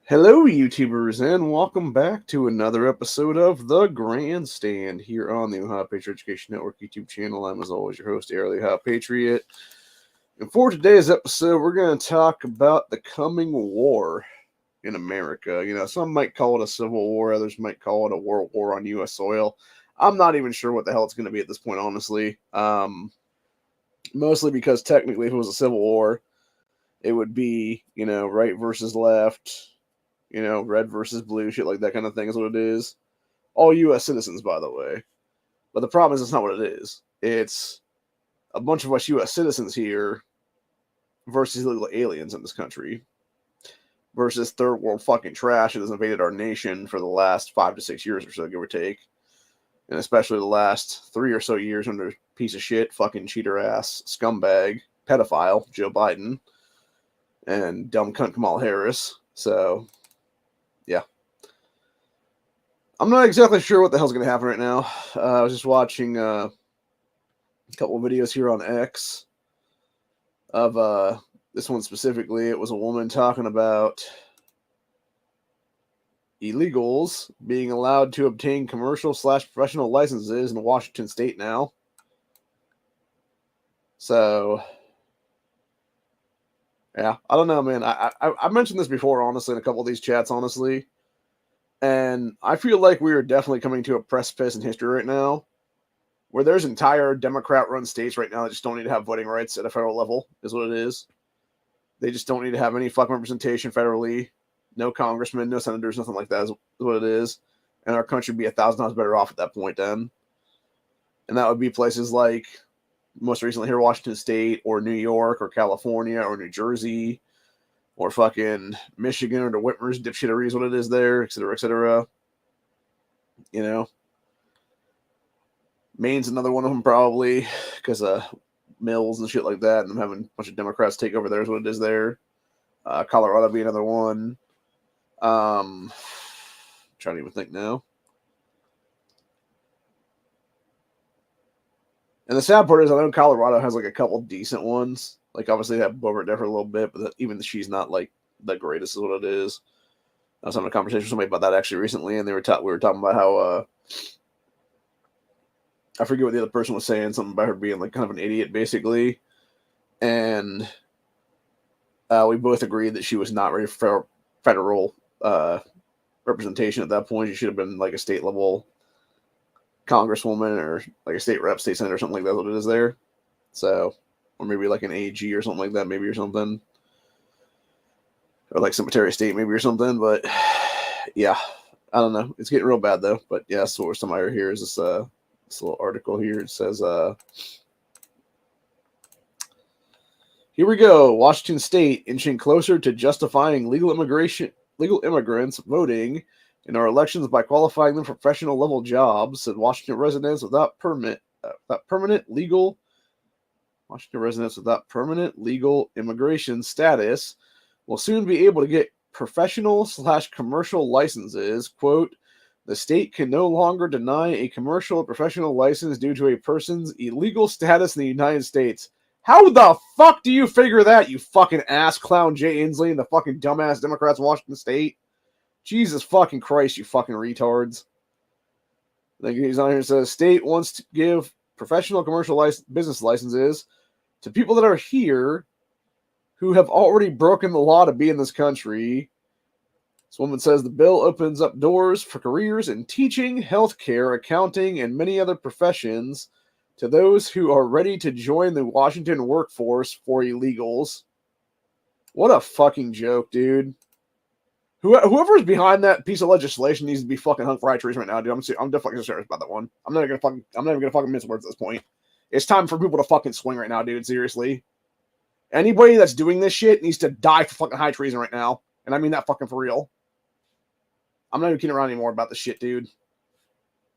Hello, YouTubers, and welcome back to another episode of The Grandstand here on the Ohio Patriot Education Network YouTube channel. I'm, as always, your host, Air the Ohio Patriot. And for today's episode, we're going to talk about the coming war in America. You know, some might call it a civil war, others might call it a world war on U.S. soil. I'm not even sure what the hell it's going to be at this point, honestly. Mostly because technically, if it was a civil war, it would be, right versus left, red versus blue, shit like that kind of thing is what it is. All U.S. citizens, by the way. But the problem is, it's not what it is. It's a bunch of us U.S. citizens here versus illegal aliens in this country versus third world fucking trash that has invaded our nation for the last 5 to 6 years or so, give or take. And especially the last 3 or so years under piece of shit, fucking cheater ass, scumbag, pedophile, Joe Biden, and dumb cunt Kamala Harris. So, yeah. I'm not exactly sure what the hell's going to happen right now. I was just watching a couple of videos here on X of this one specifically. It was a woman talking about illegals being allowed to obtain commercial/professional licenses in Washington State now. So, yeah, I don't know, man. I mentioned this before, honestly, in a couple of these chats, honestly. And I feel like we are definitely coming to a precipice in history right now where there's entire Democrat-run states right now that just don't need to have voting rights at a federal level, is what it is. They just don't need to have any fucking representation federally. No congressmen, no senators, nothing like that is what it is. And our country would be 1,000 times better off at that point then. And that would be places like, most recently here, Washington State, or New York, or California, or New Jersey, or fucking Michigan, or the Whitmer's dipshittery is what it is there, et cetera, et cetera. You know? Maine's another one of them, probably, because of mills and shit like that, and them having a bunch of Democrats take over there is what it is there. Colorado be another one. Trying to even think now. And the sad part is, I know Colorado has like a couple decent ones. Like, obviously, they have Boebert there for a little bit, but even she's not like the greatest, is what it is. I was having a conversation with somebody about that actually recently, and we were talking about how I forget what the other person was saying, something about her being like kind of an idiot, basically. And we both agreed that she was not ready for federal representation at that point. She should have been like a state level congresswoman or like a state rep, state senator, or something like that. What it is there. So, or maybe like an AG or something like that, maybe, or something. Or like Secretary of State, maybe, or something. But yeah, I don't know. It's getting real bad though. But yeah, so what some I here is this little article here. It says here we go. Washington State inching closer to justifying legal immigrants voting in our elections by qualifying them for professional level jobs, said Washington residents without permanent legal immigration status will soon be able to get professional/commercial licenses. Quote, the state can no longer deny a commercial or professional license due to a person's illegal status in the United States. How the fuck do you figure that, you fucking ass clown Jay Inslee and the fucking dumbass Democrats in Washington State? Jesus fucking Christ, you fucking retards. Like, he's on here and says, state wants to give professional commercial business licenses to people that are here who have already broken the law to be in this country. This woman says the bill opens up doors for careers in teaching, healthcare, accounting, and many other professions to those who are ready to join the Washington workforce for illegals. What a fucking joke, dude. Whoever's behind that piece of legislation needs to be fucking hung for high treason right now, dude. I'm definitely serious about that one. I'm not even gonna fucking mince words at this point. It's time for people to fucking swing right now, dude. Seriously. Anybody that's doing this shit needs to die for fucking high treason right now. And I mean that fucking for real. I'm not even kidding around anymore about this shit, dude.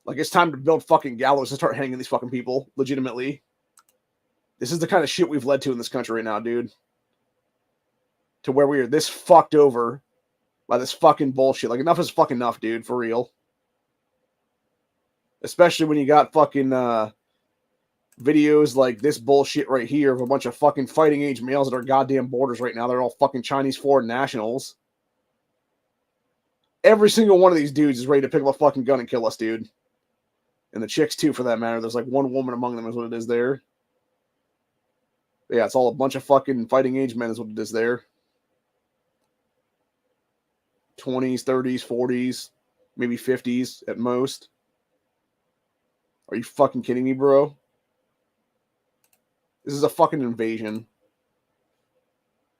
Like, it's time to build fucking gallows and start hanging these fucking people, legitimately. This is the kind of shit we've led to in this country right now, dude. To where we are this fucked over by this fucking bullshit. Like, enough is fucking enough, dude, for real. Especially when you got fucking videos like this bullshit right here of a bunch of fucking fighting age males at our goddamn borders right now. They're all fucking Chinese foreign nationals. Every single one of these dudes is ready to pick up a fucking gun and kill us, dude. And the chicks, too, for that matter. There's like one woman among them is what it is there. But yeah, it's all a bunch of fucking fighting age men is what it is there. 20s, 30s, 40s, maybe 50s at most. Are you fucking kidding me, bro? This is a fucking invasion.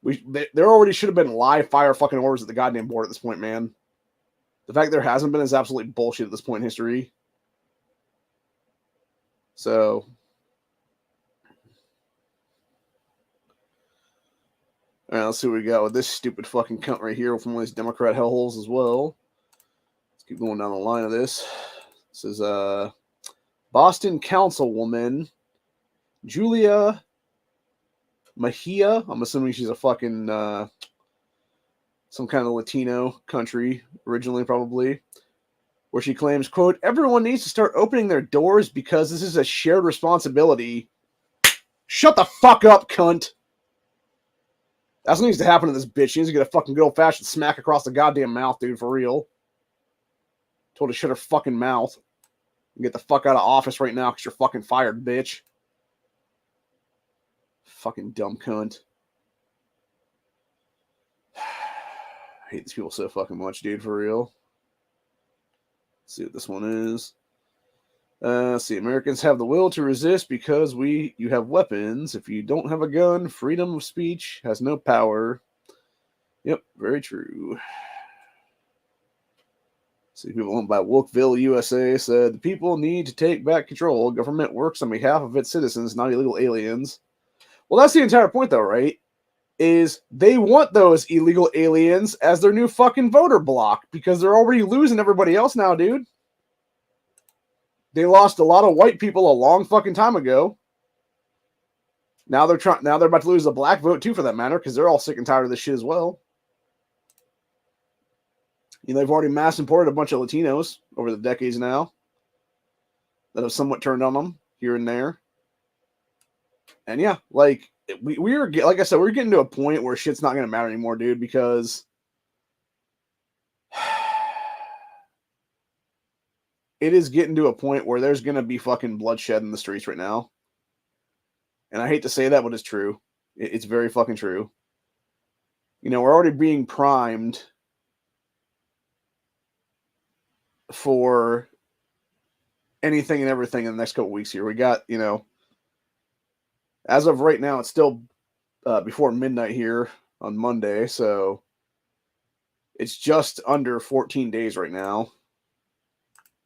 There already should have been live fire fucking orders at the goddamn board at this point, man. The fact there hasn't been is absolutely bullshit at this point in history. So, all right, let's see what we got with this stupid fucking cunt right here from one of these Democrat hellholes as well. Let's keep going down the line of this. This is Boston Councilwoman Julia Mejia. I'm assuming she's a fucking some kind of Latino country originally, probably, where she claims, quote, everyone needs to start opening their doors because this is a shared responsibility. Shut the fuck up, cunt. That's what needs to happen to this bitch. She needs to get a fucking good old-fashioned smack across the goddamn mouth, dude, for real. Told her to shut her fucking mouth. And get the fuck out of office right now because you're fucking fired, bitch. Fucking dumb cunt. I hate these people so fucking much, dude, for real. Let's see what this one is. Let's see. Americans have the will to resist because you have weapons. If you don't have a gun, freedom of speech has no power. Yep, very true. See, people owned by Wolkville, USA said, the people need to take back control. Government works on behalf of its citizens, not illegal aliens. Well, that's the entire point, though, right? Is they want those illegal aliens as their new fucking voter block because they're already losing everybody else now, dude. They lost a lot of white people a long fucking time ago. Now they're about to lose the black vote too, for that matter, because they're all sick and tired of this shit as well. You know, they've already mass imported a bunch of Latinos over the decades now that have somewhat turned on them here and there. And yeah, like we're like I said, we're getting to a point where shit's not going to matter anymore, dude, because it is getting to a point where there's going to be fucking bloodshed in the streets right now. And I hate to say that, but it's true. It's very fucking true. You know, we're already being primed for anything and everything in the next couple weeks here. We got, you know, as of right now, it's still before midnight here on Monday, so it's just under 14 days right now.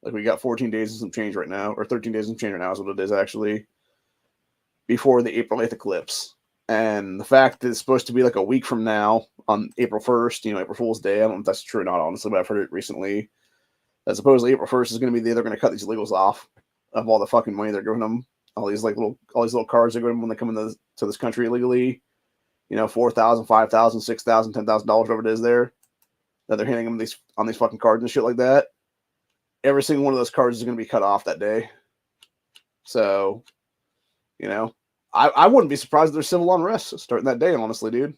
Like, we got 14 days and some change right now, or 13 days and change right now is what it is, actually, before the April 8th eclipse. And the fact that it's supposed to be like a week from now on April 1st, you know, April Fool's Day, I don't know if that's true or not, honestly, but I've heard it recently, that supposedly April 1st is going to be the day they're going to cut these illegals off of all the fucking money they're giving them, all these little cards they're giving them when they come into to this country illegally, you know, $4,000, $5,000, $6,000, $10,000, whatever it is there, that they're handing them on these fucking cards and shit like that. Every single one of those cards is going to be cut off that day. So, you know, I wouldn't be surprised if there's civil unrest starting that day, honestly, dude.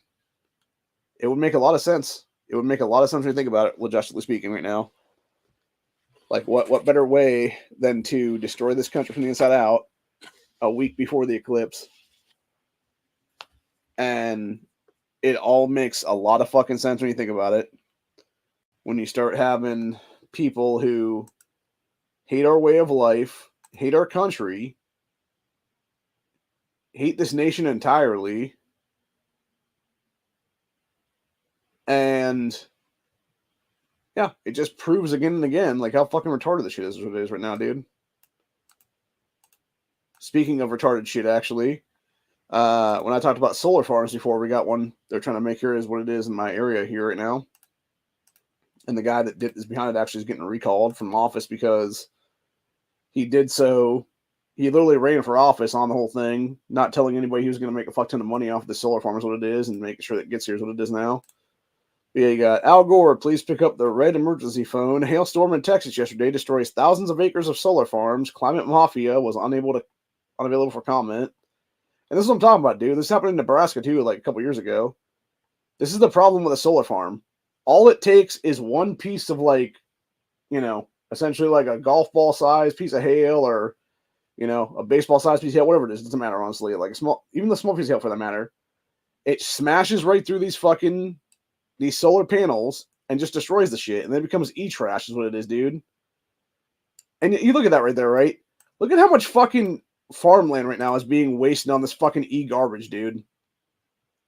It would make a lot of sense. It would make a lot of sense when you think about it, logistically speaking, right now. Like, what better way than to destroy this country from the inside out a week before the eclipse? And it all makes a lot of fucking sense when you think about it. When you start having people who hate our way of life, hate our country, hate this nation entirely, and yeah, it just proves again and again like how fucking retarded this shit is what it is right now, dude. Speaking of retarded shit, actually, when I talked about solar farms before, we got one they're trying to make here is what it is in my area here right now. And the guy that is behind it actually is getting recalled from office because he did so. He literally ran for office on the whole thing, not telling anybody he was going to make a fuck ton of money off of the solar farm is what it is, and making sure that it gets here is what it is now. But yeah, you got Al Gore, please pick up the red emergency phone. Hailstorm in Texas yesterday destroys thousands of acres of solar farms. Climate Mafia was unavailable for comment. And this is what I'm talking about, dude. This happened in Nebraska, too, like a couple years ago. This is the problem with a solar farm. all it takes is one piece of, like, essentially like a golf ball size piece of hail, or, a baseball size piece of hail, whatever it is. It doesn't matter, honestly. Like even the small piece of hail for that matter. It smashes right through these solar panels and just destroys the shit, and then it becomes e-trash is what it is, dude. And you look at that right there, right? Look at how much fucking farmland right now is being wasted on this fucking e-garbage, dude.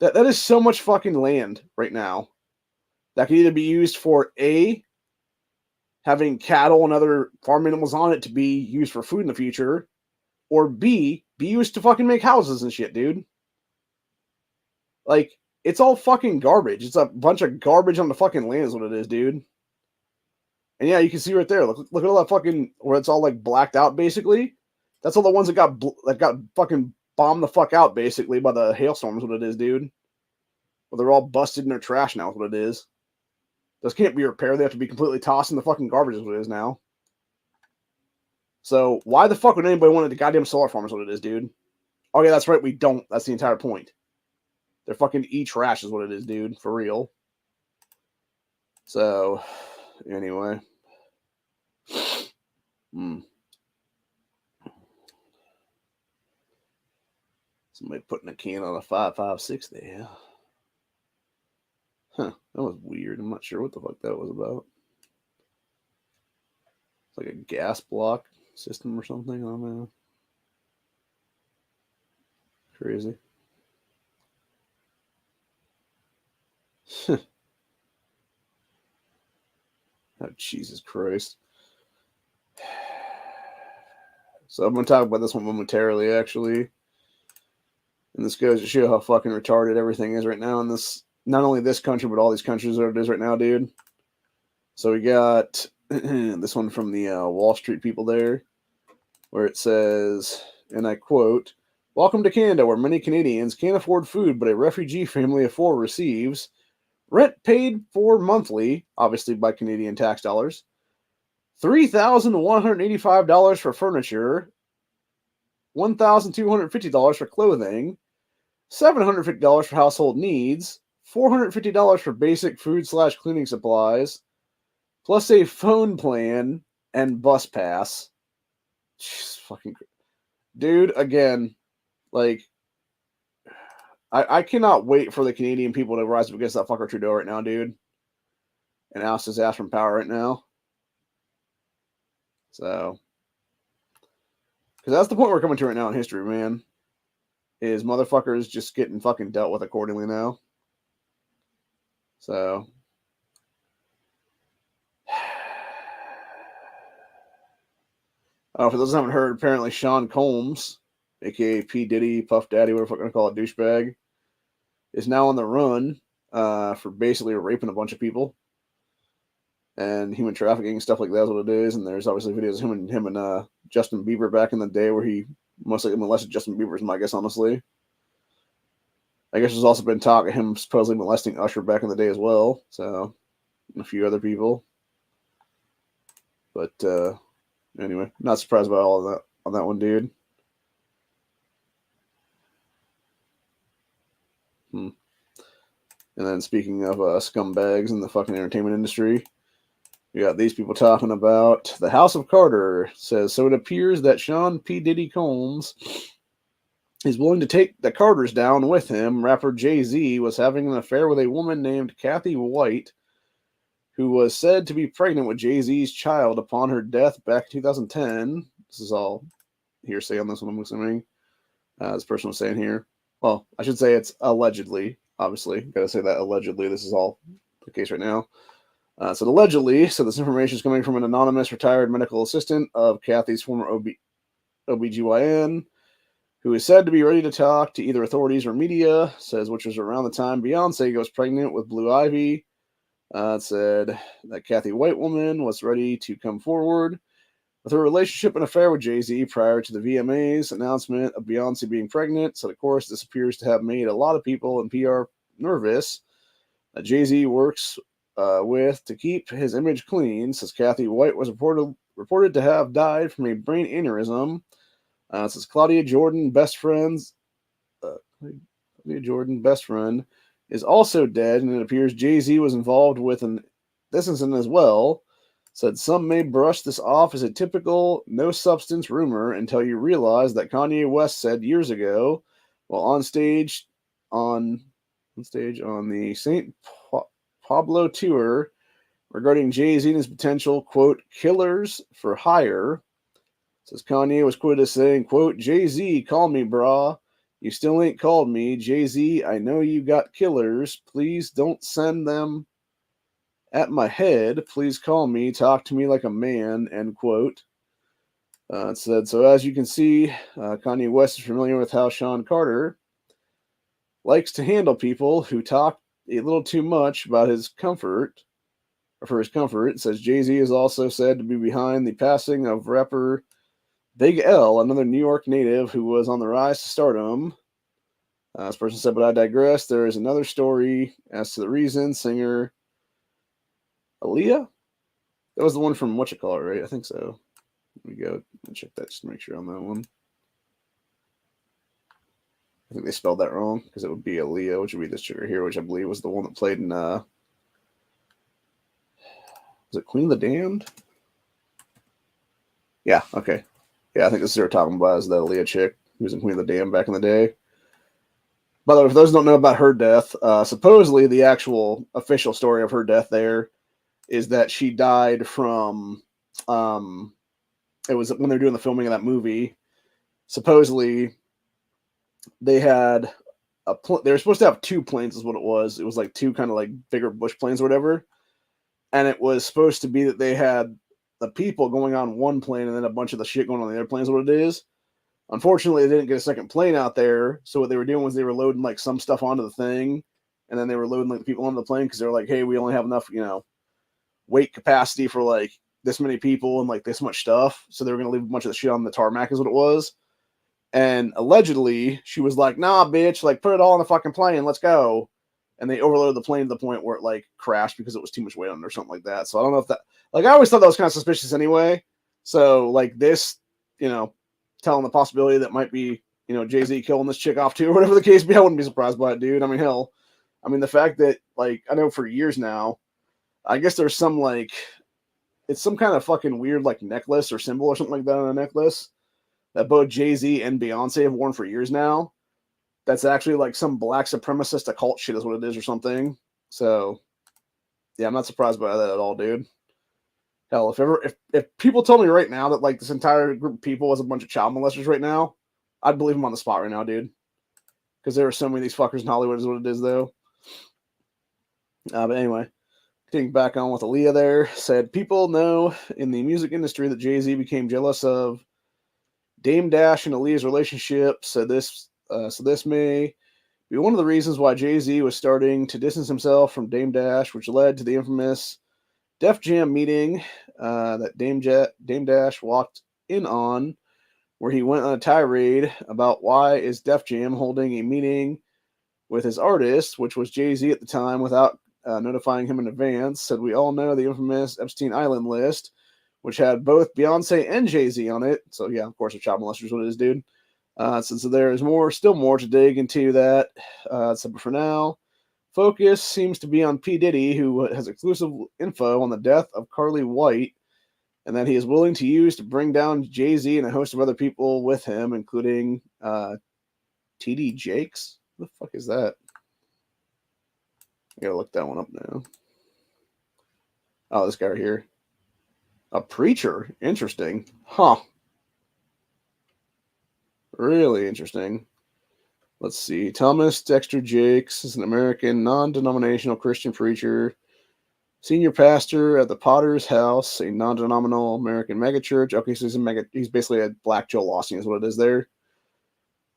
That is so much fucking land right now that can either be used for A, having cattle and other farm animals on it to be used for food in the future, or B, be used to fucking make houses and shit, dude. Like, it's all fucking garbage. It's a bunch of garbage on the fucking land is what it is, dude. And yeah, you can see right there. Look at all that fucking, where it's all like blacked out, basically. That's all the ones that got fucking bombed the fuck out, basically, by the hailstorms. What it is, dude. Well, they're all busted in their trash now. Is what it is. Those can't be repaired. They have to be completely tossed in the fucking garbage. Is what it is now. So why the fuck would anybody want the goddamn solar farm? Is what it is, dude. Oh yeah, that's right. We don't. That's the entire point. They're fucking e-trash is what it is, dude. For real. So, anyway. Somebody putting a can on a 5.56 there. Huh. That was weird. I'm not sure what the fuck that was about. It's like a gas block system or something. I don't know. Crazy. Oh, Jesus Christ. So I'm going to talk about this one momentarily, actually. And this goes to show how fucking retarded everything is right now in this, not only this country, but all these countries that it is right now, dude. So we got this one from the Wall Street people there, where it says, and I quote, "Welcome to Canada, where many Canadians can't afford food, but a refugee family of 4 receives rent paid for monthly, obviously by Canadian tax dollars, $3,185 for furniture, $1,250 for clothing, $750 for household needs, $450 for basic food/cleaning supplies, plus a phone plan and bus pass." Jeez, fucking dude, again, like, I cannot wait for the Canadian people to rise up against that fucker Trudeau right now, dude, and oust his ass from power right now. So, because that's the point we're coming to right now in history, man, is motherfuckers just getting fucking dealt with accordingly now. So, for those who haven't heard, apparently Sean Combs, aka P. Diddy, Puff Daddy, whatever I'm going to call it, douchebag, is now on the run for basically raping a bunch of people and human trafficking, stuff like that is what it is. And there's obviously videos of him and Justin Bieber back in the day where he most likely molested Justin Bieber's my guess, honestly. I guess there's also been talk of him supposedly molesting Usher back in the day as well. So, and a few other people. But anyway, not surprised by all of that on that one, dude. And then speaking of scumbags in the fucking entertainment industry, we got these people talking about the House of Carter says, so it appears that Sean P. Diddy Combs is willing to take the Carters down with him. Rapper Jay-Z was having an affair with a woman named Kathy White, who was said to be pregnant with Jay-Z's child upon her death back in 2010. This is all hearsay on this one, I'm assuming. This person was saying here. Well, I should say it's allegedly. Obviously, gotta say that allegedly. This is all the case right now. So allegedly, this information is coming from an anonymous retired medical assistant of Kathy's former OBGYN, who is said to be ready to talk to either authorities or media, says, which was around the time Beyonce goes pregnant with Blue Ivy. It said that Kathy White woman was ready to come forward with her relationship and affair with Jay-Z prior to the VMA's announcement of Beyonce being pregnant. So, of course, this appears to have made a lot of people in PR nervous that Jay-Z works with to keep his image clean, says Kathy White was reported to have died from a brain aneurysm. Says Claudia Jordan, best friend, is also dead, and it appears Jay-Z was involved with this incident as well. Said some may brush this off as a typical no substance rumor until you realize that Kanye West said years ago, while on stage on the St. Pablo tour regarding Jay-Z and his potential, quote, killers for hire. Says Kanye was quoted as saying, quote, Jay-Z, call me, brah. You still ain't called me. Jay-Z, I know you got killers. Please don't send them at my head. Please call me. Talk to me like a man, end quote. It said, so as you can see, Kanye West is familiar with how Sean Carter likes to handle people who talk a little too much about his comfort, or for his comfort. It says Jay-Z is also said to be behind the passing of rapper Big L, another New York native who was on the rise to stardom. This person said, but I digress. There is another story as to the reason. Singer Aaliyah? That was the one from Whatchamacallit, right? I think so. Let me go and check that just to make sure on that one. I think they spelled that wrong because it would be Aaliyah, which would be this chick right here, which I believe was the one that played in, was it Queen of the Damned? Yeah, okay. Yeah, I think this is what we're talking about, is that Aaliyah chick who was in Queen of the Damned back in the day. By the way, for those who don't know about her death, supposedly the actual official story of her death there is that she died from, it was when they were doing the filming of that movie. Supposedly, they had they were supposed to have two planes, is what it was. It was like two kind of like bigger bush planes or whatever. And it was supposed to be that they had the people going on one plane and then a bunch of the shit going on the other planes, what it is. Unfortunately, they didn't get a second plane out there. So what they were doing was they were loading like some stuff onto the thing. And then they were loading like the people onto the plane because they were like, hey, we only have enough, weight capacity for like this many people and like this much stuff. So they were going to leave a bunch of the shit on the tarmac is what it was. And allegedly, she was like, nah, bitch, like put it all on the fucking plane. Let's go. And they overloaded the plane to the point where it like crashed because it was too much weight on it or something like that. So I don't know if that, like, I always thought that was kind of suspicious anyway. So like this, telling the possibility that might be, Jay-Z killing this chick off too, or whatever the case be, I wouldn't be surprised by it, dude. I mean, hell, the fact that like, I know for years now, I guess there's some like, it's some kind of fucking weird like necklace or symbol or something like that on a necklace that both Jay-Z and Beyonce have worn for years now. That's actually like some black supremacist occult shit is what it is or something. So, yeah, I'm not surprised by that at all, dude. Hell, if people told me right now that like this entire group of people was a bunch of child molesters right now, I'd believe them on the spot right now, dude. Because there are so many of these fuckers in Hollywood is what it is, though. But anyway, getting back on with Aaliyah there, said people know in the music industry that Jay-Z became jealous of Dame Dash and Aaliyah's relationship. So this may be one of the reasons why Jay-Z was starting to distance himself from Dame Dash, which led to the infamous Def Jam meeting that Dame Dash walked in on, where he went on a tirade about why is Def Jam holding a meeting with his artist, which was Jay-Z at the time, without notifying him in advance. Said we all know the infamous Epstein Island list, which had both Beyonce and Jay-Z on it. So yeah, of course, a child molester is what it is, dude. So there is still more to dig into that. So for now, focus seems to be on P. Diddy, who has exclusive info on the death of Carly White, and that he is willing to use to bring down Jay-Z and a host of other people with him, including T.D. Jakes. What the fuck is that? I gotta look that one up now. Oh, this guy right here. A preacher? Interesting. Huh. Really interesting. Let's see. Thomas Dexter Jakes is an American non-denominational Christian preacher, senior pastor at the Potter's House, a non-denominational American megachurch. Okay, so he's basically a Black Joel Osteen is what it is there.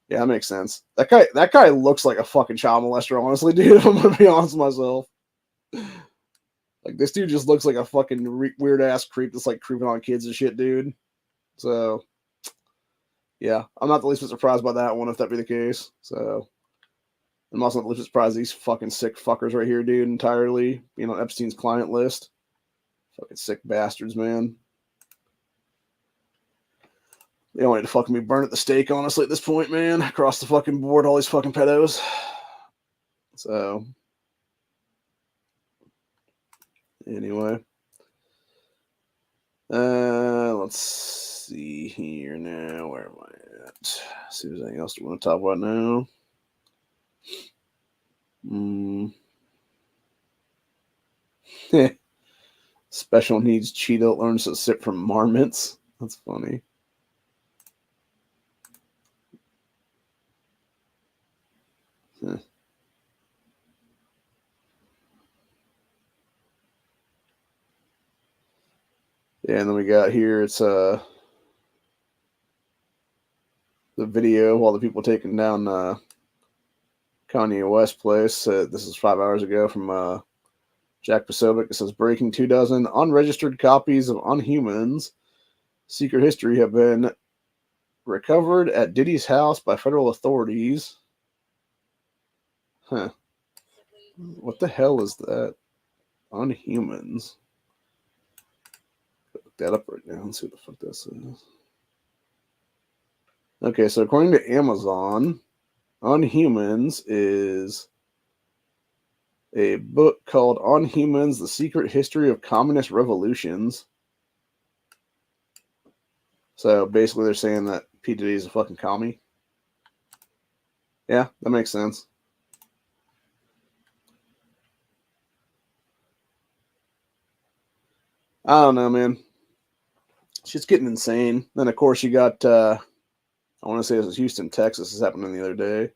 Yeah, that makes sense. That guy looks like a fucking child molester, honestly, dude. I'm gonna be honest with myself. Like, this dude just looks like a fucking weird ass creep that's like creeping on kids and shit, dude. So, yeah, I'm not the least bit surprised by that one if that be the case. So, I'm also not the least bit surprised these fucking sick fuckers right here, dude, entirely being on Epstein's client list. Fucking sick bastards, man. They don't need to fucking be burned at the stake, honestly, at this point, man. Across the fucking board, all these fucking pedos. So, Anyway. Let's see here now. Where am I at? See if there's anything else we want to talk about now. Special needs cheetah learns to sip from marmots. That's funny. Yeah, and then we got here, it's the video of all the people taking down Kanye West place. This is 5 hours ago from Jack Posobiec. It says, breaking 2 dozen unregistered copies of Unhumans Secret History have been recovered at Diddy's house by federal authorities. Huh. What the hell is that? Unhumans. Look that up right now and see what the fuck this is. Okay, so according to Amazon, Unhumans is a book called Unhumans, The Secret History of Communist Revolutions. So basically they're saying that P. Diddy is a fucking commie. Yeah, that makes sense. I don't know, man. Shit's getting insane. Then, of course, you got, I want to say this was Houston, Texas. This happened the other day.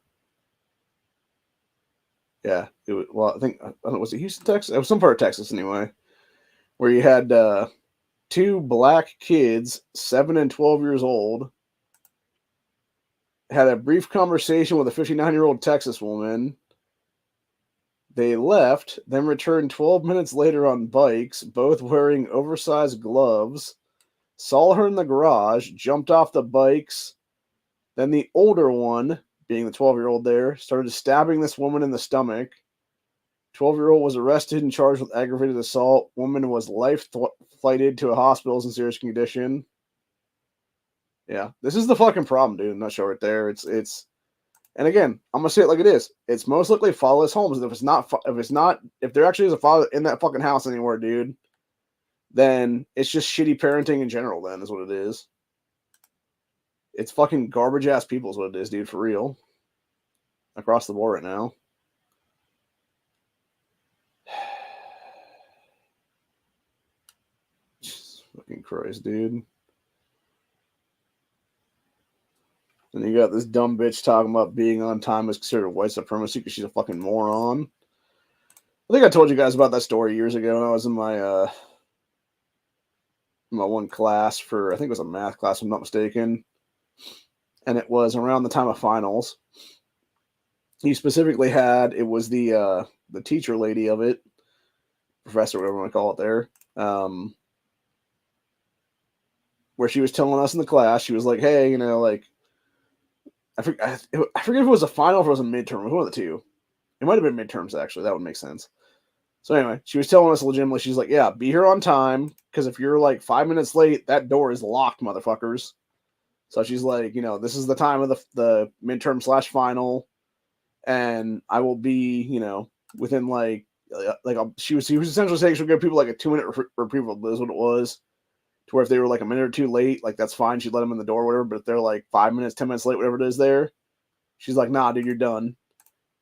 Yeah. It was, well, I don't know, was it Houston, Texas? It was some part of Texas, anyway, where you had 2 black kids, 7 and 12 years old, had a brief conversation with a 59-year-old Texas woman. They left, then returned 12 minutes later on bikes, both wearing oversized gloves, saw her in the garage, jumped off the bikes. Then the older one, being the 12-year-old there, started stabbing this woman in the stomach. 12-year-old was arrested and charged with aggravated assault. Woman was life-flighted to a hospital in serious condition. Yeah, this is the fucking problem, dude. I'm not sure right there. It's and again, I'm gonna say it like it is. It's most likely fatherless homes. And if there actually is a father in that fucking house anywhere, dude, then it's just shitty parenting in general. Then is what it is. It's fucking garbage ass people is what it is, dude. For real, across the board right now. Jesus fucking Christ, dude. And you got this dumb bitch talking about being on time is considered white supremacy because she's a fucking moron. I think I told you guys about that story years ago when I was in my one class for, I think it was a math class, if I'm not mistaken. And it was around the time of finals. He specifically had, it was the teacher lady of it, professor, whatever you want to call it there, where she was telling us in the class, she was like, hey, you know, like, I forget if it was a final or if it was a midterm. One of the two. It might have been midterms, actually. That would make sense. So anyway, she was telling us legitimately, she's like, yeah, be here on time, because if you're like 5 minutes late, that door is locked, motherfuckers. So she's like, you know, this is the time of the midterm / final, and I will be, you know, within she was essentially saying she'll give people like a 2-minute reprieve, is what it was. To where if they were like a minute or two late, like that's fine. She'd let them in the door, or whatever. But if they're like 5 minutes, 10 minutes late, whatever it is there, she's like, nah, dude, you're done.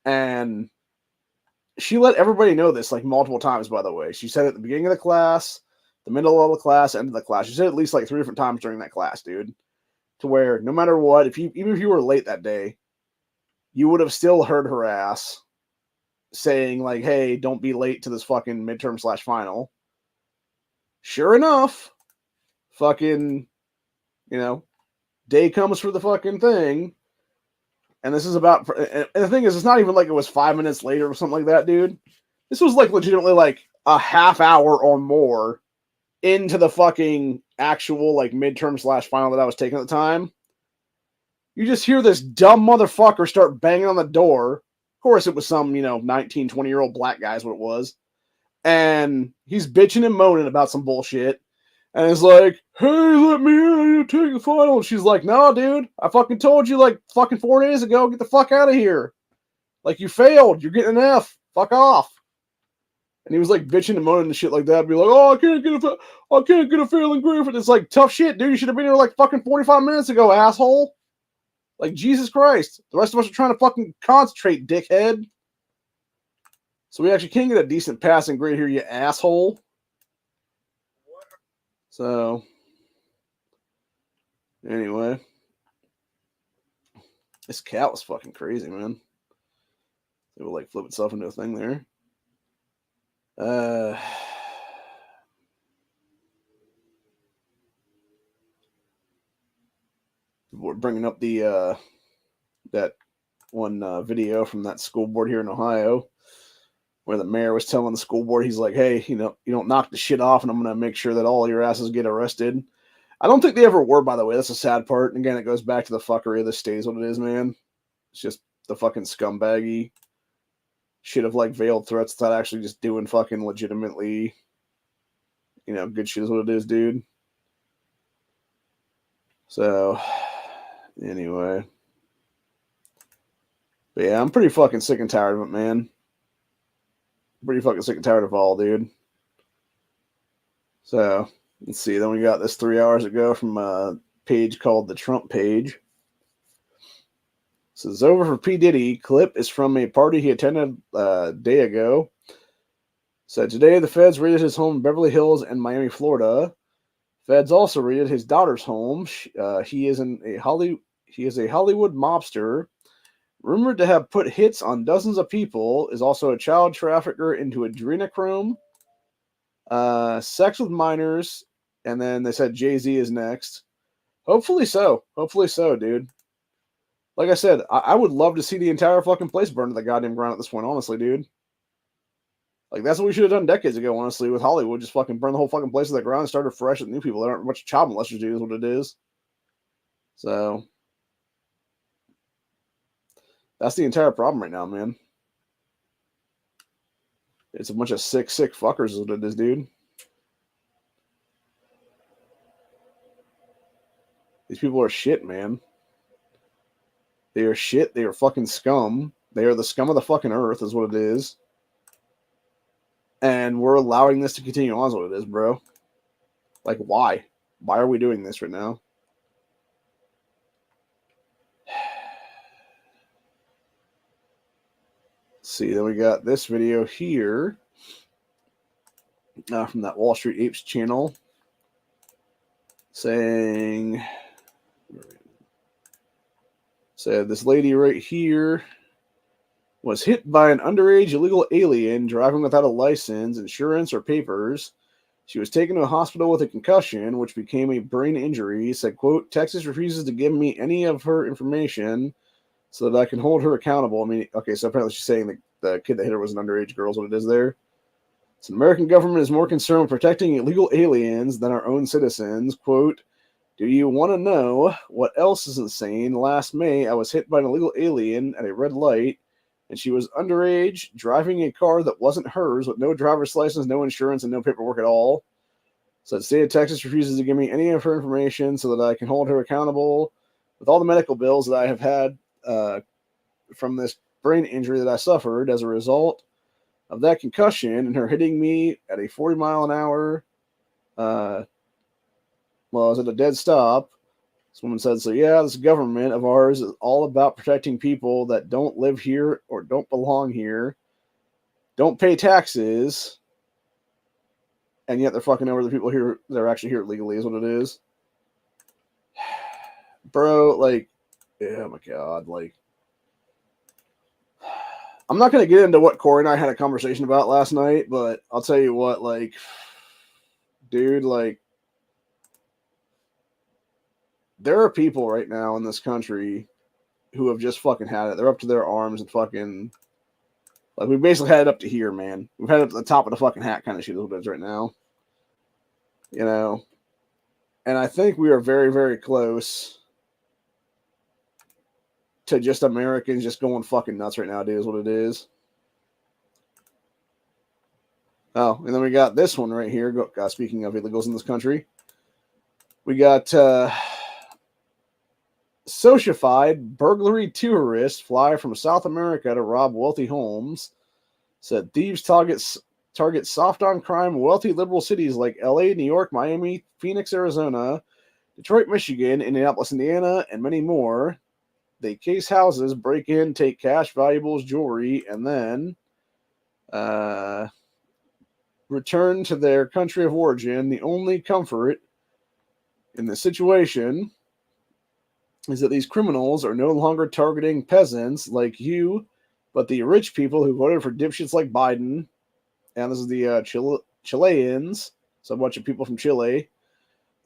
And she let everybody know this like multiple times, by the way. She said it at the beginning of the class, the middle of the class, end of the class. She said it at least like 3 different times during that class, dude. To where no matter what, even if you were late that day, you would have still heard her ass saying like, hey, don't be late to this fucking midterm / final. Sure enough, fucking, you know, day comes for the fucking thing, and this is about, and the thing is, it's not even like it was 5 minutes later or something like that, dude. This was like legitimately like a half hour or more into the fucking actual like midterm / final that I was taking at the time. You just hear this dumb motherfucker start banging on the door. Of course, it was some, you know, 19, 20-year-old black guy is what it was. And he's bitching and moaning about some bullshit. And it's like, hey, let me in, take the final. And she's like, no, dude, I fucking told you like fucking 4 days ago, get the fuck out of here. Like, you failed. You're getting an F. Fuck off. And he was like bitching and moaning and shit like that. Be like, oh, I can't get a failing grade. It's like, tough shit, dude. You should have been here like fucking 45 minutes ago, asshole. Like, Jesus Christ. The rest of us are trying to fucking concentrate, dickhead. So we actually can get a decent passing grade here, you asshole. So, anyway. This cat was fucking crazy, man. It will like flip itself into a thing there. We're bringing up the that one video from that school board here in Ohio, where the mayor was telling the school board, he's like, "Hey, you don't knock the shit off, and I'm gonna make sure that all your asses get arrested." I don't think they ever were, by the way. That's a sad part. And again, it goes back to the fuckery of the state is what it is, man. It's just the fucking scumbaggy shit of like veiled threats without actually just doing fucking legitimately, good shit is what it is, dude. So, anyway. But yeah, I'm pretty fucking sick and tired of it, man. Pretty fucking sick and tired of all, dude. So, let's see. Then we got this 3 hours ago from a page called the Trump page. So it's over for P. Diddy. Clip is from a party he attended a day ago. So today the feds raided his home in Beverly Hills and Miami, Florida. Feds also raided his daughter's home. He is a Hollywood mobster, rumored to have put hits on dozens of people, is also a child trafficker into adrenochrome, sex with minors, and then they said Jay-Z is next. Hopefully so, dude. Like I said, I would love to see the entire fucking place burn to the goddamn ground at this point, honestly, dude. Like, that's what we should have done decades ago, honestly, with Hollywood. Just fucking burn the whole fucking place to the ground and start fresh with new people. There aren't much child molesters, dude, is what it is. So, that's the entire problem right now, man. It's a bunch of sick fuckers is what it is, dude. These people are shit, man. They are shit. They are fucking scum. They are the scum of the fucking earth is what it is. And we're allowing this to continue on is what it is, bro. Like, why? Why are we doing this right now? Let's see, then we got this video here from that Wall Street Apes channel saying, said this lady right here was hit by an underage illegal alien driving without a license, insurance, or papers. She was taken to a hospital with a concussion, which became a brain injury. Said, quote, Texas refuses to give me any of her information so that I can hold her accountable. I mean, okay, so apparently she's saying that the kid that hit her was an underage girl is what it is there. So the American government is more concerned with protecting illegal aliens than our own citizens. Quote, do you want to know what else is insane? Last May, I was hit by an illegal alien at a red light, and she was underage, driving a car that wasn't hers with no driver's license, no insurance, and no paperwork at all. So the state of Texas refuses to give me any of her information so that I can hold her accountable with all the medical bills that I have had from this brain injury that I suffered as a result of that concussion and her hitting me at a 40 mile an hour. I was at a dead stop. This woman said, so yeah, this government of ours is all about protecting people that don't live here or don't belong here, don't pay taxes, and yet they're fucking over the people here that are actually here legally is what it is. Bro, like, oh my God, like, I'm not going to get into what Corey and I had a conversation about last night, but I'll tell you what, like, dude, like, there are people right now in this country who have just fucking had it. They're up to their arms and fucking, like, we basically had it up to here, man. We've had it up to the top of the fucking hat kind of shit right now. You know? And I think we are very, very close to just Americans just going fucking nuts right now, dude, is what it is. Oh, and then we got this one right here. Speaking of illegals in this country, we got sociofied burglary tourists fly from South America to rob wealthy homes. Said thieves target target soft-on-crime, wealthy liberal cities like LA, New York, Miami, Phoenix, Arizona, Detroit, Michigan, Indianapolis, Indiana, and many more. They case houses, break in, take cash, valuables, jewelry, and then return to their country of origin. The only comfort in the situation is that these criminals are no longer targeting peasants like you, but the rich people who voted for dipshits like Biden. And this is the Chileans, so a bunch of people from Chile,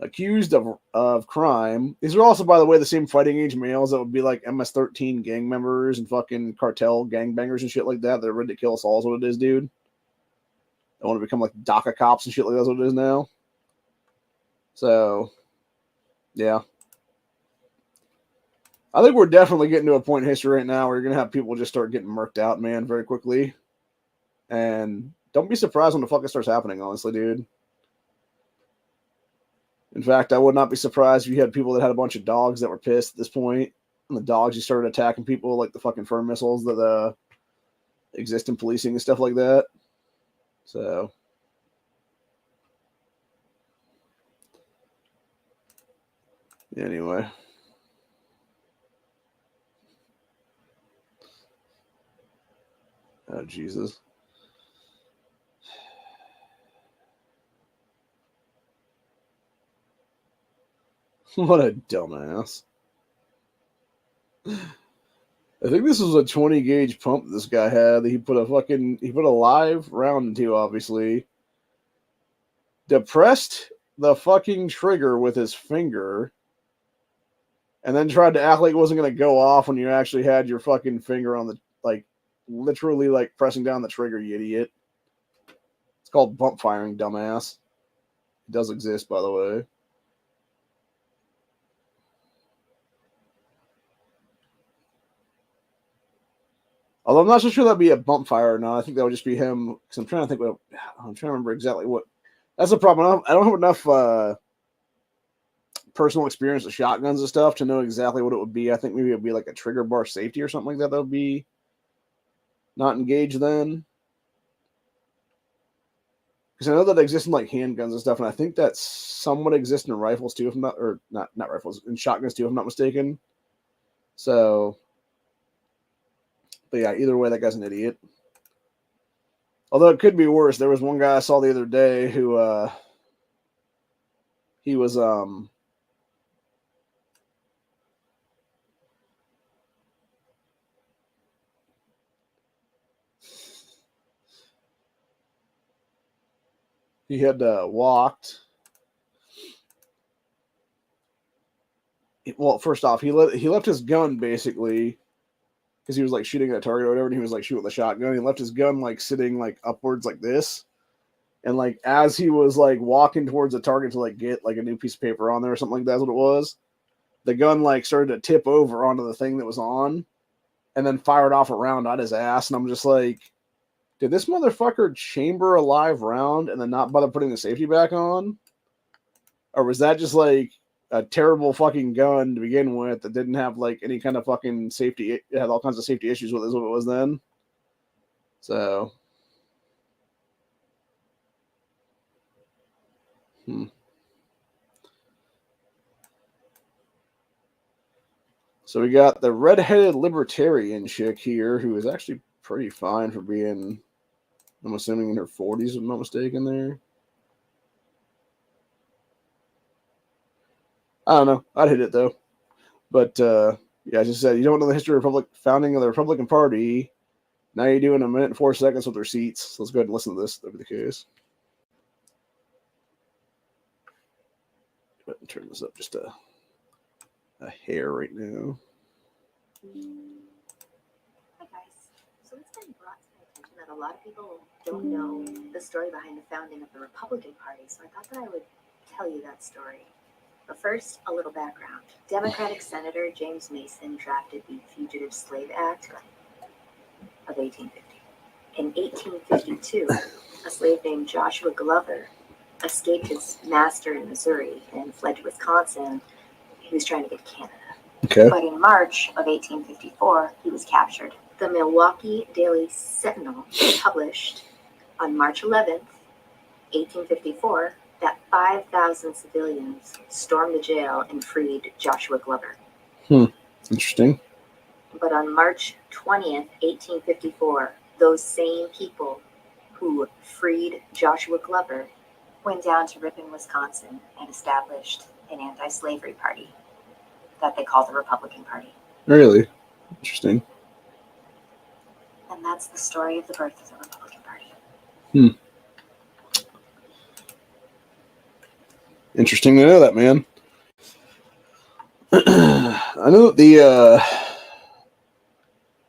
accused of crime. These are also, by the way, the same fighting age males that would be like MS-13 gang members and fucking cartel gangbangers and shit like that. They're ready to kill us all is what it is, dude. They want to become like DACA cops and shit like that's what it is now. So, yeah. I think we're definitely getting to a point in history right now where you're going to have people just start getting murked out, man, very quickly. And don't be surprised when the fuck it starts happening, honestly, dude. In fact, I would not be surprised if you had people that had a bunch of dogs that were pissed at this point, and the dogs just started attacking people like the fucking fur missiles that exist in policing and stuff like that. So, anyway. Oh, Jesus. What a dumbass. I think this was a 20 gauge pump this guy had that he put a live round into, obviously. Depressed the fucking trigger with his finger and then tried to act like it wasn't going to go off when you actually had your fucking finger on the, like, literally, like, pressing down the trigger, you idiot. It's called bump firing, dumbass. It does exist, by the way. Although I'm not so sure that'd be a bump fire or not. I think that would just be him. Because I'm trying to remember exactly what. That's the problem. I don't have enough personal experience with shotguns and stuff to know exactly what it would be. I think maybe it would be like a trigger bar safety or something like that. That would be not engaged then. Because I know that exists in like handguns and stuff, and I think that somewhat exists in rifles too, if I'm not, or not rifles, in shotguns too, if I'm not mistaken. So, but yeah, either way, that guy's an idiot. Although it could be worse. There was one guy I saw the other day who he was he had walked. Well, first off, he left his gun basically because he was like shooting at a target or whatever, and he was like shooting with a shotgun. He left his gun like sitting like upwards like this, and like as he was like walking towards the target to like get like a new piece of paper on there or something like that's what it was. The gun like started to tip over onto the thing that was on, and then fired off a round at his ass. And I'm just like, did this motherfucker chamber a live round and then not bother putting the safety back on? Or was that just like a terrible fucking gun to begin with that didn't have like any kind of fucking safety? It had all kinds of safety issues with it, is what it was then. So, So we got the redheaded libertarian chick here who is actually pretty fine for being, I'm assuming, in her 40s, if I'm not mistaken there. I don't know. I'd hit it, though. But, yeah, as I said, you don't know the history of founding of the Republican Party. Now you do in a minute and 4 seconds with receipts. So let's go ahead and listen to this, if that be the case. Go ahead and turn this up just a hair right now. Hi guys. So it's been brought to my attention that a lot of people don't know the story behind the founding of the Republican Party, so I thought that I would tell you that story. But first, a little background. Democratic Senator James Mason drafted the Fugitive Slave Act of 1850. In 1852, a slave named Joshua Glover escaped his master in Missouri and fled to Wisconsin. He was trying to get to Canada. Okay. But in March of 1854, he was captured. The Milwaukee Daily Sentinel published On March 11th, 1854, that 5,000 civilians stormed the jail and freed Joshua Glover. Interesting. But on March 20th, 1854, those same people who freed Joshua Glover went down to Ripon, Wisconsin, and established an anti-slavery party that they called the Republican Party. Really? Interesting. And that's the story of the birth of the Republican Party. Interesting to know that, man. I know the, I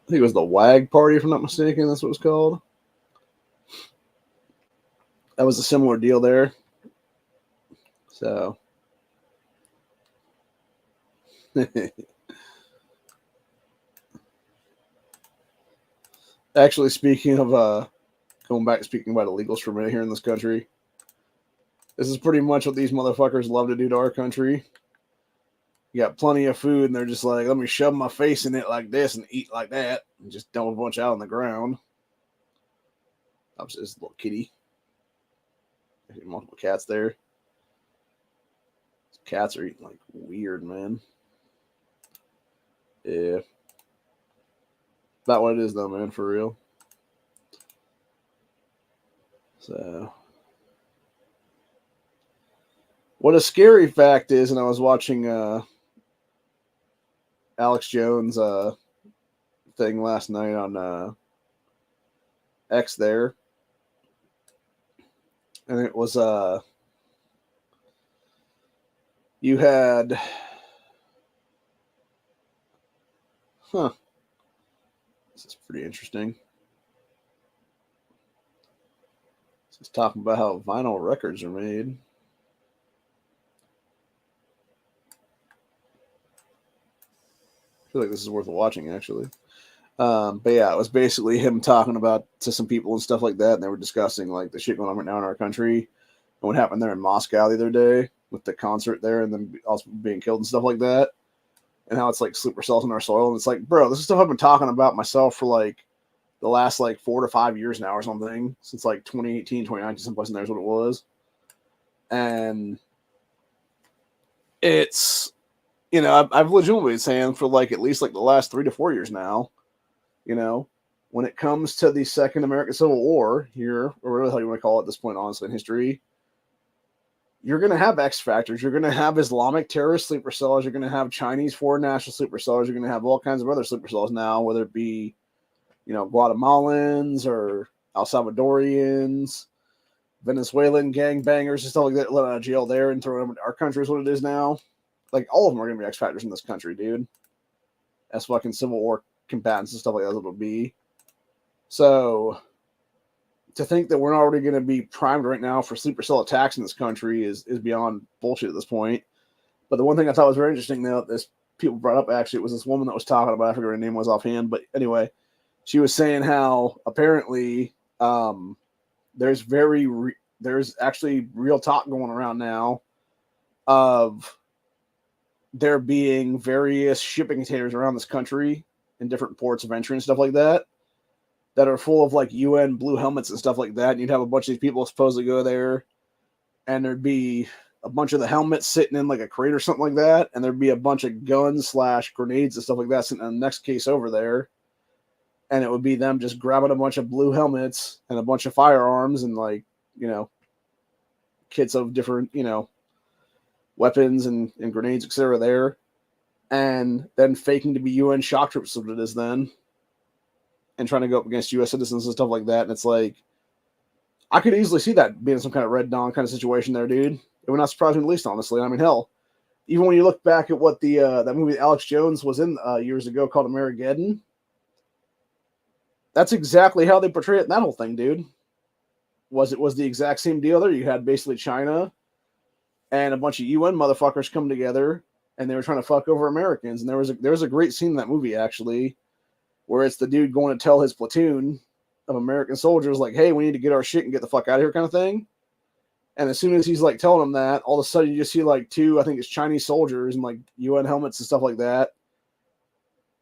think it was the WAG Party, if I'm not mistaken, that's what it was called. That was a similar deal there. So. Actually, speaking of, going back, speaking about illegals for a minute here in this country, this is pretty much what these motherfuckers love to do to our country. You got plenty of food, and they're just like, let me shove my face in it like this and eat like that, and just dump a bunch out on the ground. Obviously, this little kitty. There's multiple cats there. These cats are eating like weird, man. Yeah. Not what it is, though, man, for real. So. What a scary fact is, and I was watching Alex Jones' thing last night on X there, and it was you had this is pretty interesting. This is talking about how vinyl records are made. I feel like this is worth watching, actually. But yeah, it was basically him talking about to some people and stuff like that, and they were discussing like the shit going on right now in our country and what happened there in Moscow the other day with the concert there and then also being killed and stuff like that, and how it's like sleeper cells in our soil. And it's like, bro, this is stuff I've been talking about myself for like the last like 4 to 5 years now or something, since like 2018, 2019, someplace in there is what it was. And it's, you know, I've legitimately been saying for like at least like the last 3 to 4 years now, you know, when it comes to the Second American Civil War here, or whatever the hell you want to call it at this point, honestly, in history, you're going to have X factors. You're going to have Islamic terrorist sleeper cells. You're going to have Chinese foreign national sleeper cells. You're going to have all kinds of other sleeper cells now, whether it be, you know, Guatemalans or El Salvadorians, Venezuelan gangbangers and stuff like that, let out of jail there and throw them into our country is what it is now. Like, all of them are going to be X factors in this country, dude. As fucking Civil War combatants and stuff like that it'll be. So, to think that we're not already going to be primed right now for sleeper cell attacks in this country is beyond bullshit at this point. But the one thing I thought was very interesting, though, this people brought up, actually, it was this woman that was talking about, I forget what her name was offhand, but anyway, she was saying how apparently there's actually real talk going around now of there being various shipping containers around this country in different ports of entry and stuff like that are full of like UN blue helmets and stuff like that. And you'd have a bunch of these people supposedly go there, and there'd be a bunch of the helmets sitting in like a crate or something like that, and there'd be a bunch of guns / grenades and stuff like that sitting in the next case over there. And it would be them just grabbing a bunch of blue helmets and a bunch of firearms and, like, you know, kits of different, you know, weapons and grenades, etc. there. And then faking to be UN shock troops, what it is then. And trying to go up against U.S. citizens and stuff like that. And it's like, I could easily see that being some kind of Red Dawn kind of situation there, dude. It would not surprise me the least, honestly. I mean, hell, even when you look back at what the that movie Alex Jones was in years ago called Amerigeddon, that's exactly how they portray it in that whole thing, dude. It was the exact same deal there. You had basically China and a bunch of UN motherfuckers come together, and they were trying to fuck over Americans. And there was a great scene in that movie, actually, where it's the dude going to tell his platoon of American soldiers, like, hey, we need to get our shit and get the fuck out of here kind of thing. And as soon as he's like telling them that, all of a sudden you just see like 2, I think it's Chinese soldiers in like UN helmets and stuff like that,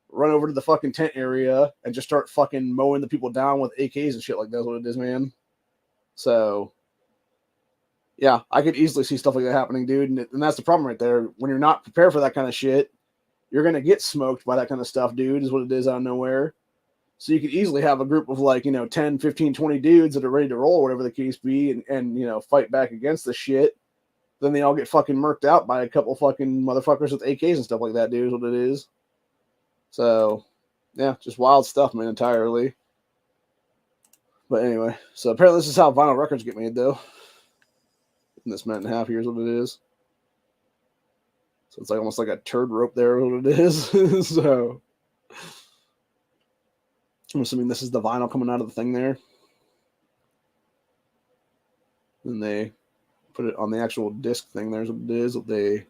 run over to the fucking tent area and just start fucking mowing the people down with AKs and shit like that's what it is, man. So, yeah, I could easily see stuff like that happening, dude. And that's the problem right there. When you're not prepared for that kind of shit, you're going to get smoked by that kind of stuff, dude, is what it is out of nowhere. So you could easily have a group of 10, 15, 20 dudes that are ready to roll, whatever the case be, and fight back against the shit. Then they all get fucking murked out by a couple fucking motherfuckers with AKs and stuff like that, dude, is what it is. So, yeah, just wild stuff, man, entirely. But anyway, so apparently this is how vinyl records get made, though. And this minute and a half, here's what it is. So it's like almost like a turd rope there, what it is. So I'm assuming this is the vinyl coming out of the thing there. And they put it on the actual disc thing. There's what it is. What they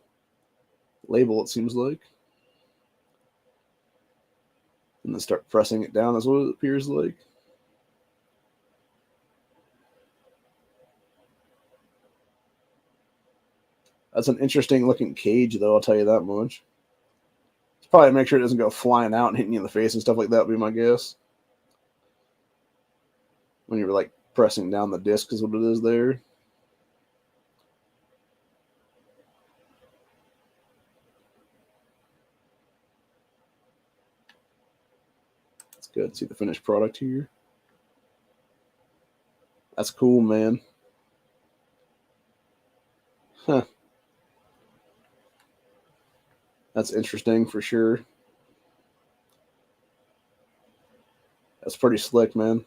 label, it seems like. And then start pressing it down, is what it appears like. That's an interesting looking cage, though, I'll tell you that much. It's probably make sure it doesn't go flying out and hitting you in the face and stuff like that, would be my guess. When you're like pressing down the disc is what it is there. That's good. See the finished product here. That's cool, man. Huh. That's interesting for sure. That's pretty slick, man.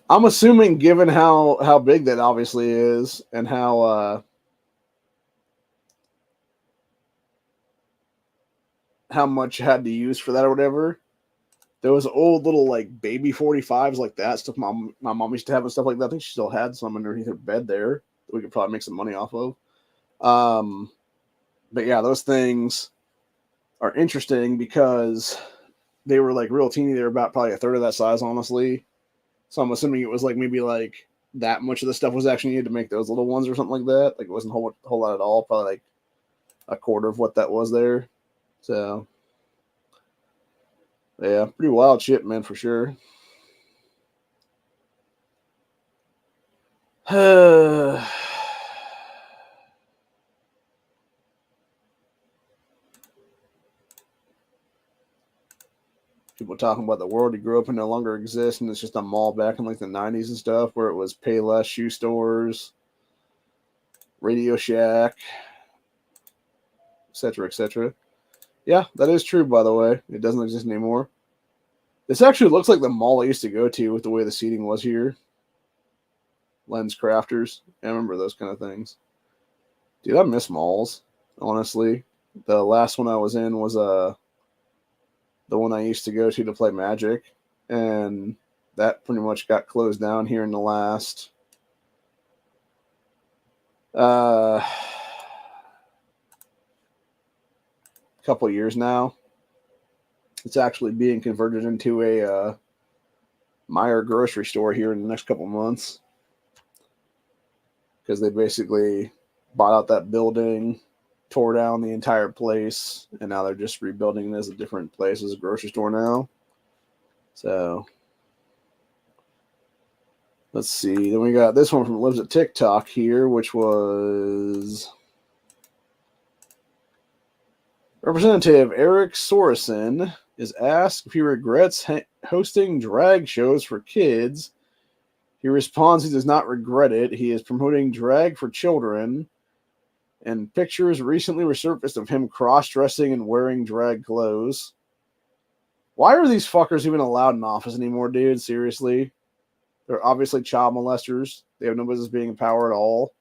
I'm assuming, given how big that obviously is, and how much you had to use for that or whatever, those old little like baby 45s like that stuff my mom used to have and stuff like that. I think she still had some underneath her bed there that we could probably make some money off of. But yeah, those things are interesting because they were like real teeny. They were about probably a third of that size, honestly. So I'm assuming it was like maybe like that much of the stuff was actually needed to make those little ones or something like that. Like it wasn't a whole lot at all. Probably like a quarter of what that was there. So yeah, pretty wild shit, man, for sure. People talking about the world you grew up in no longer exists, and it's just a mall back in like the 90s and stuff where it was Payless shoe stores, Radio Shack, etc., etc. Yeah, that is true, by the way. It doesn't exist anymore. This actually looks like the mall I used to go to with the way the seating was here. Lens Crafters. I remember those kind of things. Dude, I miss malls, honestly. The last one I was in was the one I used to go to play Magic, and that pretty much got closed down here in the last couple of years now. It's actually being converted into a Meijer grocery store here in the next couple of months because they basically bought out that building, tore down the entire place, and now they're just rebuilding it as a different place as a grocery store now. So let's see. Then we got this one from Lives at TikTok here, which was Representative Eric Sorensen is asked if he regrets hosting drag shows for kids. He responds he does not regret it. He is promoting drag for children, and pictures recently resurfaced of him cross-dressing and wearing drag clothes. Why are these fuckers even allowed in office anymore, dude? Seriously? They're obviously child molesters. They have no business being in power at all.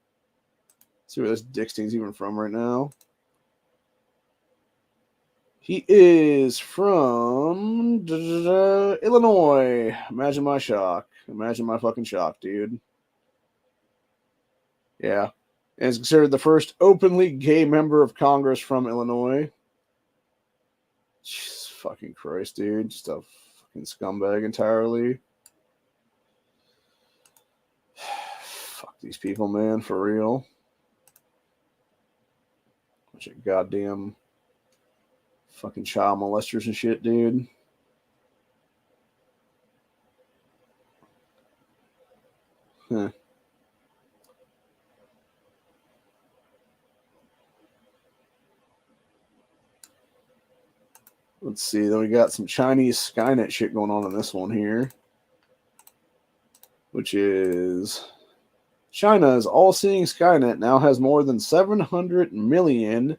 Let's see where this Dickstein's even from right now. He is from Illinois. Imagine my shock. Imagine my fucking shock, dude. Yeah. And is considered the first openly gay member of Congress from Illinois. Jesus fucking Christ, dude. Just a fucking scumbag entirely. Fuck these people, man, for real. Bunch of goddamn fucking child molesters and shit, dude. Huh. Let's see. Then we got some Chinese Skynet shit going on in this one here, which is China's all-seeing Skynet now has more than 700 million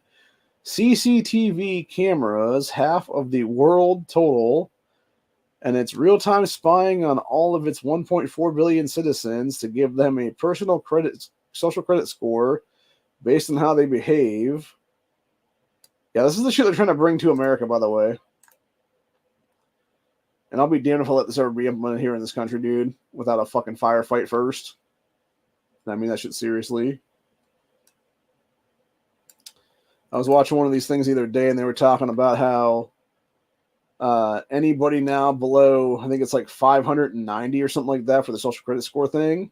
CCTV cameras, half of the world total, and it's real-time spying on all of its 1.4 billion citizens to give them a personal social credit score based on how they behave. Yeah, this is the shit they're trying to bring to America, by the way. And I'll be damned if I let this ever be implemented here in this country, dude, without a fucking firefight first. I mean that shit seriously. I was watching one of these things the other day, and they were talking about how anybody now below, I think it's like 590 or something like that for the social credit score thing,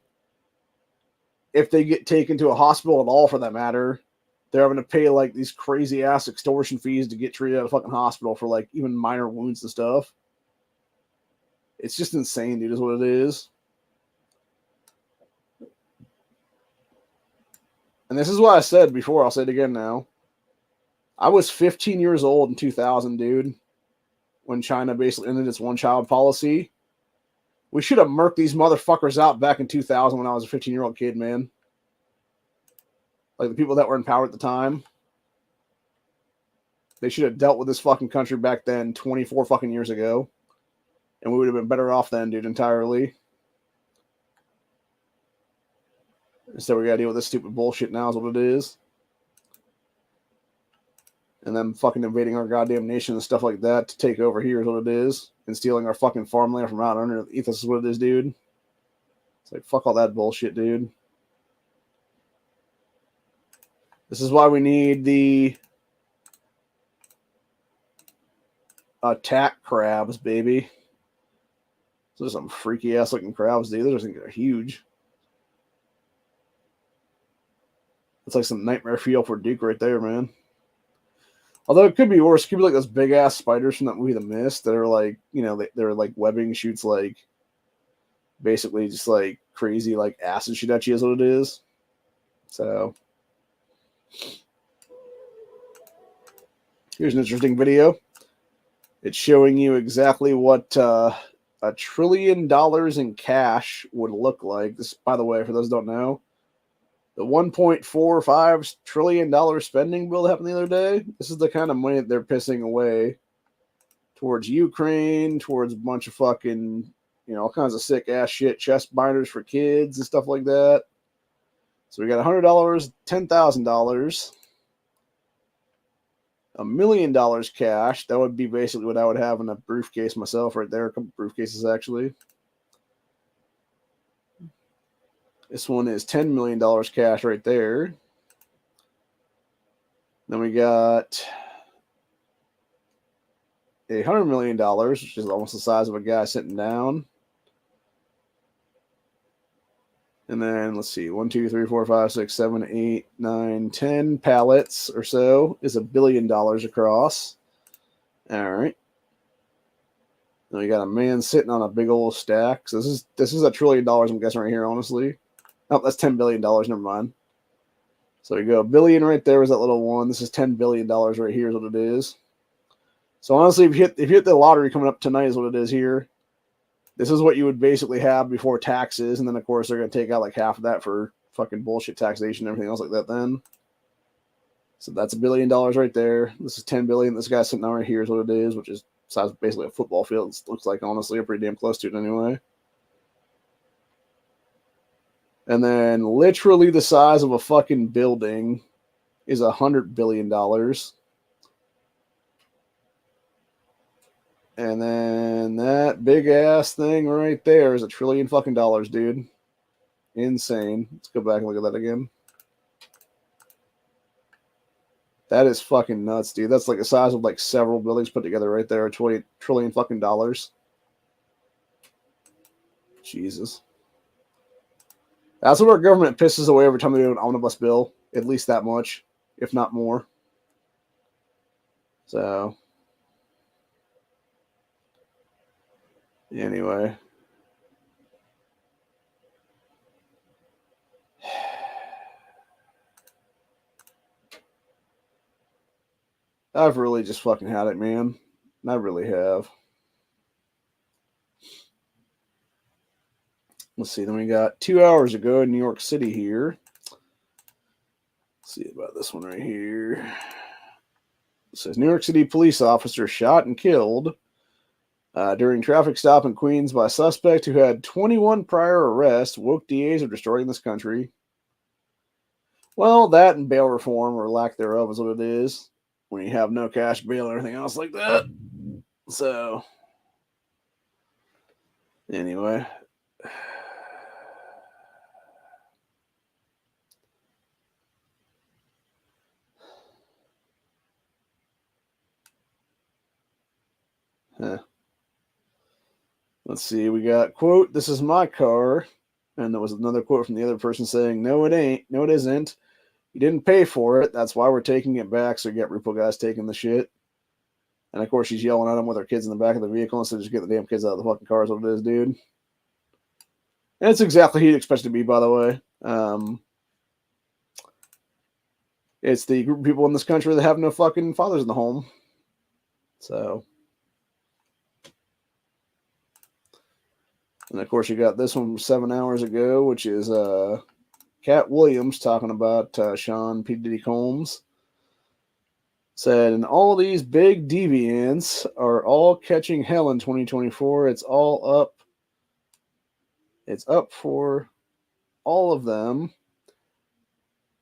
if they get taken to a hospital at all for that matter, they're having to pay like these crazy ass extortion fees to get treated at a fucking hospital for like even minor wounds and stuff. It's just insane, dude, is what it is. And this is what I said before, I'll say it again now. I was 15 years old in 2000, dude, when China basically ended its one-child policy. We should have murked these motherfuckers out back in 2000 when I was a 15-year-old kid, man. Like the people that were in power at the time. They should have dealt with this fucking country back then 24 fucking years ago. And we would have been better off then, dude, entirely. So we gotta deal with this stupid bullshit now is what it is. And them fucking invading our goddamn nation and stuff like that to take over here is what it is. And stealing our fucking farmland from out underneath us is what it is, dude. It's like, fuck all that bullshit, dude. This is why we need the attack crabs, baby. Those are some freaky ass looking crabs, dude. Those things are huge. It's like some nightmare fuel for Duke right there, man. Although it could be worse. It could be like those big ass spiders from that movie The Mist that are like, you know, they're like webbing shoots like basically just like crazy like acid shoot at you is what it is. So here's an interesting video. It's showing you exactly what $1 trillion in cash would look like. This, by the way, for those who don't know, the $1.45 trillion spending bill that happened the other day, this is the kind of money that they're pissing away towards Ukraine, towards a bunch of fucking, you know, all kinds of sick ass shit, chest binders for kids and stuff like that. So we got $100, $10,000, $1 million cash. That would be basically what I would have in a briefcase myself right there. A couple briefcases, actually. This one is $10 million cash right there. Then we got $100 million, which is almost the size of a guy sitting down. And then let's see, 1, 2, 3, 4, 5, 6, 7, 8, 9, 10 pallets or so is $1 billion across. All right. Then we got a man sitting on a big old stack. So this is $1 trillion, I'm guessing right here, honestly. Oh, that's $10 billion. Never mind. So we go $1 billion right there was that little one. This is $10 billion right here is what it is. So honestly, if you hit the lottery coming up tonight is what it is here. This is what you would basically have before taxes, and then of course they're going to take out like half of that for fucking bullshit taxation and everything else like that then. So that's $1 billion right there. This is $10 billion. This guy sitting down right here is what it is, which is size of basically a football field. It looks like, honestly, pretty damn close to it anyway. And then literally the size of a fucking building is $100 billion. And then that big ass thing right there is $1 trillion fucking dollars, dude. Insane. Let's go back and look at that again. That is fucking nuts, dude. That's like the size of like several buildings put together right there. $20 trillion fucking dollars. Jesus. That's what our government pisses away every time they do an omnibus bill. At least that much, if not more. So, anyway. I've really just fucking had it, man. I really have. Let's see. Then we got 2 hours ago in New York City here. Let's see about this one right here. It says New York City police officer shot and killed during traffic stop in Queens by a suspect who had 21 prior arrests. Woke DAs are destroying this country. Well, that and bail reform or lack thereof is what it is when you have no cash bail or anything else like that. So, anyway. Huh. Let's see. We got, quote, "This is my car." And there was another quote from the other person saying, "No, it ain't. No, it isn't. You didn't pay for it. That's why we're taking it back." So you get repo guys taking the shit. And of course, she's yelling at them with her kids in the back of the vehicle instead of just getting the damn kids out of the fucking car, is what it is, dude. And it's exactly who you'd expect it to be, by the way. It's the group of people in this country that have no fucking fathers in the home. So. And of course, you got this one from 7 hours ago, which is Cat Williams talking about Sean P. Diddy Combs. Said, "And all these big deviants are all catching hell in 2024. It's all up. It's up for all of them.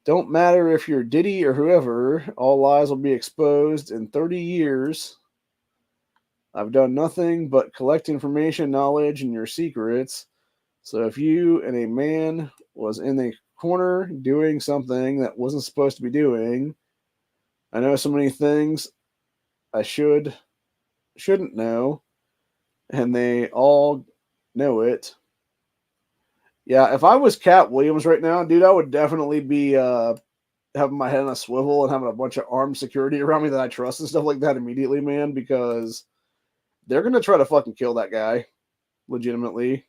Don't matter if you're Diddy or whoever, all lies will be exposed in 30 years. I've done nothing but collect information, knowledge, and your secrets. So if you and a man was in a corner doing something that wasn't supposed to be doing, I know so many things I shouldn't know, and they all know it." Yeah, if I was Cat Williams right now, dude, I would definitely be having my head on a swivel and having a bunch of armed security around me that I trust and stuff like that immediately, man, because they're going to try to fucking kill that guy, legitimately,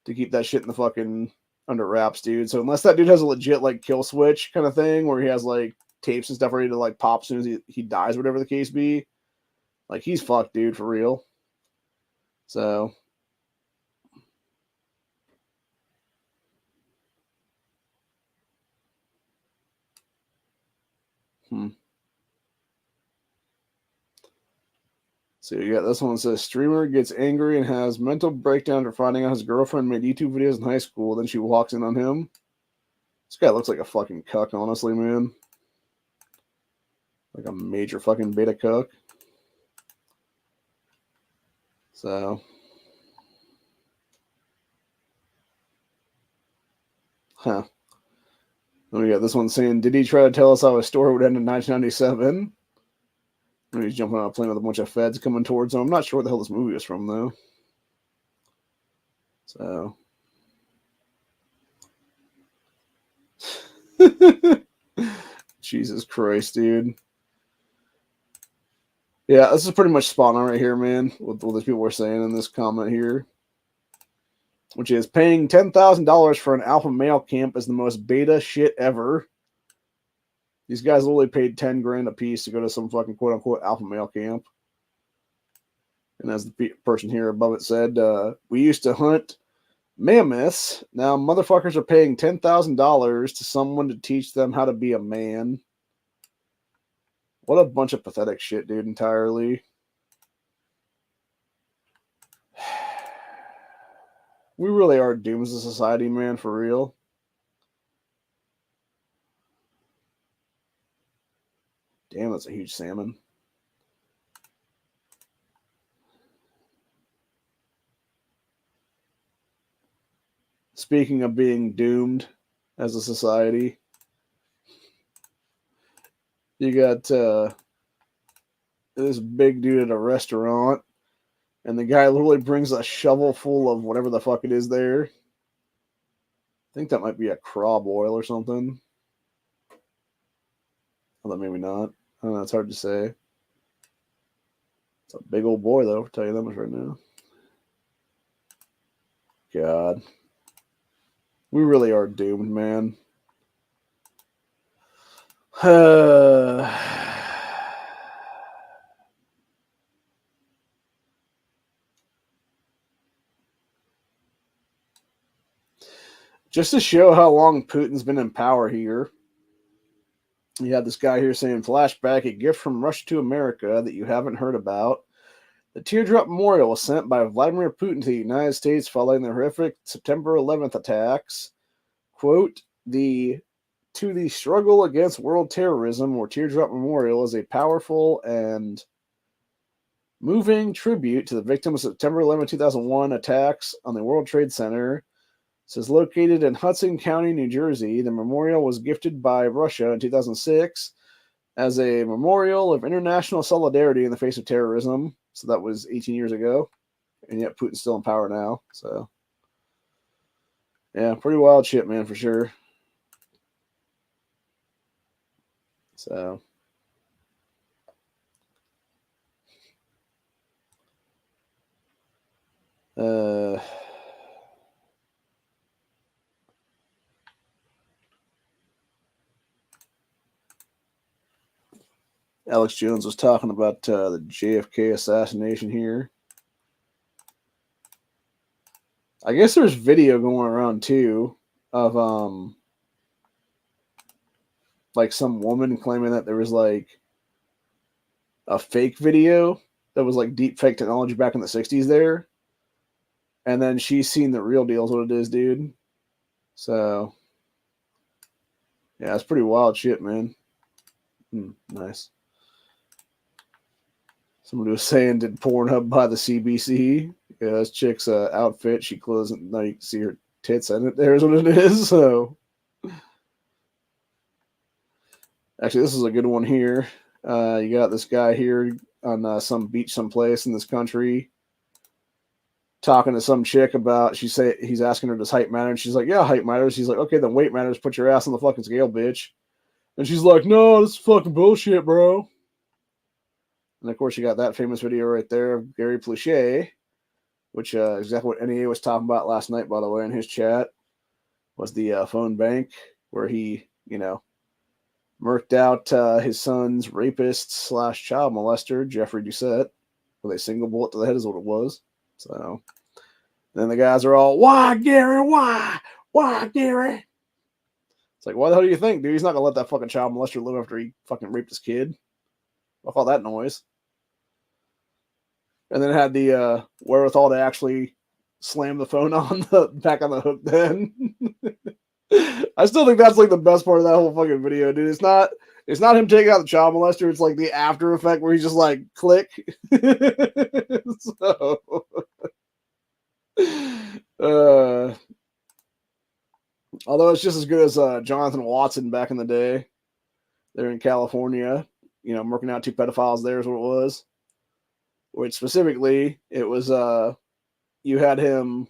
to keep that shit in the fucking under wraps, dude. So unless that dude has a legit, like, kill switch kind of thing where he has, like, tapes and stuff ready to, like, pop as soon as he dies, whatever the case be, like, he's fucked, dude, for real. So... So you got this one that says streamer gets angry and has mental breakdown after finding out his girlfriend made YouTube videos in high school. Then she walks in on him. This guy looks like a fucking cuck, honestly, man. Like a major fucking beta cuck. So. Huh. Then we got this one saying, "Did he try to tell us how his story would end in 1997? And he's jumping on a plane with a bunch of feds coming towards him. I'm not sure what the hell this movie is from, though. So. Jesus Christ, dude. Yeah, this is pretty much spot on right here, man, what these people were saying in this comment here. Which is paying $10,000 for an alpha male camp is the most beta shit ever. These guys literally paid 10 grand a piece to go to some fucking quote unquote alpha male camp. And as the person here above it said, "We used to hunt mammoths. Now motherfuckers are paying $10,000 to someone to teach them how to be a man." What a bunch of pathetic shit, dude, entirely. We really are doomed as a society, man, for real. Damn, that's a huge salmon. Speaking of being doomed as a society, you got this big dude at a restaurant, and the guy literally brings a shovel full of whatever the fuck it is there. I think that might be a crab oil or something. Although maybe not. I don't know, it's hard to say. It's a big old boy, though, I'll tell you that much right now. God. We really are doomed, man. Just to show how long Putin's been in power here, you had this guy here saying, flashback, a gift from Russia to America that you haven't heard about. The teardrop memorial was sent by Vladimir Putin to the United States following the horrific September 11th attacks. Quote, to the struggle against world terrorism, or Teardrop Memorial, is a powerful and moving tribute to the victims of September 11, 2001 attacks on the World Trade Center. It says located in Hudson County, New Jersey. The memorial was gifted by Russia in 2006 as a memorial of international solidarity in the face of terrorism. So that was 18 years ago. And yet Putin's still in power now. So, yeah, pretty wild shit, man, for sure. So, Alex Jones was talking about the JFK assassination here. I guess there's video going around too of like some woman claiming that there was like a fake video that was like deep fake technology back in the 60s there. And then she's seen the real deal is what it is, dude. So yeah, it's pretty wild shit, man. Nice. Somebody was saying, did Pornhub buy the CBC? Yeah, this chick's outfit. She clothes, now you can see her tits in it. There's what it is. So, actually, this is a good one here. You got this guy here on some beach someplace in this country talking to some chick about, he's asking her, does height matter? And she's like, yeah, height matters. He's like, okay, then weight matters. Put your ass on the fucking scale, bitch. And she's like, no, this is fucking bullshit, bro. And of course, you got that famous video right there of Gary Pluchet, which exactly what NEA was talking about last night, by the way, in his chat, was the phone bank where he, murked out his son's rapist / child molester, Jeffrey Doucette, with a single bullet to the head is what it was. So then the guys are all, why, Gary? Why? Why, Gary? It's like, why the hell do you think, dude? He's not going to let that fucking child molester live after he fucking raped his kid. Fuck all that noise. And then had the wherewithal to actually slam the phone back on the hook then. I still think that's like the best part of that whole fucking video, dude. It's not him taking out the child molester, it's like the after effect where he's just like click. So although it's just as good as Jonathan Watson back in the day. They're in California, murking out two pedophiles there is what it was. Which specifically, it was, you had him,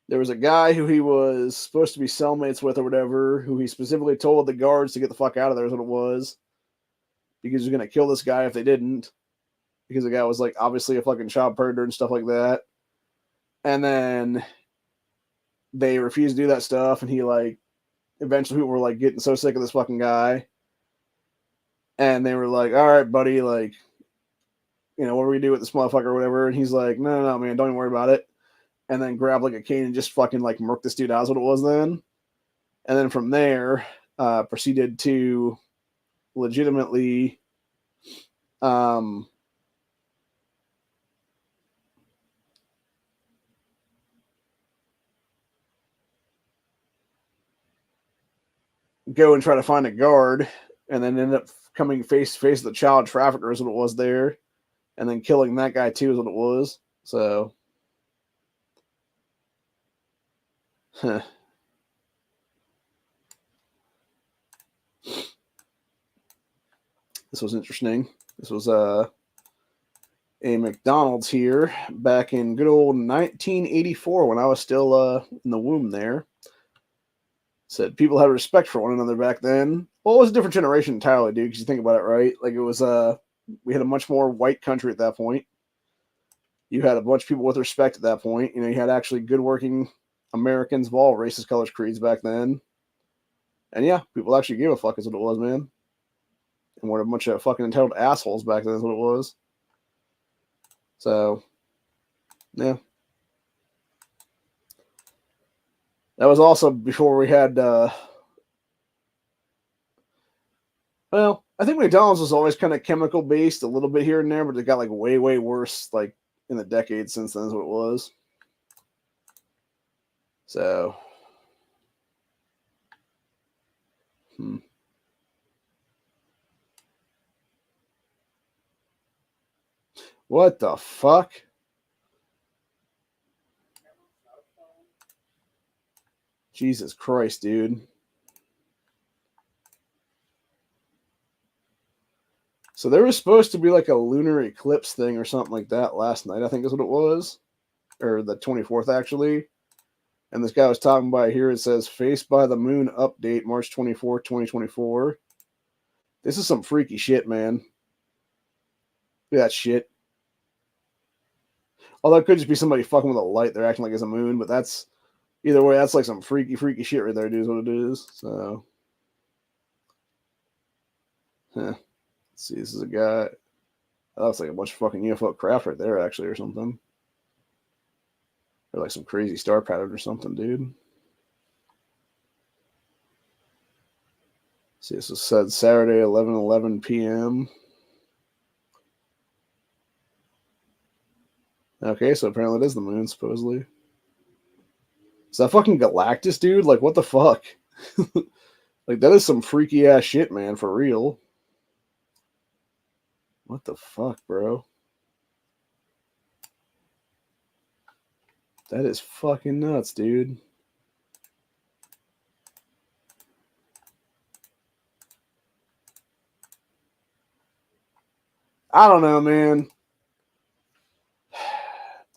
there was a guy who he was supposed to be cellmates with or whatever, who he specifically told the guards to get the fuck out of there is what it was. Because he was going to kill this guy if they didn't. Because the guy was, like, obviously a fucking child predator and stuff like that. And then they refused to do that stuff, and he, like, eventually people were, like, getting so sick of this fucking guy. And they were like, all right, buddy, like, what do we do with this motherfucker or whatever? And he's like, no, man, don't even worry about it. And then grab like a cane and just fucking like murk this dude out is what it was then. And then from there, proceeded to legitimately go and try to find a guard, and then end up coming face to face with the child trafficker is what it was there. And then killing that guy too is what it was. So, this was interesting. This was a McDonald's here back in good old 1984 when I was still in the womb there. Said people had respect for one another back then. Well, it was a different generation entirely, dude, because you think about it, right? Like it was we had a much more white country at that point. You had a bunch of people with respect at that point. You had actually good working Americans of all races, colors, creeds back then. And yeah, people actually gave a fuck is what it was, man. And we're a bunch of fucking entitled assholes back then is what it was. So, yeah. That was also before we had. Well, I think McDonald's was always kind of chemical based, a little bit here and there, but it got like way, way worse, like in the decades since then is what it was. So, What the fuck? Jesus Christ, dude. So there was supposed to be like a lunar eclipse thing or something like that last night, I think is what it was. Or the 24th, actually. And this guy was talking about here. It says, Face by the Moon update, March 24th, 2024. This is some freaky shit, man. Look at that shit. Although it could just be somebody fucking with a light. They're acting like it's a moon, but that's... Either way, that's like some freaky, freaky shit right there, dude, is what it is. So... Let's see, this is a guy... That looks like a bunch of fucking UFO craft right there, actually, or something. Or like some crazy star pattern or something, dude. See, this was said Saturday, 11:11 p.m. Okay, so apparently it is the moon, supposedly. Is that fucking Galactus, dude? Like, what the fuck? Like, that is some freaky ass shit, man, for real. What the fuck, bro? That is fucking nuts, dude. I don't know, man.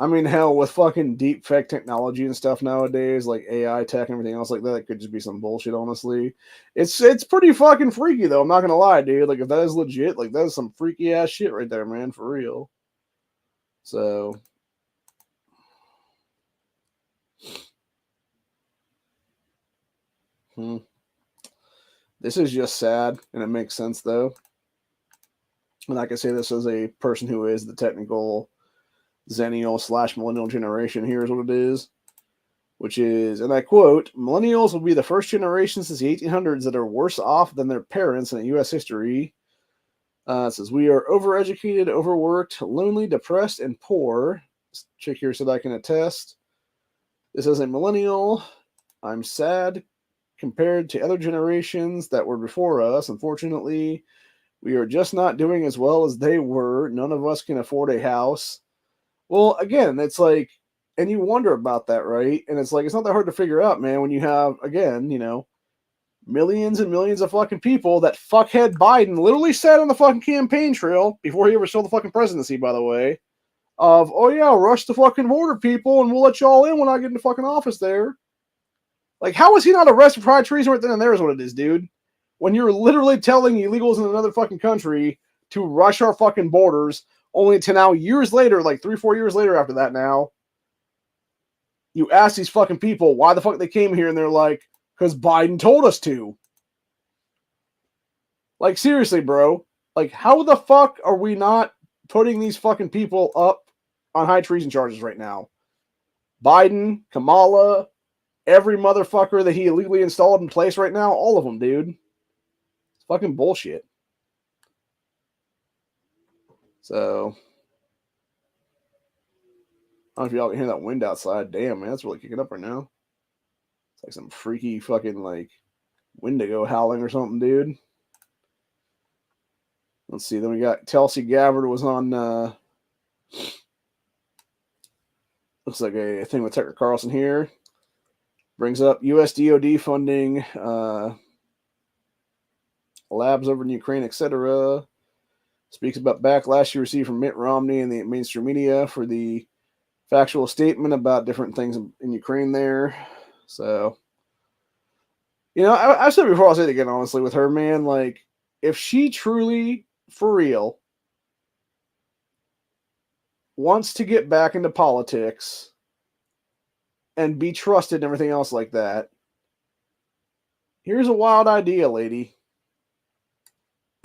I mean, hell, with fucking deep fake technology and stuff nowadays, like AI tech and everything else like that, it could just be some bullshit, honestly. It's pretty fucking freaky, though. I'm not gonna lie, dude. Like, if that is legit, like, that is some freaky ass shit right there, man, for real. So... This is just sad, and it makes sense, though. And I can say this as a person who is the technical Zennial / millennial generation. Here's what it is, which is, and I quote, millennials will be the first generation since the 1800s that are worse off than their parents in U.S. history. It says, we are overeducated, overworked, lonely, depressed, and poor. This chick here said I can attest. This is a millennial. I'm sad compared to other generations that were before us. Unfortunately, we are just not doing as well as they were. None of us can afford a house. Well, again, it's like, and you wonder about that, right? And it's like, it's not that hard to figure out, man, when you have, again, you know, millions and millions of fucking people that fuckhead Biden literally said on the fucking campaign trail, before he ever stole the fucking presidency, by the way, of, oh yeah, rush the fucking border, people, and we'll let y'all in when I get into fucking office there. Like, how is he not arrested for high treason right then and there is what it is, dude. When you're literally telling illegals in another fucking country to rush our fucking borders, only to now, years later, like 3-4 years later after that now, you ask these fucking people why the fuck they came here, and they're like, because Biden told us to. Like, seriously, bro. Like, how the fuck are we not putting these fucking people up on high treason charges right now? Biden, Kamala, every motherfucker that he illegally installed in place right now, all of them, dude. It's fucking bullshit. So, I don't know if y'all can hear that wind outside. Damn, man, that's really kicking up right now. It's like some freaky fucking, like, Wendigo howling or something, dude. Let's see. Then we got Tulsi Gabbard was on, looks like a thing with Tucker Carlson here. Brings up U.S. DOD funding, labs over in Ukraine, etc. Speaks about backlash she received from Mitt Romney and the mainstream media for the factual statement about different things in Ukraine there. So, you know, I've said it before, I'll say it again, honestly, with her, man. Like, if she truly, for real, wants to get back into politics and be trusted and everything else like that, here's a wild idea, lady.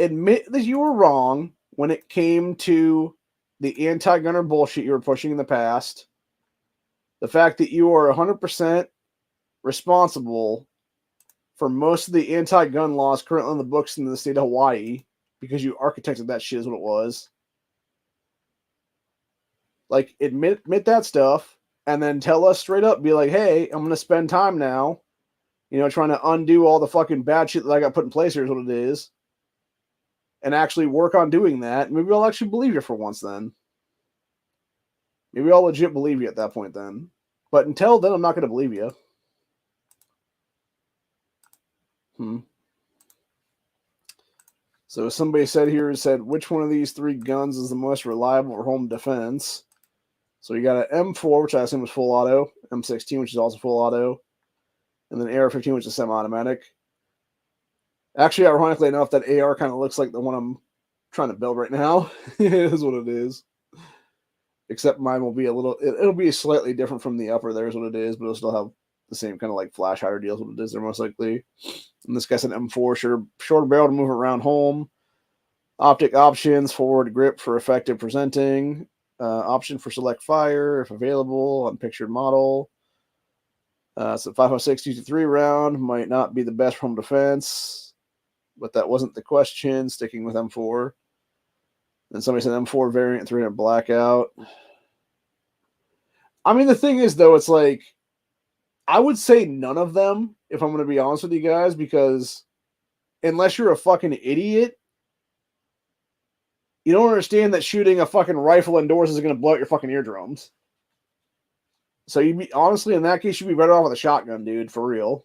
Admit that you were wrong when it came to the anti-gunner bullshit you were pushing in the past. The fact that you are 100% responsible for most of the anti-gun laws currently on the books in the state of Hawaii because you architected that shit is what it was. Like, admit that stuff, and then tell us straight up, be like, hey, I'm going to spend time now, trying to undo all the fucking bad shit that I got put in place here is what it is, and actually work on doing that. Maybe I'll actually believe you for once then. Maybe I'll legit believe you at that point then. But until then, I'm not going to believe you. So somebody said which one of these 3 guns is the most reliable for home defense? So you got an M4, which I assume is full auto, M16, which is also full auto, and then AR-15, which is semi-automatic. Actually, ironically enough, that AR kind of looks like the one I'm trying to build right now. It is what it is. Except mine will be it'll be slightly different from the upper there is what it is, but it'll still have the same kind of like flash hider deals what it is there most likely. And this guy's an M4, shorter barrel to move around home. Optic options, forward grip for effective presenting. Option for select fire if available on pictured model. So 5.56 2-3 round might not be the best home defense, but that wasn't the question. Sticking with M4. And somebody said M4 variant 300 blackout. I mean, the thing is, though, it's like, I would say none of them, if I'm going to be honest with you guys, because unless you're a fucking idiot, you don't understand that shooting a fucking rifle indoors is going to blow out your fucking eardrums. So honestly, in that case, you'd be better off with a shotgun, dude, for real.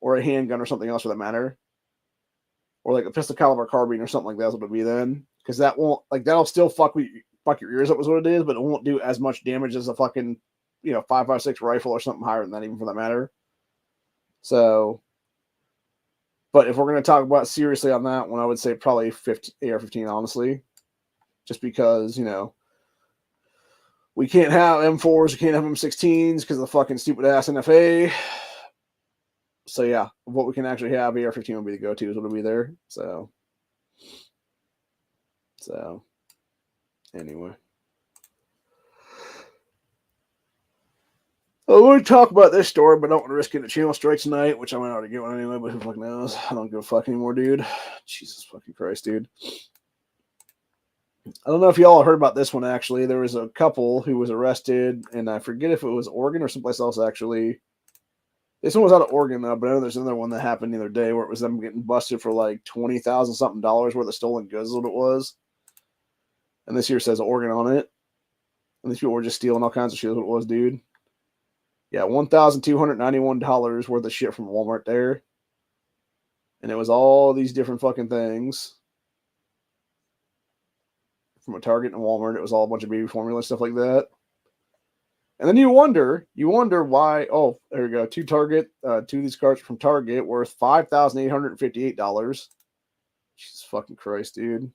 Or a handgun or something else for that matter. Or like a pistol caliber carbine or something like that's what it would be then. Because that won't, like, that'll still fuck your ears up is what it is, but it won't do as much damage as a fucking, 5.56 rifle or something higher than that, even for that matter. So, but if we're going to talk about seriously on that one, I would say probably AR-15, honestly. Just because, we can't have M4s, we can't have M16s because of the fucking stupid ass NFA. So yeah, what we can actually have, AR-15 would be the go-to, is what will be there. So anyway. I want to talk about this story, but I don't want to risk getting a channel strike tonight, which I might already get one anyway, but who fucking knows? I don't give a fuck anymore, dude. Jesus fucking Christ, dude. I don't know if y'all heard about this one, actually. There was a couple who was arrested, and I forget if it was Oregon or someplace else, actually. This one was out of Oregon, though, but I know there's another one that happened the other day where it was them getting busted for like $20,000 something worth of stolen goods is what it was. And this here says Oregon on it. And these people were just stealing all kinds of shit is what it was, dude. Yeah, $1,291 worth of shit from Walmart there. And it was all these different fucking things. From a Target and Walmart. It was all a bunch of baby formula and stuff like that. And then you wonder why. Oh, there you go. Two of these carts from Target worth $5,858. Jesus fucking Christ, dude.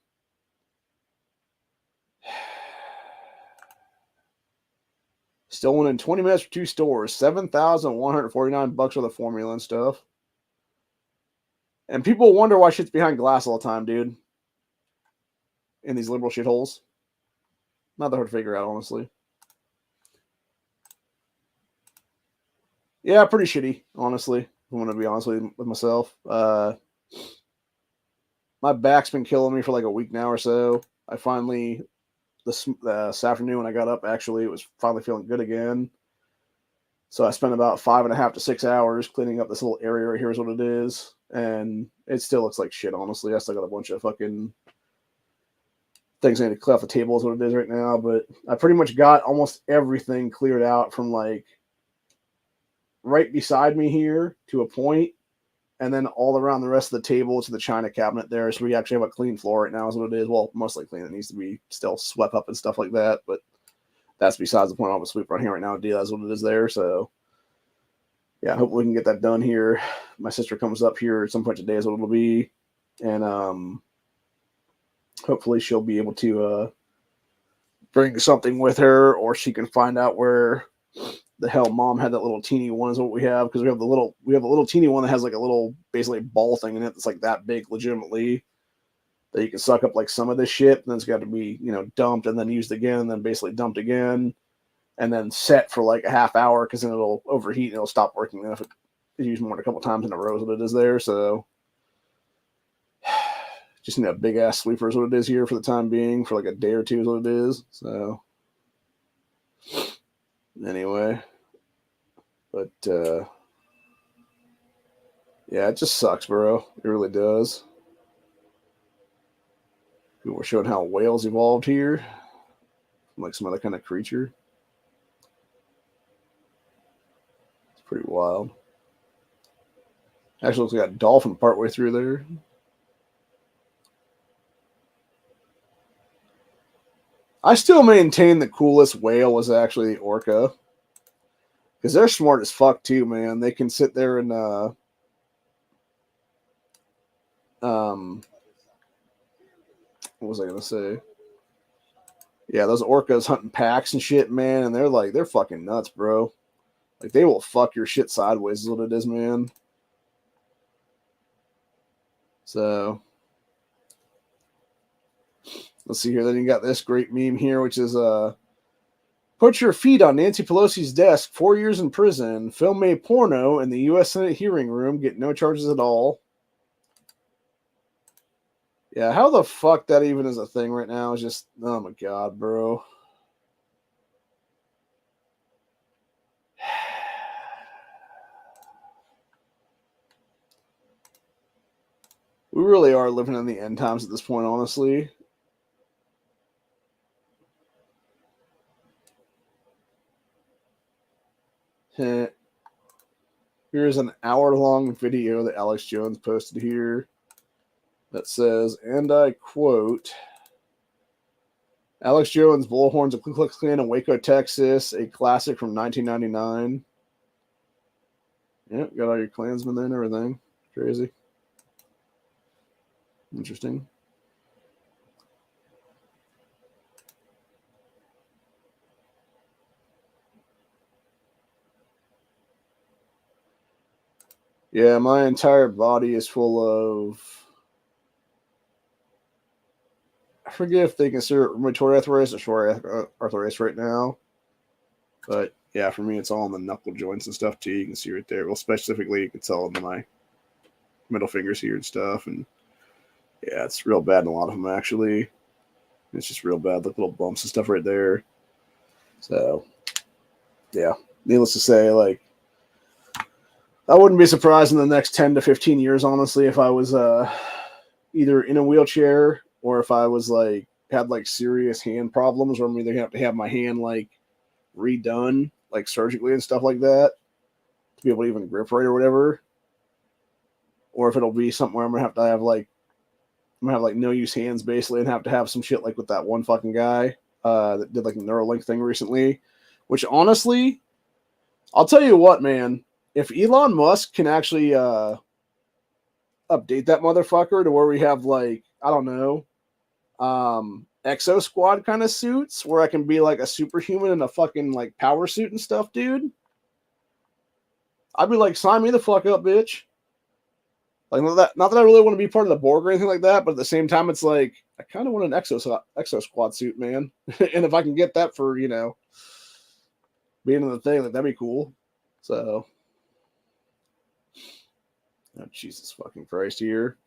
Stolen in 20 minutes from 2 stores. $7,149 worth of formula and stuff. And people wonder why shit's behind glass all the time, dude. In these liberal shitholes. Not that hard to figure out, honestly. Yeah, pretty shitty, honestly. I want to be honest with myself. My back's been killing me for like a week now or so. I finally, this afternoon when I got up, actually, it was finally feeling good again. So I spent about 5.5 to 6 hours cleaning up this little area right here is what it is. And it still looks like shit, honestly. I still got a bunch of fucking things I need to clear off the table is what it is right now. But I pretty much got almost everything cleared out from like right beside me here to a point, and then all around the rest of the table to the china cabinet there. So we actually have a clean floor right now is what it is. Well, mostly clean. It needs to be still swept up and stuff like that, but that's besides the point. I'll sweep right here right now. That's what it is there. So yeah, hopefully we can get that done here. My sister comes up here at some point today is what it'll be. And hopefully she'll be able to bring something with her, or she can find out where the hell mom had that little teeny one is what we have, because we have a little teeny one that has like a little basically ball thing in it that's like that big legitimately, that you can suck up like some of this shit, and then it's got to be dumped and then used again and then basically dumped again. and then set for like a half hour because then it'll overheat and it'll stop working if it's used more than a couple times in a row is what it is there. So just need a big ass sleeper is what it is here for the time being, for like a day or two is what it is. So anyway, but yeah, it just sucks, bro. It really does. We're showing how whales evolved here, like some other kind of creature. It's pretty wild. Actually, looks like a dolphin partway through there. I still maintain the coolest whale was actually the orca. Because they're smart as fuck too, man. They can sit there and what was I gonna say? Yeah, those orcas hunting packs and shit, man, and they're fucking nuts, bro. Like they will fuck your shit sideways is what it is, man. So let's see here. Then you got this great meme here, which is put your feet on Nancy Pelosi's desk, 4 years in prison, film a porno in the U.S. Senate hearing room, get no charges at all. Yeah, how the fuck that even is a thing right now is just, oh my god, bro. We really are living in the end times at this point, honestly. Here's an hour-long video that Alex Jones posted here that says, and I quote, Alex Jones, Bullhorns of Ku Klux Klan in Waco, Texas, a classic from 1999. Yep, got all your Klansmen there and everything. Crazy. Interesting. Yeah, my entire body is full of... I forget if they consider it rheumatoid arthritis or psoriatic arthritis right now. But yeah, for me, it's all in the knuckle joints and stuff too. You can see right there. Well, specifically, you can tell in my middle fingers here and stuff. And yeah, it's real bad in a lot of them, actually. It's just real bad, like little bumps and stuff right there. So, yeah, needless to say, like, I wouldn't be surprised in the next 10 to 15 years, honestly, if I was either in a wheelchair or if I was like had like serious hand problems, or I'm either have to have my hand like redone, like surgically and stuff like that, to be able to even grip right or whatever. Or if it'll be something where I'm gonna have like no use hands basically, and have to have some shit like with that one fucking guy that did like a Neuralink thing recently. Which honestly, I'll tell you what, man. If Elon Musk can actually update that motherfucker to where we have like, I don't know, Exo Squad kind of suits where I can be like a superhuman in a fucking like power suit and stuff, dude, I'd be like, sign me the fuck up, bitch. Like, not that I really want to be part of the Borg or anything like that, but at the same time, it's like, I kind of want an Exo Squad suit, man. And if I can get that for, being in the thing, like, that'd be cool. So, oh, Jesus fucking Christ here.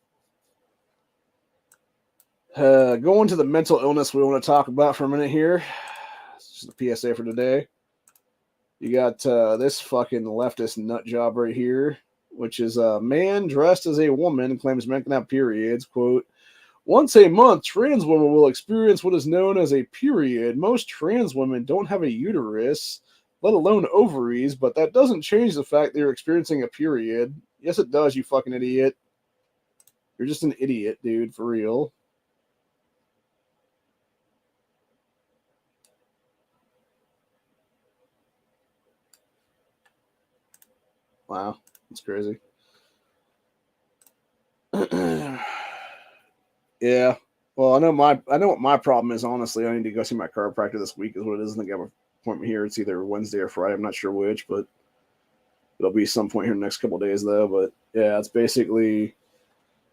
Going to the mental illness we want to talk about for a minute here. It's just a PSA for today. You got this fucking leftist nut job right here, which is a man dressed as a woman claims men can have periods. Quote, once a month, trans women will experience what is known as a period. Most trans women don't have a uterus, let alone ovaries, but that doesn't change the fact they're experiencing a period. Yes, it does, you fucking idiot. You're just an idiot, dude, for real. Wow, that's crazy. Yeah. Well, I know what my problem is, honestly. I need to go see my chiropractor this week is what it is. I think I have an appointment here. It's either Wednesday or Friday. I'm not sure which, but it'll be some point here in the next couple of days, though. But yeah, it's basically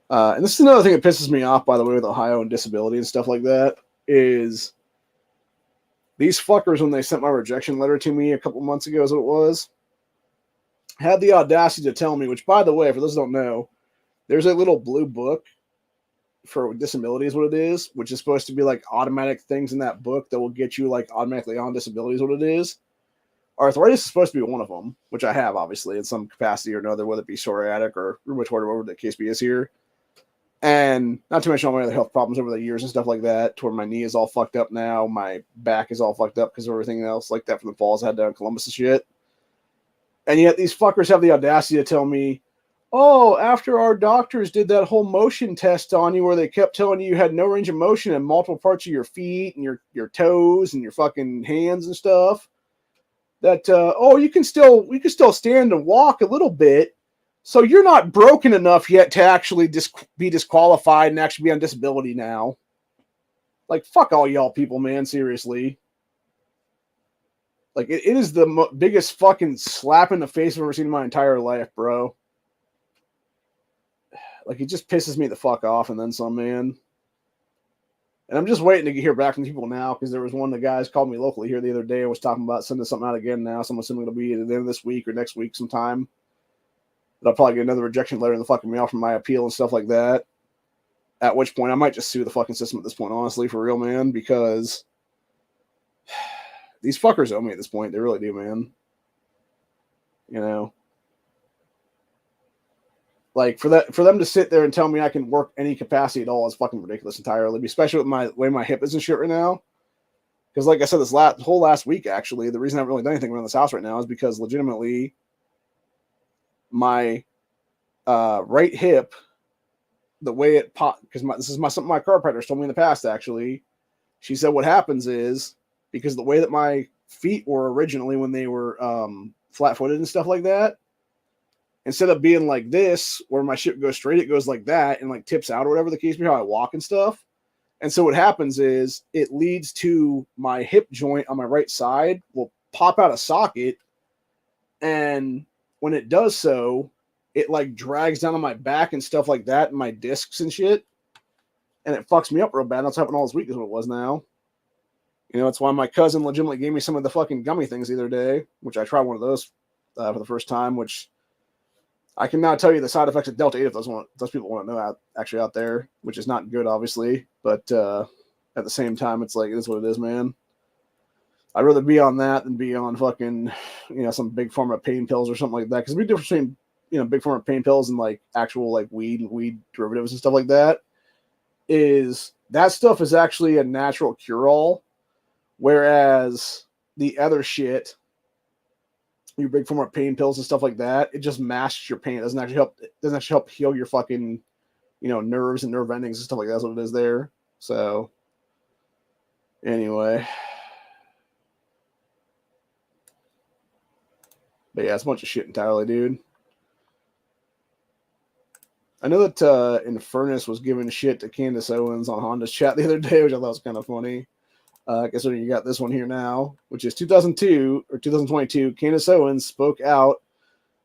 and this is another thing that pisses me off, by the way, with Ohio and disability and stuff like that, is These fuckers, when they sent my rejection letter to me a couple months ago, is what it was, had the audacity to tell me, which, by the way, for those who don't know, there's a little blue book for disability is what it is, which is supposed to be like automatic things in that book that will get you like automatically on disability is what it is. Arthritis is supposed to be one of them, which I have obviously in some capacity or another, whether it be psoriatic or rheumatoid or whatever the case be is here. And not to mention all my other health problems over the years and stuff like that, to where my knee is all fucked up now, my back is all fucked up because of everything else like that from the falls I had down in Columbus and shit. And yet these fuckers have the audacity to tell me, oh, after our doctors did that whole motion test on you where they kept telling you had no range of motion in multiple parts of your feet and your toes and your fucking hands and stuff, that you can still stand and walk a little bit, so you're not broken enough yet to actually be disqualified and actually be on disability now. Like, fuck all y'all people, man, seriously. Like, it is the biggest fucking slap in the face I've ever seen in my entire life, bro. Like, it just pisses me the fuck off and then some, man. And I'm just waiting to hear back from people now, because there was one of the guys called me locally here the other day and was talking about sending something out again now. So I'm assuming it'll be either the end of this week or next week sometime. But I'll probably get another rejection letter in the fucking mail from my appeal and stuff like that. At which point I might just sue the fucking system at this point, honestly, for real, man, because these fuckers owe me at this point. They really do, man. You know? Like, for them to sit there and tell me I can work any capacity at all is fucking ridiculous entirely, especially with my way my hip is and shit right now. Because, like I said, this whole last week, actually, the reason I haven't really done anything around this house right now is because legitimately my right hip, the way it popped, because this is something my chiropractor told me in the past, actually. She said what happens is, because the way that my feet were originally when they were flat-footed and stuff like that, instead of being like this, where my shit goes straight, it goes like that and like tips out or whatever the case be, how I walk and stuff. And so what happens is it leads to my hip joint on my right side will pop out of socket. And when it does so, it like drags down on my back and stuff like that and my discs and shit. And it fucks me up real bad. That's happened all this week is what it was now. You know, that's why my cousin legitimately gave me some of the fucking gummy things the other day, which I tried one of those for the first time, which I can now tell you the side effects of Delta 8 if those people want to know actually out there, which is not good, obviously. But at the same time, it's like, it is what it is, man. I'd rather be on that than be on fucking, some big form of pain pills or something like that. Because the big difference between, big form of pain pills and like actual like weed derivatives and stuff like that is that stuff is actually a natural cure-all. Whereas the other shit, your big form of pain pills and stuff like that, it just masks your pain. It doesn't actually help heal your fucking, nerves and nerve endings and stuff like that. That's what it is there. So anyway. But yeah, it's a bunch of shit entirely, dude. I know that Infernus was giving shit to Candace Owens on Honda's chat the other day, which I thought was kind of funny. Considering you got this one here now, which is 2002 or 2022, Candace Owens spoke out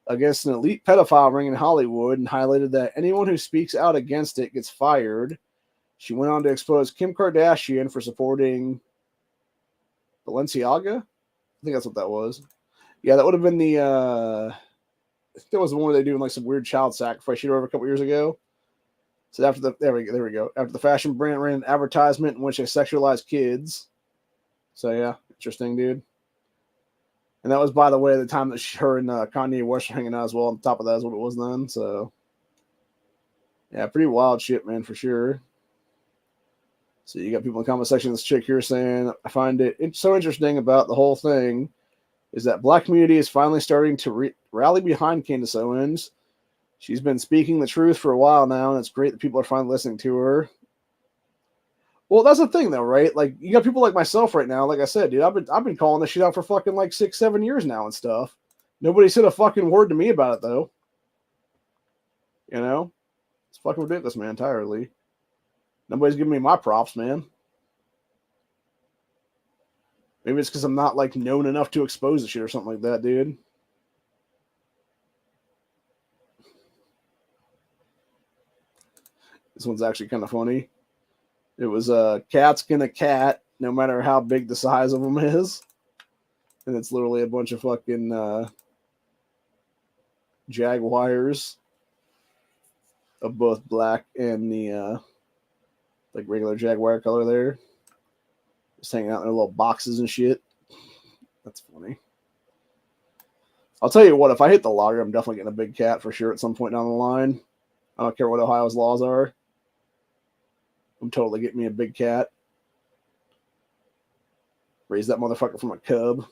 against an elite pedophile ring in Hollywood and highlighted that anyone who speaks out against it gets fired. She went on to expose Kim Kardashian for supporting Balenciaga. I think that's what that was. Yeah, that would have been the I think that was the one where they doing like some weird child sacrifice shit over a couple years ago. So there we go. After the fashion brand ran an advertisement in which they sexualized kids. So yeah, interesting, dude. And that was, by the way, the time that her and Kanye West were hanging out as well. On top of that is what it was then. So yeah, pretty wild shit, man, for sure. So you got people in the comment section of this chick here saying, I find it so interesting about the whole thing is that Black community is finally starting to rally behind Candace Owens. She's been speaking the truth for a while now, and it's great that people are finally listening to her. Well, that's the thing, though, right? Like, you got people like myself right now. Like I said, dude, I've been calling this shit out for fucking like 6-7 years now and stuff. Nobody said a fucking word to me about it, though. It's fucking ridiculous, man, entirely. Nobody's giving me my props, man. Maybe it's because I'm not like known enough to expose the shit or something like that, dude. This one's actually kind of funny. It was cat skin a cat, no matter how big the size of them is. And it's literally a bunch of fucking Jaguars of both black and the like regular Jaguar color there. Just hanging out in their little boxes and shit. That's funny. I'll tell you what, if I hit the lottery, I'm definitely getting a big cat for sure at some point down the line. I don't care what Ohio's laws are. I'm totally getting me a big cat. Raise that motherfucker from a cub.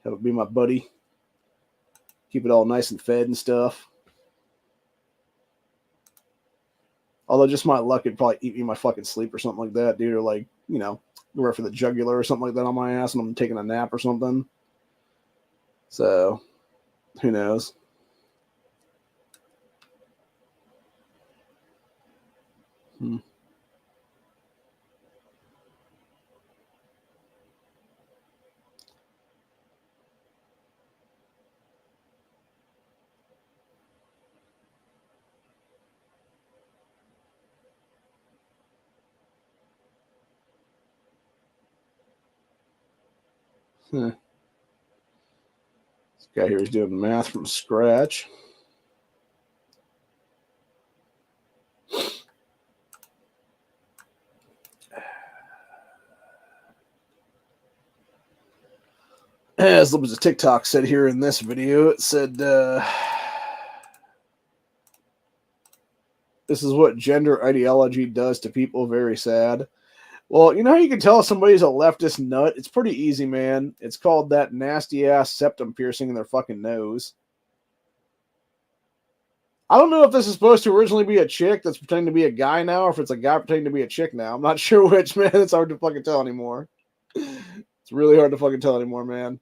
Have it be my buddy. Keep it all nice and fed and stuff. Although just my luck, it'd probably eat me in my fucking sleep or something like that, dude. Or like, you know, go right for the jugular or something like that on my ass and I'm taking a nap or something. So, who knows? This guy here is doing math from scratch. As the TikTok said here in this video, it said, this is what gender ideology does to people. Very sad. Well, you know how you can tell if somebody's a leftist nut? It's pretty easy, man. It's called that nasty-ass septum piercing in their fucking nose. I don't know if this is supposed to originally be a chick that's pretending to be a guy now, or if it's a guy pretending to be a chick now. I'm not sure which, man. It's hard to fucking tell anymore. It's really hard to fucking tell anymore, man.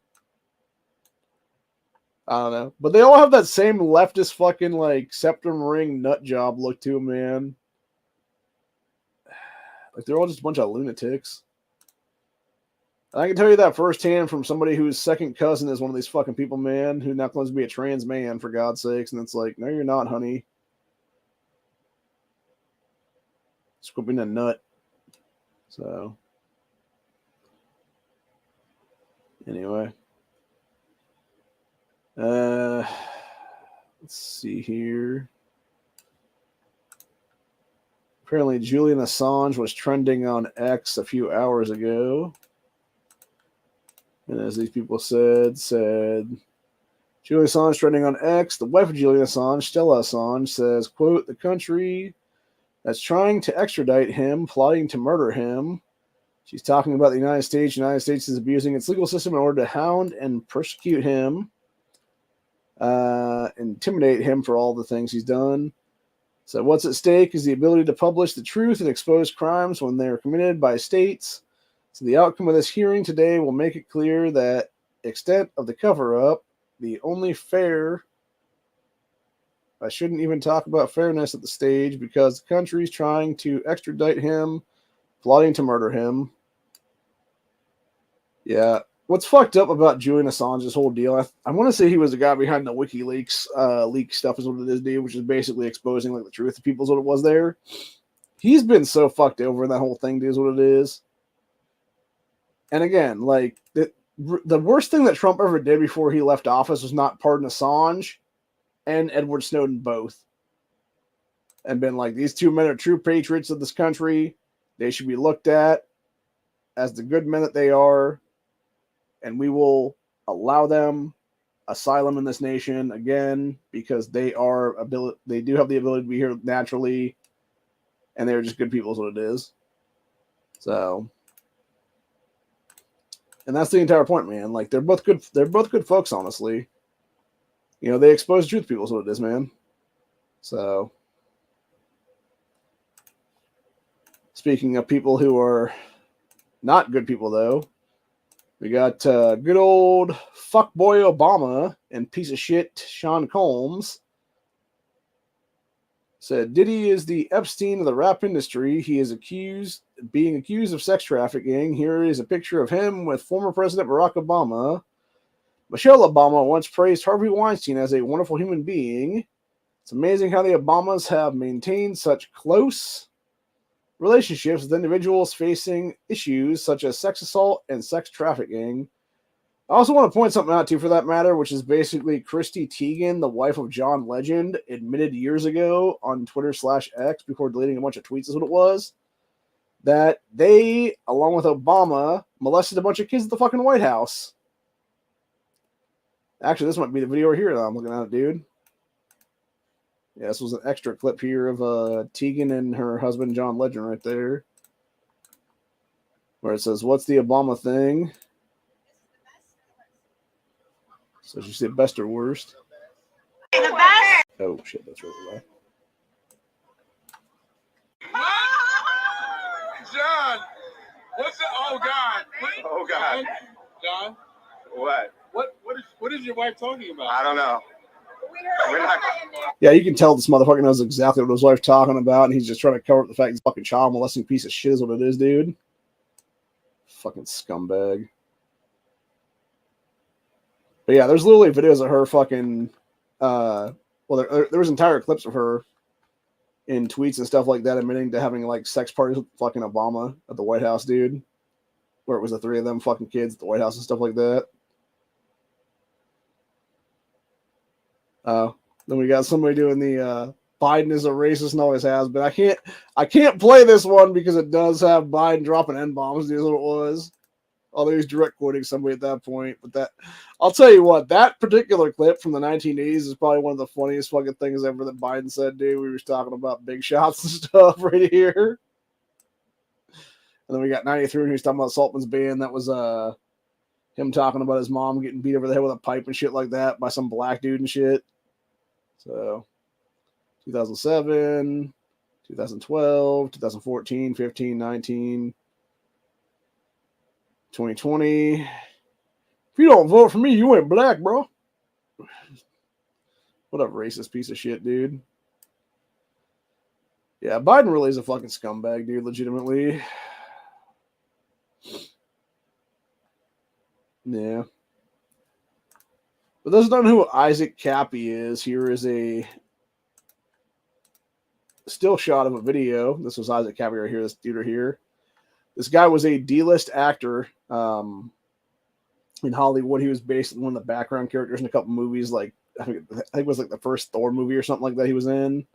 I don't know. But they all have that same leftist fucking, like, septum ring nut job look to them, man. Like, they're all just a bunch of lunatics. And I can tell you that firsthand from somebody whose second cousin is one of these fucking people, man, who now claims to be a trans man, for God's sakes. And it's like, no, you're not, honey. Just being a nut. So, anyway. Let's see here. Apparently, Julian Assange was trending on X a few hours ago. And as these people said, Julian Assange trending on X. The wife of Julian Assange, Stella Assange, says, quote, the country that's trying to extradite him, plotting to murder him. She's talking about the United States. The United States is abusing its legal system in order to hound and persecute him, intimidate him for all the things he's done. So what's at stake is the ability to publish the truth and expose crimes when they are committed by states. So the outcome of this hearing today will make it clear that extent of the cover-up, the only fair, I shouldn't even talk about fairness at the stage because the country's trying to extradite him, plotting to murder him. Yeah. What's fucked up about Julian Assange's whole deal, I want to say he was the guy behind the WikiLeaks leak stuff is what it is, dude, which is basically exposing like the truth of people is what it was there. He's been so fucked over in that whole thing, dude, is what it is. And again, like, the worst thing that Trump ever did before he left office was not pardon Assange and Edward Snowden both. And been like, these two men are true patriots of this country. They should be looked at as the good men that they are. And we will allow them asylum in this nation again because they do have the ability to be here naturally, and they're just good people is what it is. So, and that's the entire point, man. Like they're both good folks, honestly. You know, they expose the truth to people is what it is, man. So, speaking of people who are not good people, though. We got good old fuckboy Obama and piece of shit Sean Combs. Said Diddy is the Epstein of the rap industry. He is being accused of sex trafficking. Here is a picture of him with former President Barack Obama. Michelle Obama once praised Harvey Weinstein as a wonderful human being. It's amazing how the Obamas have maintained such close relationships with individuals facing issues such as sex assault and sex trafficking. I also want to point something out, too, for that matter, which is basically Christy Teigen, the wife of John Legend, admitted years ago on Twitter/X before deleting a bunch of tweets, is what it was, that they, along with Obama, molested a bunch of kids at the fucking White House. Actually, this might be the video right here that I'm looking at, dude. Yeah, this was an extra clip here of Teigen and her husband, John Legend, right there, where it says, "What's the Obama thing?" So she said best or worst. The best. Oh shit, that's really loud. John, what's the? Oh God! Oh God! John, What? What is your wife talking about? I don't know. We're not. Yeah, you can tell this motherfucker knows exactly what his wife's talking about, and he's just trying to cover up the fact he's a fucking child molesting piece of shit is what it is, dude. Fucking scumbag. But yeah, there's literally videos of her fucking, there was entire clips of her in tweets and stuff like that admitting to having like sex parties with fucking Obama at the White House, dude. Where it was the three of them fucking kids at the White House and stuff like that. Then we got somebody doing the Biden is a racist and always has been. I can't play this one because it does have Biden dropping N-bombs, dude, is what it was. Although he's direct quoting somebody at that point. But that, I'll tell you what, that particular clip from the 1980s is probably one of the funniest fucking things ever that Biden said, dude. We were talking about big shots and stuff right here. And then we got 93 when he was talking about Saltman's band. That was him talking about his mom getting beat over the head with a pipe and shit like that by some black dude and shit. So 2007, 2012, 2014, 15, 19, 2020. If you don't vote for me, you ain't black, bro. What a racist piece of shit, dude. Yeah, Biden really is a fucking scumbag, dude, legitimately. Yeah. But those don't know who Isaac Cappy is. Here is a still shot of a video. This was Isaac Cappy right here, this dude right here. This guy was a D-list actor in Hollywood. He was basically one of the background characters in a couple movies, like I think it was like the first Thor movie or something like that he was in,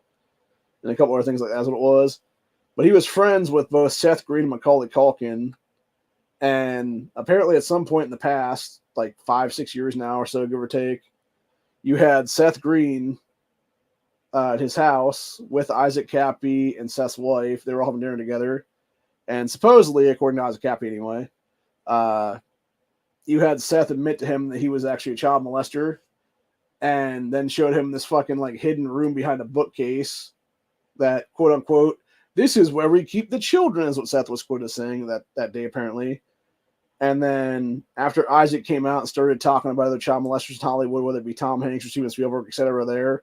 and a couple other things like that. That's what it was. But he was friends with both Seth Green and Macaulay Culkin, and apparently at some point in the past, like 5-6 years now or so, give or take, you had Seth Green at his house with Isaac Cappy and Seth's wife. They were all having dinner together. And supposedly, according to Isaac Cappy anyway, you had Seth admit to him that he was actually a child molester, and then showed him this fucking like hidden room behind a bookcase that, quote unquote, this is where we keep the children, is what Seth was quoted as saying that day apparently. And then after Isaac came out and started talking about other child molesters in Hollywood, whether it be Tom Hanks or Steven Spielberg, etc., there,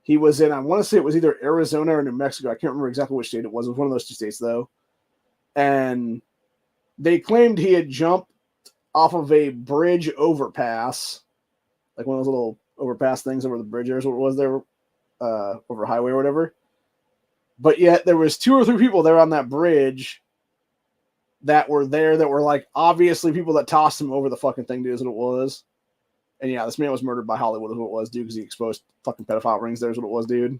he was in, I want to say it was either Arizona or New Mexico. I can't remember exactly which state it was. It was one of those two states, though. And they claimed he had jumped off of a bridge overpass, like one of those little overpass things over the bridge. There's what it was there, over a highway or whatever. But yet there was 2 or 3 people there on that bridge that were there that were like obviously people that tossed him over the fucking thing, dude, is what it was. And yeah, this man was murdered by Hollywood, is what it was, dude, because he exposed fucking pedophile rings there, is what it was, dude.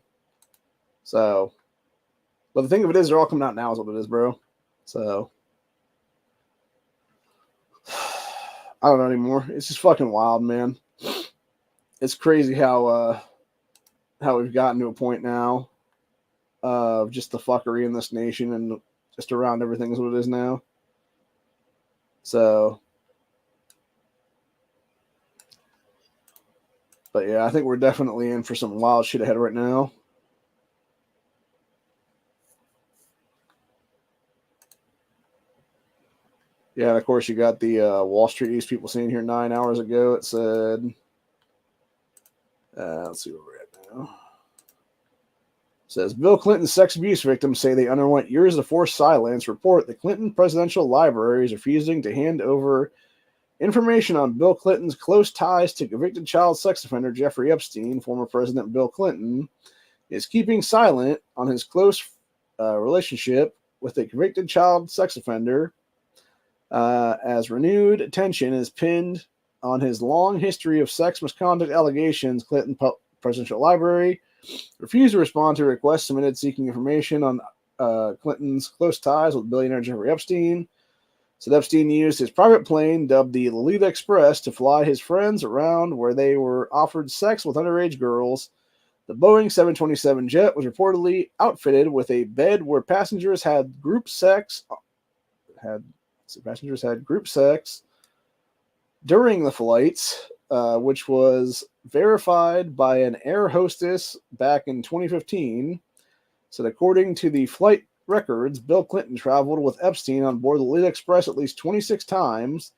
So, but the thing of it is, they're all coming out now, is what it is, bro. So, I don't know anymore. It's just fucking wild, man. It's crazy how we've gotten to a point now of just the fuckery in this nation and just around everything is what it is now. So, but yeah, I think we're definitely in for some wild shit ahead right now. Yeah, and of course you got the Wall Street News people saying here 9 hours ago. It said, let's see where we're at now. It says Bill Clinton's sex abuse victims say they underwent years of forced silence. Report the Clinton Presidential Library is refusing to hand over information on Bill Clinton's close ties to convicted child sex offender Jeffrey Epstein. Former President Bill Clinton is keeping silent on his close relationship with a convicted child sex offender, as renewed attention is pinned on his long history of sex misconduct allegations. Clinton Presidential Library refused to respond to requests submitted seeking information on Clinton's close ties with billionaire Jeffrey Epstein. Said Epstein used his private plane, dubbed the Lolita Express, to fly his friends around where they were offered sex with underage girls. The Boeing 727 jet was reportedly outfitted with a bed where passengers had group sex. Passengers had group sex during the flights, which was verified by an air hostess back in 2015. So, according to the flight records, Bill Clinton traveled with Epstein on board the Lolita Express at least 26 times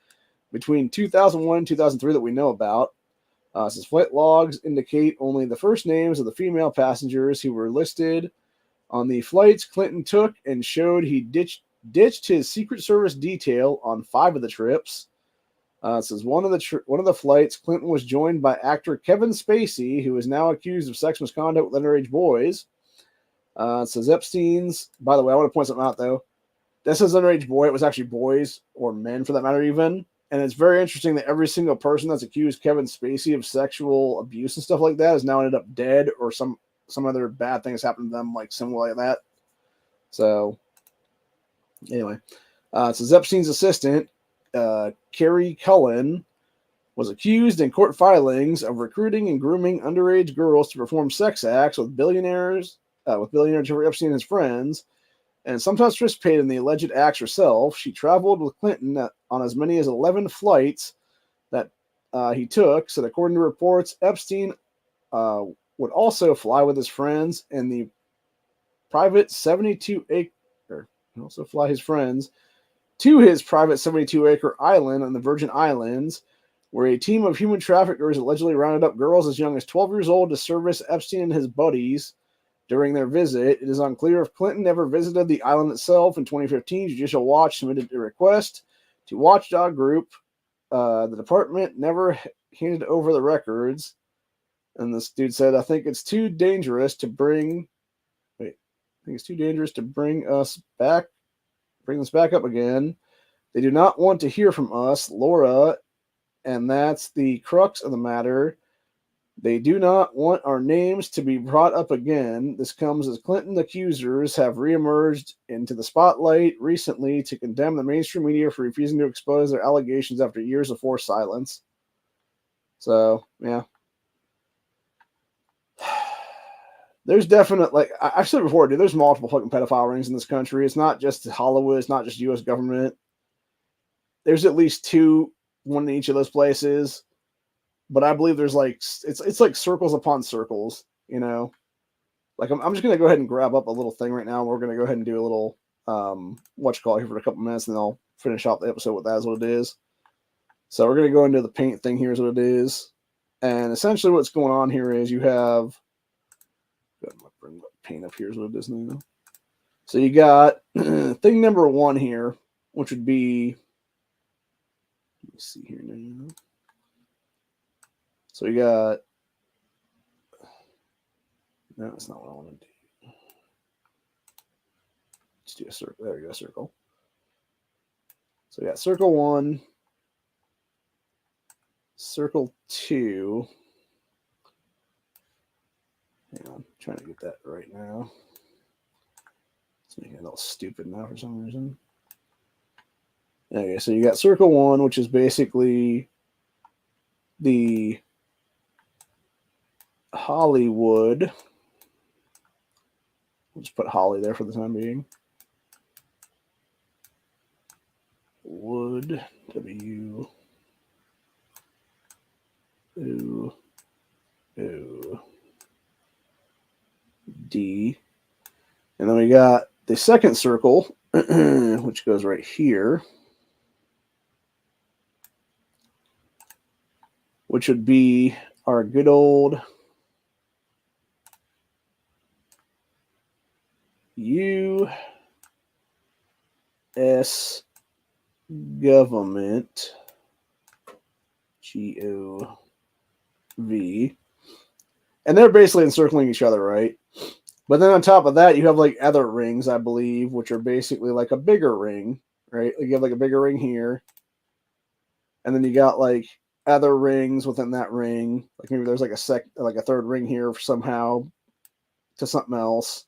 between 2001 and 2003 that we know about. Since flight logs indicate only the first names of the female passengers who were listed on the flights Clinton took, and showed he ditched his Secret Service detail on 5 of the trips. It says one of the flights, Clinton was joined by actor Kevin Spacey, who is now accused of sex misconduct with underage boys. It says Epstein's. By the way, I want to point something out though. This is underage boy. It was actually boys or men, for that matter, even. And it's very interesting that every single person that's accused Kevin Spacey of sexual abuse and stuff like that has now ended up dead, or some other bad thing has happened to them, like similar like that. So, anyway, it says Epstein's assistant, Carrie Cullen, was accused in court filings of recruiting and grooming underage girls to perform sex acts with billionaire Jeffrey Epstein and his friends, and sometimes participated in the alleged acts herself. She traveled with Clinton on as many as 11 flights that he took. So, according to reports, Epstein would also fly with his friends in the private 72-acre. Also fly his friends to his private 72-acre island on the Virgin Islands, where a team of human traffickers allegedly rounded up girls as young as 12 years old to service Epstein and his buddies during their visit. It is unclear if Clinton ever visited the island itself. In 2015, Judicial Watch submitted a request to Watchdog Group. The department never handed over the records. And this dude said, I think it's too dangerous to bring us back, bring this back up again. They do not want to hear from us, Laura, and that's the crux of the matter. They do not want our names to be brought up again. This comes as Clinton accusers have reemerged into the spotlight recently to condemn the mainstream media for refusing to expose their allegations after years of forced silence. So, yeah. There's definite, like, I've said before, dude, there's multiple fucking pedophile rings in this country. It's not just Hollywood. It's not just U.S. government. There's at least 2, one in each of those places. But I believe there's like, it's like circles upon circles, you know? Like, I'm just going to go ahead and grab up a little thing right now. We're going to go ahead and do a little, here for a couple minutes, and then I'll finish off the episode with that is what it is. So we're going to go into the paint thing. Here's what it is. And essentially what's going on here is you have, bring the paint up. Here's what it is now. So you got thing number 1 here, which would be, let me see here now. So we got, no, that's not what I want to do. Let's do a circle. There we go, circle. So we got circle 1, circle 2. Hang on, I'm trying to get that right now. It's making it all stupid now for some reason. Okay, so you got circle 1, which is basically the Hollywood. We'll just put Holly there for the time being. Wood, W, O, O, D. And then we got the second circle, which goes right here, which would be our good old U.S. government, G-O-V. And they're basically encircling each other, right? But then on top of that, you have like other rings, I believe, which are basically like a bigger ring, right? Like you have like a bigger ring here, and then you got like other rings within that ring. Like maybe there's like a third ring here somehow to something else,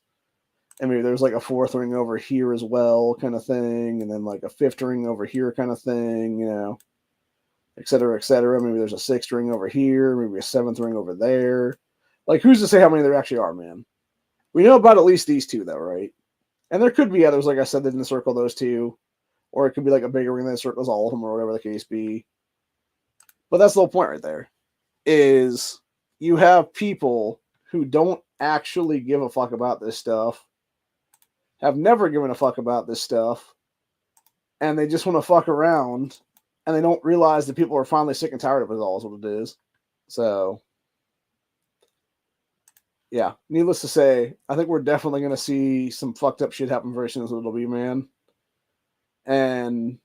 and maybe there's like a fourth ring over here as well, kind of thing, and then like a fifth ring over here, kind of thing, you know, et cetera, et cetera. Maybe there's a sixth ring over here, maybe a seventh ring over there. Like, who's to say how many there actually are, man? We know about at least these two, though, right? And there could be others, like I said, that didn't circle those two, or it could be like a bigger ring that circles all of them, or whatever the case be. But that's the whole point right there, is you have people who don't actually give a fuck about this stuff, have never given a fuck about this stuff, and they just want to fuck around, and they don't realize that people are finally sick and tired of it all, is what it is. So, yeah, needless to say, I think we're definitely going to see some fucked up shit happen very soon, is what it'll be, man. And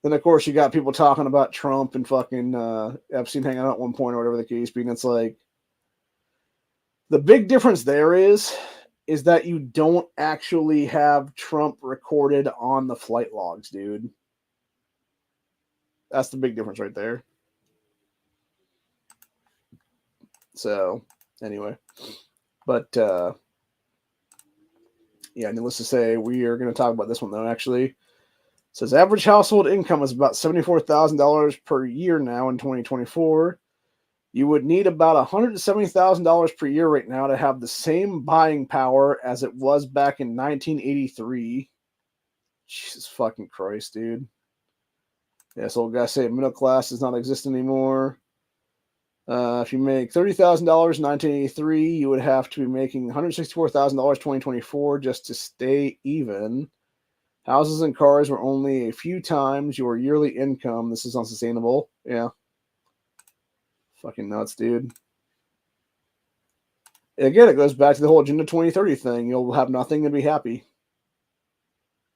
then, of course, you got people talking about Trump and fucking Epstein hanging out at one point, or whatever the case be, and it's like, the big difference there is that you don't actually have Trump recorded on the flight logs, dude. That's the big difference right there. So, anyway. But, yeah, needless to say, we are going to talk about this one, though, actually. It says, average household income is about $74,000 per year now in 2024. You would need about $170,000 per year right now to have the same buying power as it was back in 1983. Jesus fucking Christ, dude. Yeah, so old guy say middle class does not exist anymore. If you make $30,000 in 1983, you would have to be making $164,000 2024 just to stay even. Houses and cars were only a few times your yearly income. This is unsustainable. Yeah. Fucking nuts, dude. Again, it goes back to the whole Agenda 2030 thing. You'll have nothing and be happy.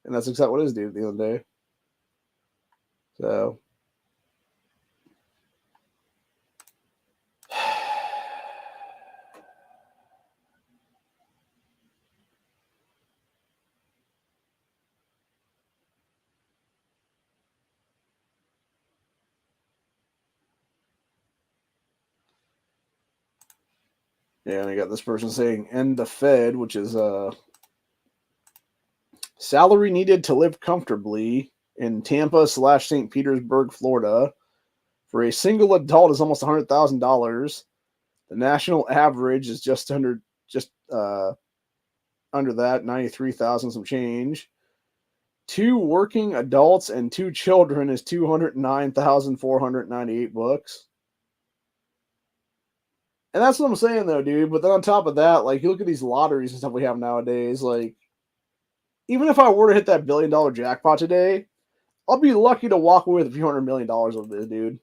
And that's exactly what it is, dude, at the end of the day. So. Yeah, and I got this person saying, end the Fed, which is salary needed to live comfortably in Tampa/St. Petersburg, Florida, for a single adult is almost $100,000. The national average is just under that, 93,000 some change. 2 working adults and 2 children is $209,498. And that's what I'm saying, though, dude. But then on top of that, like, you look at these lotteries and stuff we have nowadays, like, even if I were to hit that $1 billion jackpot today, I'll be lucky to walk away with a few $100 million of this, dude.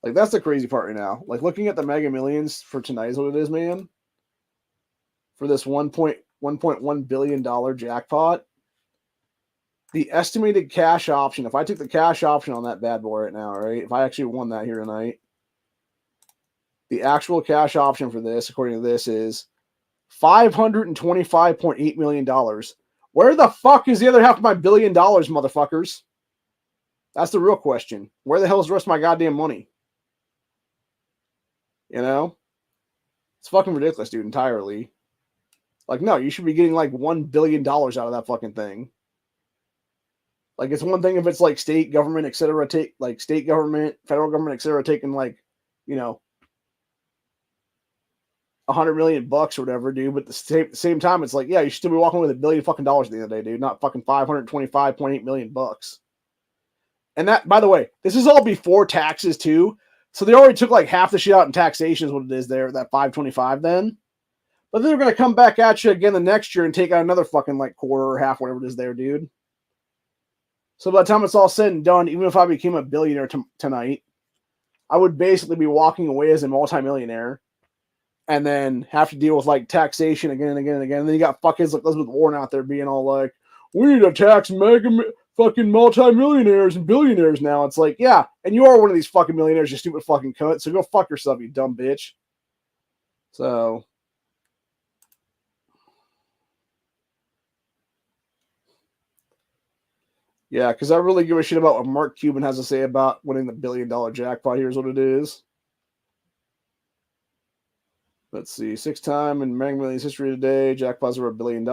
Like, that's the crazy part right now. Like, looking at the Mega Millions for tonight is what it is, man. For this $1.1 billion jackpot, the estimated cash option, if I took the cash option on that bad boy right now, right, if I actually won that here tonight, the actual cash option for this, according to this, is $525.8 million. Where the fuck is the other half of my $1 billion, motherfuckers? That's the real question. Where the hell is the rest of my goddamn money? You know? It's fucking ridiculous, dude, entirely. Like, no, you should be getting like $1 billion out of that fucking thing. Like, it's one thing if it's like state government, et cetera, like state government, federal government, et cetera, taking like, you know, $100 million or whatever, dude. But at the same time, it's like, yeah, you should still be walking with $1 billion fucking dollars at the end of the day, dude. Not fucking $525.8 million. And that, by the way, this is all before taxes too. So they already took like half the shit out in taxation is what it is there, that 525 then. But then they're going to come back at you again the next year and take out another fucking like quarter or half, whatever it is there, dude. So by the time it's all said and done, even if I became a billionaire tonight, I would basically be walking away as a multimillionaire and then have to deal with like taxation again and again and again. And then you got fuckers like Elizabeth Warren out there being all like, we need to tax mega fucking multimillionaires and billionaires now. It's like, yeah, and you are one of these fucking millionaires, you stupid fucking cunt. So go fuck yourself, you dumb bitch. So, yeah, because I really give a shit about what Mark Cuban has to say about winning the $1 billion jackpot. Here's what it is. Let's see. 6-time in Mega Millions history today. Jackpots over $1 billion.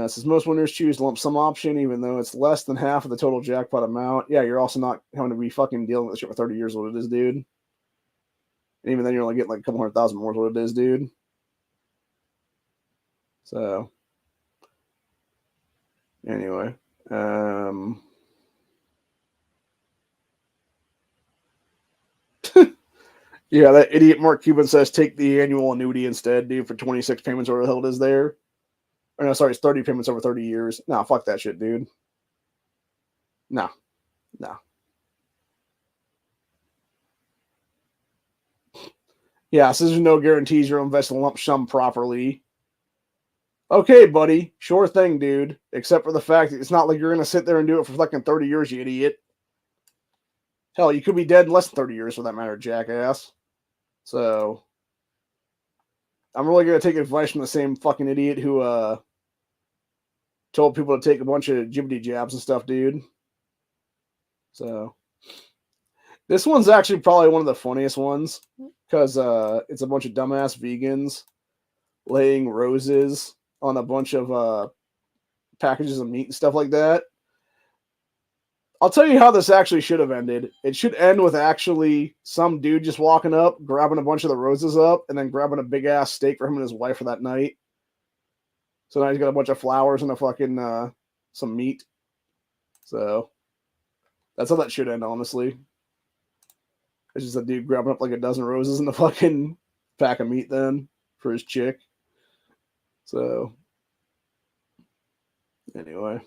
Says most winners choose lump sum option, even though it's less than half of the total jackpot amount. Yeah, you're also not having to be fucking dealing with this shit for 30 years, what it is, dude. And even then, you're only getting like a couple $100,000 more, what it is, dude. So, anyway. Yeah, that idiot Mark Cuban says take the annual annuity instead, dude, for 26 payments or whatever the hell it is there. Or no, sorry, it's 30 payments over 30 years. Nah, fuck that shit, dude. No. Yeah, since there's no guarantees you'll invest in lump sum properly. Okay, buddy. Sure thing, dude. Except for the fact that it's not like you're going to sit there and do it for fucking 30 years, you idiot. Hell, you could be dead in less than 30 years for that matter, jackass. So, I'm really going to take advice from the same fucking idiot who told people to take a bunch of jibbity jabs and stuff, dude. So, this one's actually probably one of the funniest ones because it's a bunch of dumbass vegans laying roses on a bunch of packages of meat and stuff like that. I'll tell you how this actually should have ended. It should end with actually some dude just walking up, grabbing a bunch of the roses up, and then grabbing a big ass steak for him and his wife for that night. So now he's got a bunch of flowers and a fucking some meat. So that's how that should end, honestly. It's just a dude grabbing up like a dozen roses and a fucking pack of meat then for his chick. So anyway.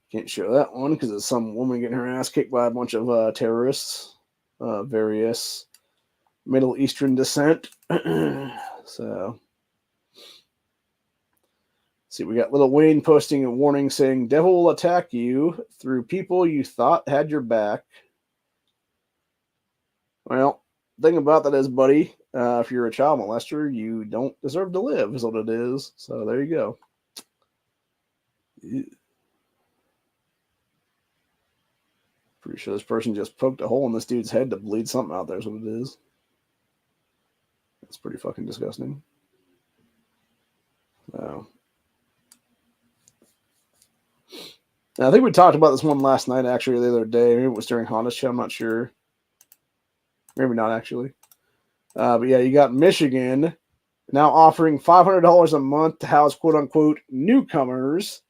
Can't show that one because it's some woman getting her ass kicked by a bunch of terrorists, various Middle Eastern descent. So, see, we got Lil Wayne posting a warning saying, "Devil will attack you through people you thought had your back." Well, the thing about that is, buddy, if you're a child molester, you don't deserve to live, is what it is. So there you go. Pretty sure this person just poked a hole in this dude's head to bleed something out there, is what it is. That's pretty fucking disgusting. So, I think we talked about this one last night, actually, the other day. Maybe it was during Honda's show, I'm not sure. Maybe not, actually. But yeah, you got Michigan now offering $500 a month to house quote-unquote newcomers.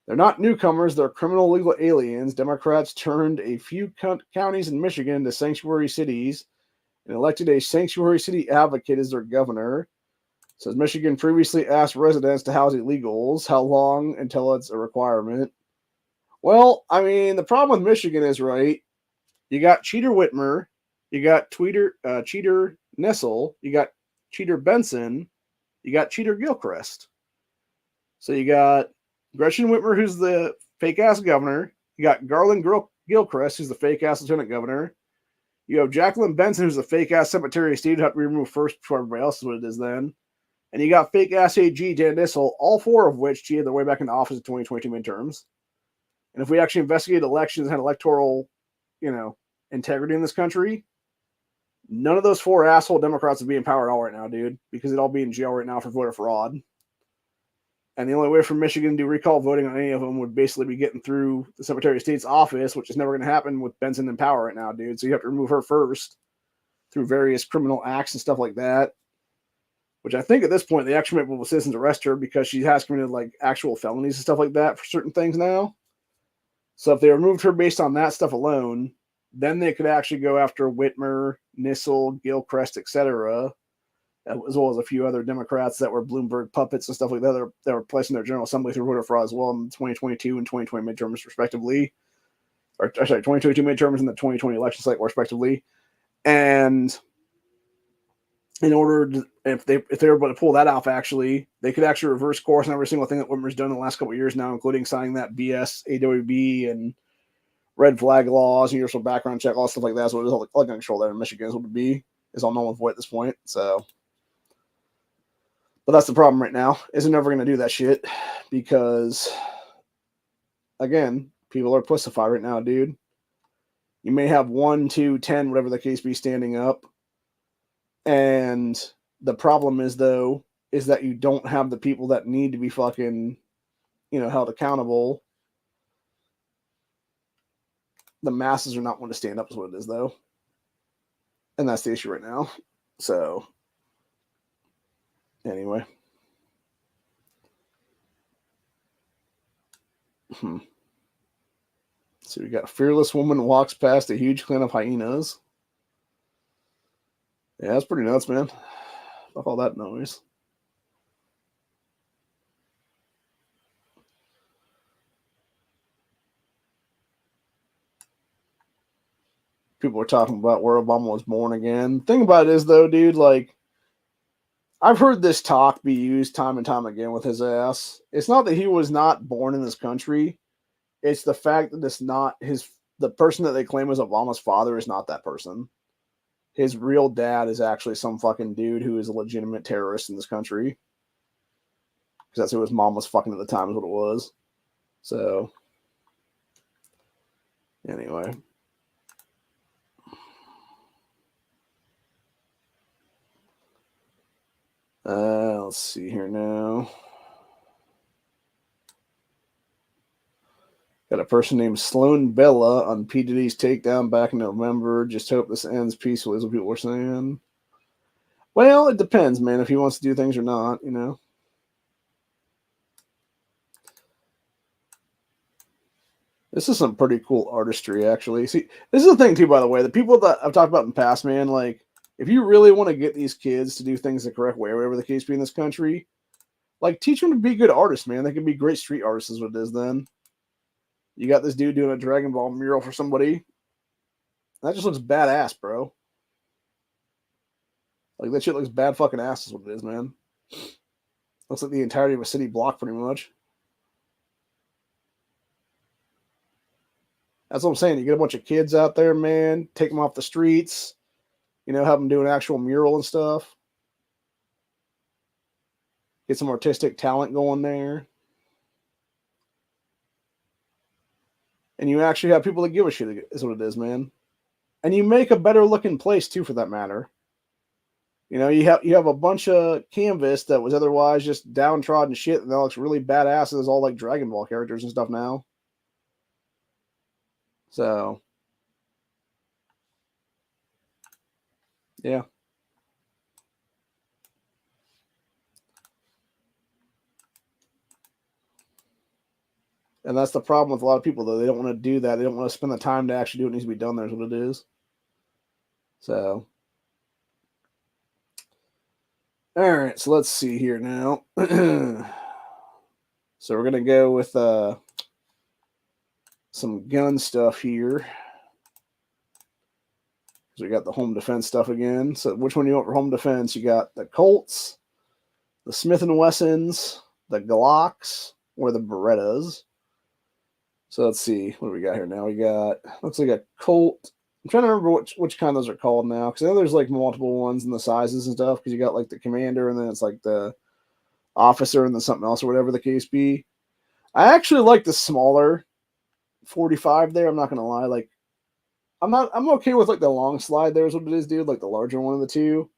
They're not newcomers, they're criminal legal aliens. Democrats turned a few counties in Michigan to sanctuary cities and elected a sanctuary city advocate as their governor. Says Michigan previously asked residents to house illegals. How long until it's a requirement? Well, I mean, the problem with Michigan is, right, you got Cheater Whitmer, you got Cheater Nissel, you got Cheater Benson, you got Cheater Gilchrist. So you got Gretchen Whitmer, who's the fake-ass governor. You got Garland Gilchrist, who's the fake-ass lieutenant governor. You have Jacqueline Benson, who's the fake-ass Secretary of State, who had to be removed first before everybody else is what it is then. And you got fake-ass AG Dan Nissel, all four of which cheated their way back into office in 2022 midterms. And if we actually investigated elections and had electoral, integrity in this country, none of those four asshole Democrats would be in power at all right now, dude, because they'd all be in jail right now for voter fraud. And the only way for Michigan to do recall voting on any of them would basically be getting through the Secretary of State's office, which is never going to happen with Benson in power right now, dude. So you have to remove her first through various criminal acts and stuff like that, which I think at this point they actually might be able to citizens arrest her because she has committed like actual felonies and stuff like that for certain things now. So if they removed her based on that stuff alone, then they could actually go after Whitmer, Nissel, Gilchrist, etc., as well as a few other Democrats that were Bloomberg puppets and stuff like that that were placed in their General Assembly through voter fraud as well in 2022 and 2020 midterms, respectively. Or, sorry, 2022 midterms and the 2020 election cycle, respectively. And in order to, if they were able to pull that off, actually, they could actually reverse course on every single thing that Whitmer's done in the last couple of years now, including signing that BS AWB and red flag laws, universal background check, all stuff like that. That's what it is. All the gun control there in Michigan is what it would be. Is all null and void at this point. So, but that's the problem right now. Is they're never going to do that shit because, again, people are pussified right now, dude. You may have 1, 2, 10, whatever the case be, standing up, and the problem is though is that you don't have the people that need to be fucking, held accountable. The masses are not want to stand up is what it is though. And that's the issue right now. So anyway. So we got a fearless woman walks past a huge clan of hyenas. Yeah, that's pretty nuts, man. Fuck all that noise. People are talking about where Obama was born again. The thing about it is, though, dude, like, I've heard this talk be used time and time again with his ass. It's not that he was not born in this country. It's the fact that it's not the person that they claim was Obama's father is not that person. His real dad is actually some fucking dude who is a legitimate terrorist in this country. Because that's who his mom was fucking at the time is what it was. So, anyway. Let's see here now. Got a person named Sloan Bella on P. Diddy's takedown back in November. Just hope this ends peacefully, is what people are saying. Well, it depends, man, if he wants to do things or not, This is some pretty cool artistry, actually. See, this is the thing, too, by the way. The people that I've talked about in the past, man, like, if you really want to get these kids to do things the correct way, whatever the case be in this country, like, teach them to be good artists, man. They can be great street artists is what it is then. You got this dude doing a Dragon Ball mural for somebody. That just looks badass, bro. Like, that shit looks bad fucking ass is what it is, man. Looks like the entirety of a city block, pretty much. That's what I'm saying. You get a bunch of kids out there, man. Take them off the streets. Have them do an actual mural and stuff. Get some artistic talent going there. And you actually have people that give a shit is what it is, man. And you make a better looking place, too, for that matter. You have a bunch of canvas that was otherwise just downtrodden shit, and that looks really badass. It's all like Dragon Ball characters and stuff now. So, yeah. And that's the problem with a lot of people, though. They don't want to do that. They don't want to spend the time to actually do what needs to be done there is what it is. So, all right. So let's see here now. So we're going to go with some gun stuff here. So we got the home defense stuff again. So which one do you want for home defense? You got the Colts, the Smith & Wessons, the Glocks, or the Berettas. So let's see. What do we got here now? We got, looks like a Colt. I'm trying to remember which kind those are called now. Because I know there's like multiple ones and the sizes and stuff. Because you got like the Commander and then it's like the Officer and then something else or whatever the case be. I actually like the smaller 45 there. I'm not going to lie. Like, I'm okay with like the long slide there is what it is, dude. Like the larger one of the two.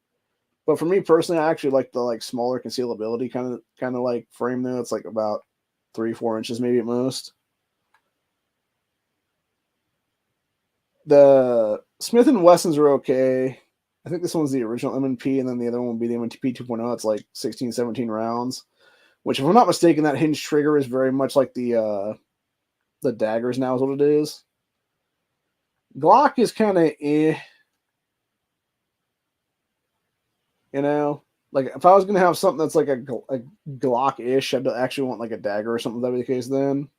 But for me personally, I actually like the like smaller concealability kind of like frame there. It's like about 3-4 inches maybe at most. The Smith & Wessons are okay. I think this one's the original M&P, and then the other one will be the M&P 2.0. It's like 16, 17 rounds. Which, if I'm not mistaken, that hinge trigger is very much like the daggers now is what it is. Glock is kind of like if I was going to have something that's like a Glock-ish, I'd actually want like a dagger or something. That would be the case then.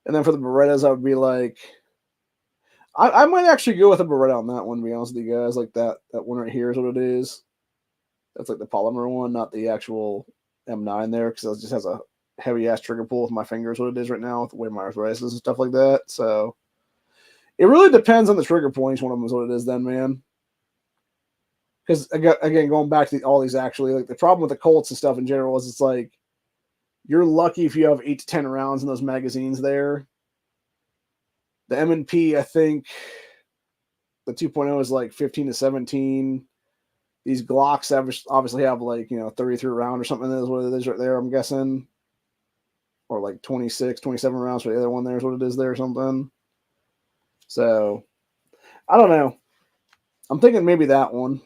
And then for the Berettas, I would be like, I might actually go with a Beretta on that one, to be honest with you guys. Like that one right here is what it is. That's like the polymer one, not the actual M9 there, because it just has a heavy ass trigger pull with my fingers. What it is right now with the way my arthritis is and stuff like that. So It really depends on the trigger points. One of them is what it is, then, man. Because again, going back to all these, actually, like the problem with the Colts and stuff in general is it's like you're lucky if you have 8 to 10 rounds in those magazines there. The M&P, I think the 2.0 is like 15 to 17. These Glocks obviously have like, 33 round or something. Is what it is right there, I'm guessing. Or like 26, 27 rounds for the other one there is what it is there or something. So, I don't know. I'm thinking maybe that one.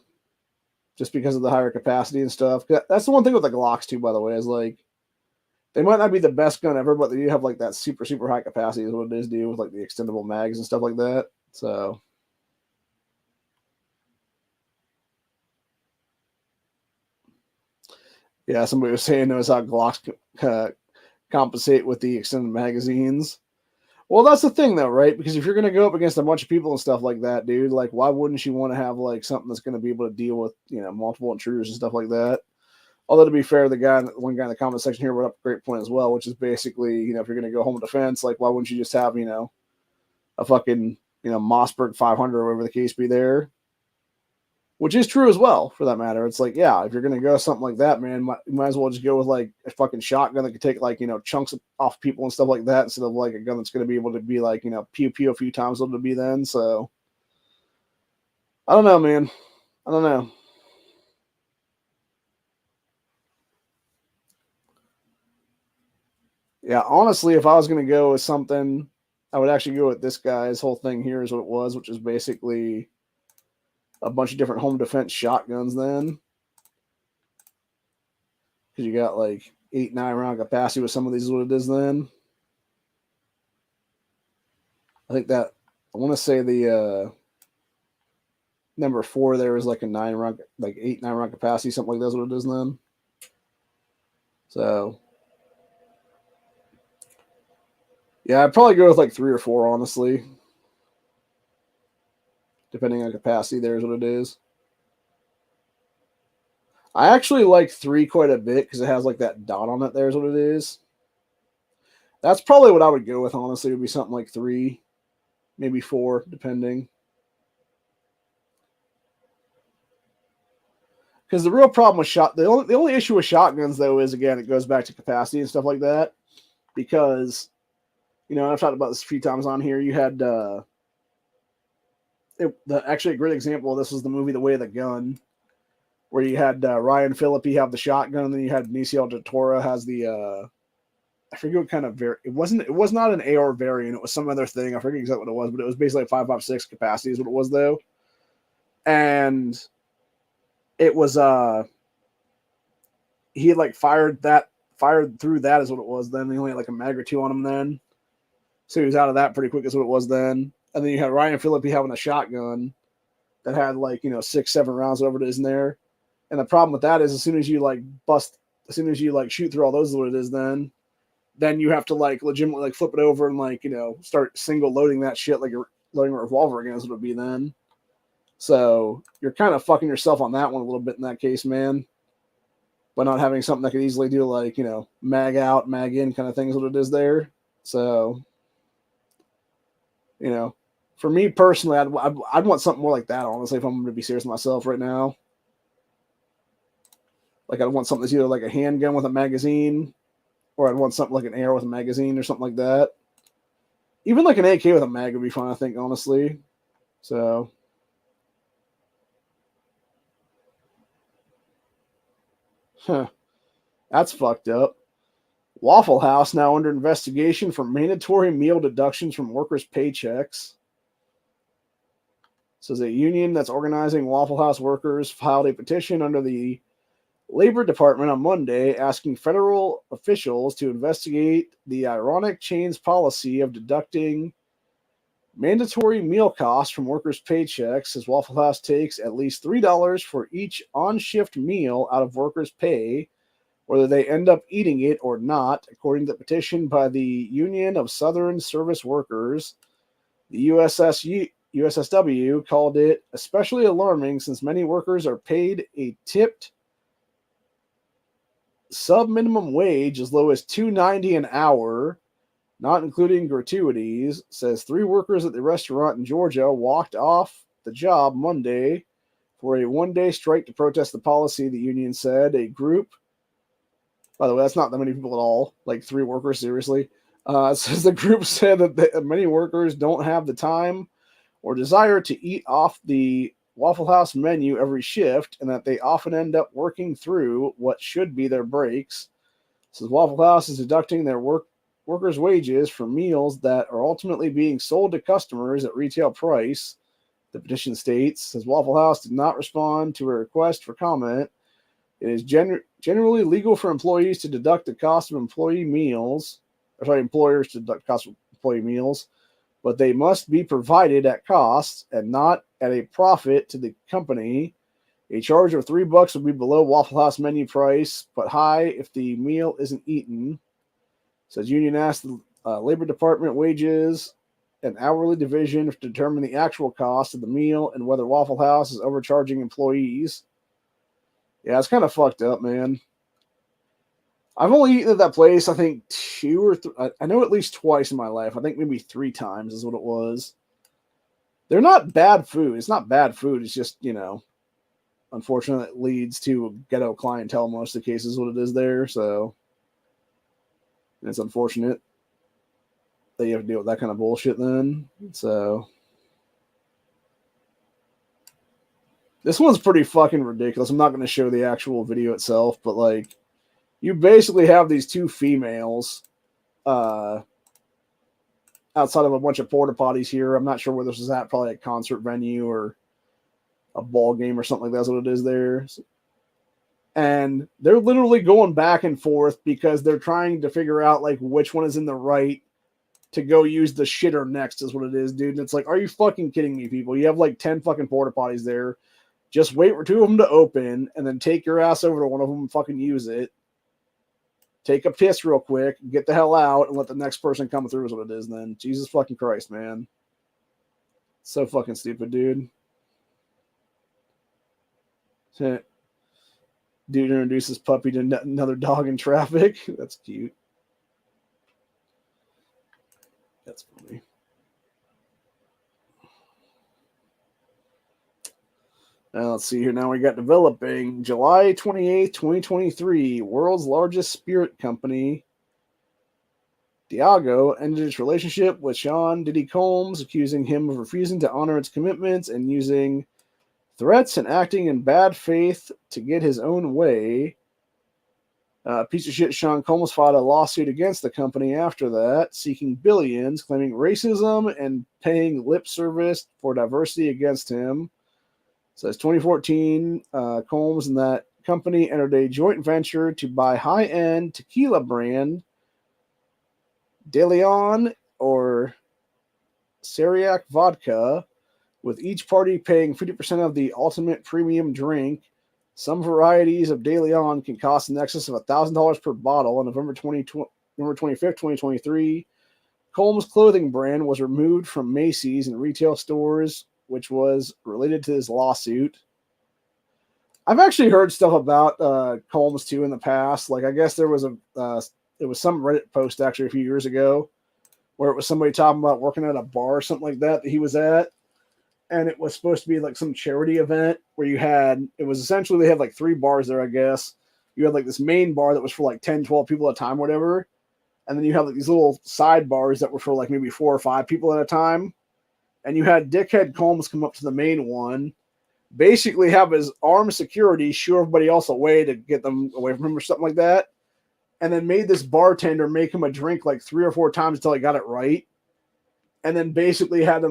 Just because of the higher capacity and stuff. That's the one thing with the Glocks too, by the way, is like they might not be the best gun ever, but they do have like that super, super high capacity is what it is, dude, with like the extendable mags and stuff like that. So yeah, somebody was saying notice how Glocks compensate with the extended magazines. Well, that's the thing though, right? Because if you're gonna go up against a bunch of people and stuff like that, dude, like why wouldn't you want to have like something that's gonna be able to deal with, multiple intruders and stuff like that? Although to be fair, one guy in the comment section here brought up a great point as well, which is basically, if you're going to go home defense, like why wouldn't you just have, a fucking, Mossberg 500 or whatever the case be there, which is true as well for that matter. It's like, yeah, if you're going to go something like that, man, you might as well just go with like a fucking shotgun that could take like, chunks off people and stuff like that instead of like a gun that's going to be able to be like, pew pew a few times what it'll be then. So I don't know, man. I don't know. Yeah, honestly, if I was going to go with something, I would actually go with this guy's whole thing here is what it was, which is basically a bunch of different home defense shotguns then. Because you got like 8, 9 round capacity with some of these is what it is then. I think that, I want to say the number 4 there is like a 9 round, like 8, 9 round capacity, something like that's what it is then. So yeah, I'd probably go with like 3 or 4, honestly. Depending on capacity, there's what it is. I actually like 3 quite a bit because it has like that dot on it. There's what it is. That's probably what I would go with, honestly. It would be something like 3, maybe 4, depending. Because the real problem with the only issue with shotguns, though, is, again, it goes back to capacity and stuff like that. Because, I've talked about this a few times on here. You had actually a great example of this was the movie The Way of the Gun, where you had Ryan Phillippe have the shotgun, and then you had Benicio del Toro has the I forget what kind of it was not an AR variant, it was some other thing. I forget exactly what it was, but it was basically like 5.56 capacity is what it was though. And it was he had like fired through that is what it was then. He only had like a mag or 2 on him then. So he was out of that pretty quick is what it was then. And then you had Ryan Phillippe having a shotgun that had like, 6, 7 rounds, whatever it is in there. And the problem with that is as soon as you shoot through all those is what it is then you have to like legitimately like flip it over and like, start single loading that shit like you're loading a revolver again is what it would be then. So you're kind of fucking yourself on that one a little bit in that case, man. By not having something that could easily do like, mag out, mag in kind of thing is what it is there. So, for me personally, I'd want something more like that, honestly, if I'm going to be serious with myself right now. Like, I'd want something that's either like a handgun with a magazine, or I'd want something like an AR with a magazine or something like that. Even like an AK with a mag would be fun, I think, honestly. So, that's fucked up. Waffle House now under investigation for mandatory meal deductions from workers' paychecks. Says a union that's organizing Waffle House workers filed a petition under the Labor Department on Monday asking federal officials to investigate the ironic chain's policy of deducting mandatory meal costs from workers' paychecks, as Waffle House takes at least $3 for each on-shift meal out of workers' pay, whether they end up eating it or not, according to the petition by the Union of Southern Service Workers. The USSW called it especially alarming since many workers are paid a tipped sub-minimum wage as low as $2.90 an hour not including gratuities. Says 3 workers at the restaurant in Georgia walked off the job Monday for a one-day strike to protest the policy, the union said. A group, by the way, that's not that many people at all, like 3 workers, seriously. Says the group said that many workers don't have the time or desire to eat off the Waffle House menu every shift, and that they often end up working through what should be their breaks. Says Waffle House is deducting their workers' wages for meals that are ultimately being sold to customers at retail price. The petition states, says Waffle House did not respond to a request for comment. It is generally legal for employees to deduct the cost of employers to deduct the cost of employee meals, but they must be provided at cost and not at a profit to the company. A charge of $3 would be below Waffle House menu price, but high if the meal isn't eaten. Says union asked the Labor Department wages and hourly division to determine the actual cost of the meal and whether Waffle House is overcharging employees. Yeah, it's kind of fucked up, man. I've only eaten at that place, I think, 2 or 3. I know at least twice in my life. I think maybe 3 times is what it was. They're not bad food. It's not bad food. It's just, unfortunately, it leads to ghetto clientele most of the cases, what it is there. So it's unfortunate that you have to deal with that kind of bullshit then. So this one's pretty fucking ridiculous. I'm not going to show the actual video itself, but like, you basically have these 2 females outside of a bunch of porta potties here. I'm not sure where this is at, probably a concert venue or a ball game or something like that's what it is there. And they're literally going back and forth because they're trying to figure out like which one is in the right to go use the shitter next is what it is, dude. And it's like, are you fucking kidding me, people? You have like 10 fucking porta potties there. Just wait for 2 of them to open and then take your ass over to one of them and fucking use it. Take a piss real quick, get the hell out, and let the next person come through is what it is then. Jesus fucking Christ, man. So fucking stupid, dude. Dude introduces puppy to another dog in traffic. That's cute. That's funny. Now let's see here. Now we got developing July 28th, 2023. World's largest spirit company, Diageo, ended its relationship with Sean Diddy Combs, accusing him of refusing to honor its commitments and using threats and acting in bad faith to get his own way. Piece of shit Sean Combs filed a lawsuit against the company after that, seeking billions, claiming racism and paying lip service for diversity against him. Says 2014, Combs and that company entered a joint venture to buy high-end tequila brand De Leon or Syriac vodka, with each party paying 50% of the ultimate premium drink. Some varieties of De Leon can cost in excess of $1,000 per bottle. On November 25th, 2023, Combs' clothing brand was removed from Macy's and retail stores, which was related to this lawsuit. I've actually heard stuff about Combs too in the past. Like, I guess there was it was some Reddit post actually a few years ago where it was somebody talking about working at a bar or something like that he was at. And it was supposed to be like some charity event where it was essentially, they had like 3 bars there, I guess. You had like this main bar that was for like 10, 12 people at a time, whatever. And then you have like these little side bars that were for like maybe 4 or 5 people at a time. And you had Dickhead Combs come up to the main one, basically have his armed security shoo everybody else away to get them away from him or something like that. And then made this bartender make him a drink like 3 or 4 times until he got it right. And then basically had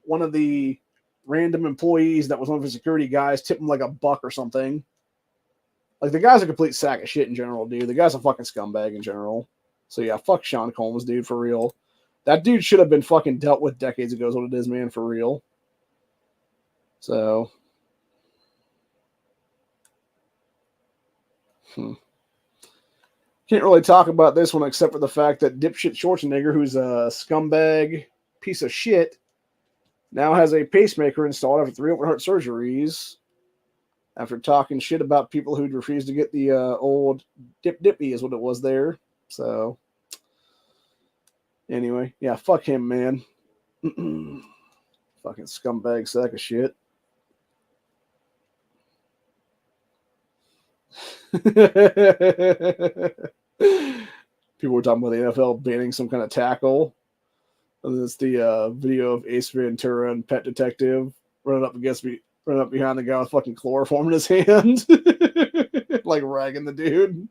one of the random employees that was one of his security guys tip him like $1 or something. Like, the guy's a complete sack of shit in general, dude. The guy's a fucking scumbag in general. So yeah, fuck Sean Combs, dude, for real. That dude should have been fucking dealt with decades ago is what it is, man, for real. So. Can't really talk about this one except for the fact that dipshit Schwarzenegger, who's a scumbag piece of shit, now has a pacemaker installed after 3 open heart surgeries after talking shit about people who'd refused to get the old dippy is what it was there. So, Anyway, yeah, fuck him, man. Fucking scumbag sack of shit. People were talking about the NFL banning some kind of tackle. And it's the video of Ace Ventura and Pet Detective running up behind the guy with fucking chloroform in his hand, like ragging the dude.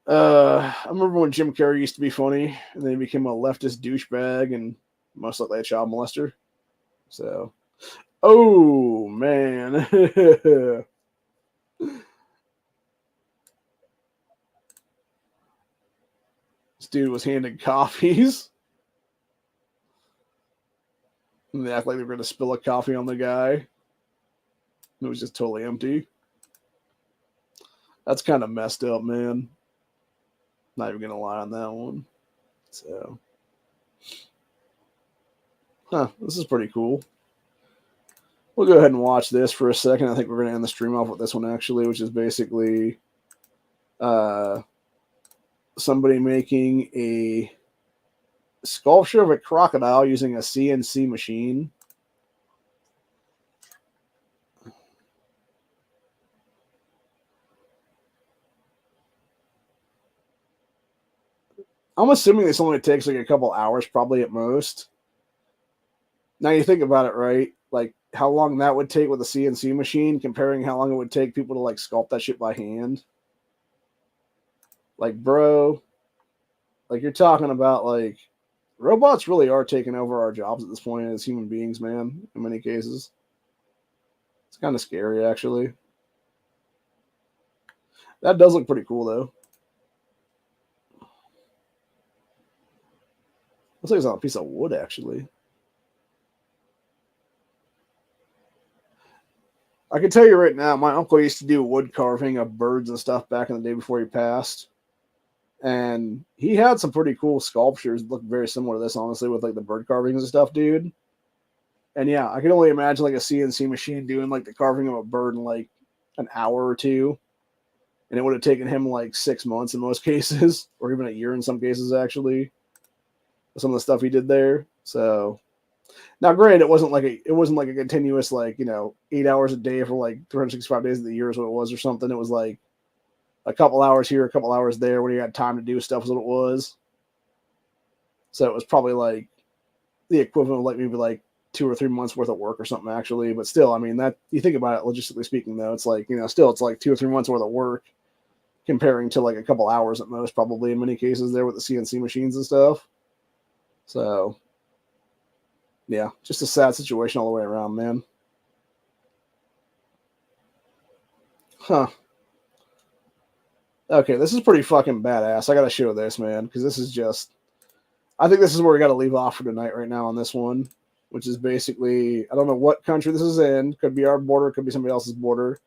I remember when Jim Carrey used to be funny, and then he became a leftist douchebag and most likely a child molester. So, oh man, this dude was handing coffees, and they act like they were going to spill a coffee on the guy. It was just totally empty. That's kind of messed up, man. Not even gonna lie on that one. So, this is pretty cool. We'll go ahead and watch this for a second. I think we're gonna end the stream off with this one actually, which is basically somebody making a sculpture of a crocodile using a CNC machine. I'm assuming this only takes like a couple hours, probably at most. Now you think about it, right? Like how long that would take with a CNC machine, comparing how long it would take people to like sculpt that shit by hand. Like, bro, like you're talking about like robots really are taking over our jobs at this point as human beings, man, in many cases. It's kind of scary, actually. That does look pretty cool, though. Looks like it's on a piece of wood, actually. I can tell you right now, my uncle used to do wood carving of birds and stuff back in the day before he passed. And he had some pretty cool sculptures that look very similar to this, honestly, with like the bird carvings and stuff, dude. And yeah, I can only imagine like a CNC machine doing like the carving of a bird in like an hour or two. And it would have taken him like 6 months in most cases, or even a year in some cases, actually. Some of the stuff he did there. So now, granted, it wasn't like a continuous 8 hours a day for like 365 days of the year is what it was or something. It was like a couple hours here, a couple hours there when he had time to do stuff is what it was. So it was probably like the equivalent of like maybe like 2 or 3 months worth of work or something actually. But still, I mean that you think about it logistically speaking though, it's like, still it's like 2 or 3 months worth of work comparing to like a couple hours at most probably in many cases there with the CNC machines and stuff. So yeah, just a sad situation all the way around, man. Huh. Okay, this is pretty fucking badass. I gotta show this, man, because this is just... I think this is where we gotta leave off for tonight right now on this one, which is basically... I don't know what country this is in. Could be our border, could be somebody else's border.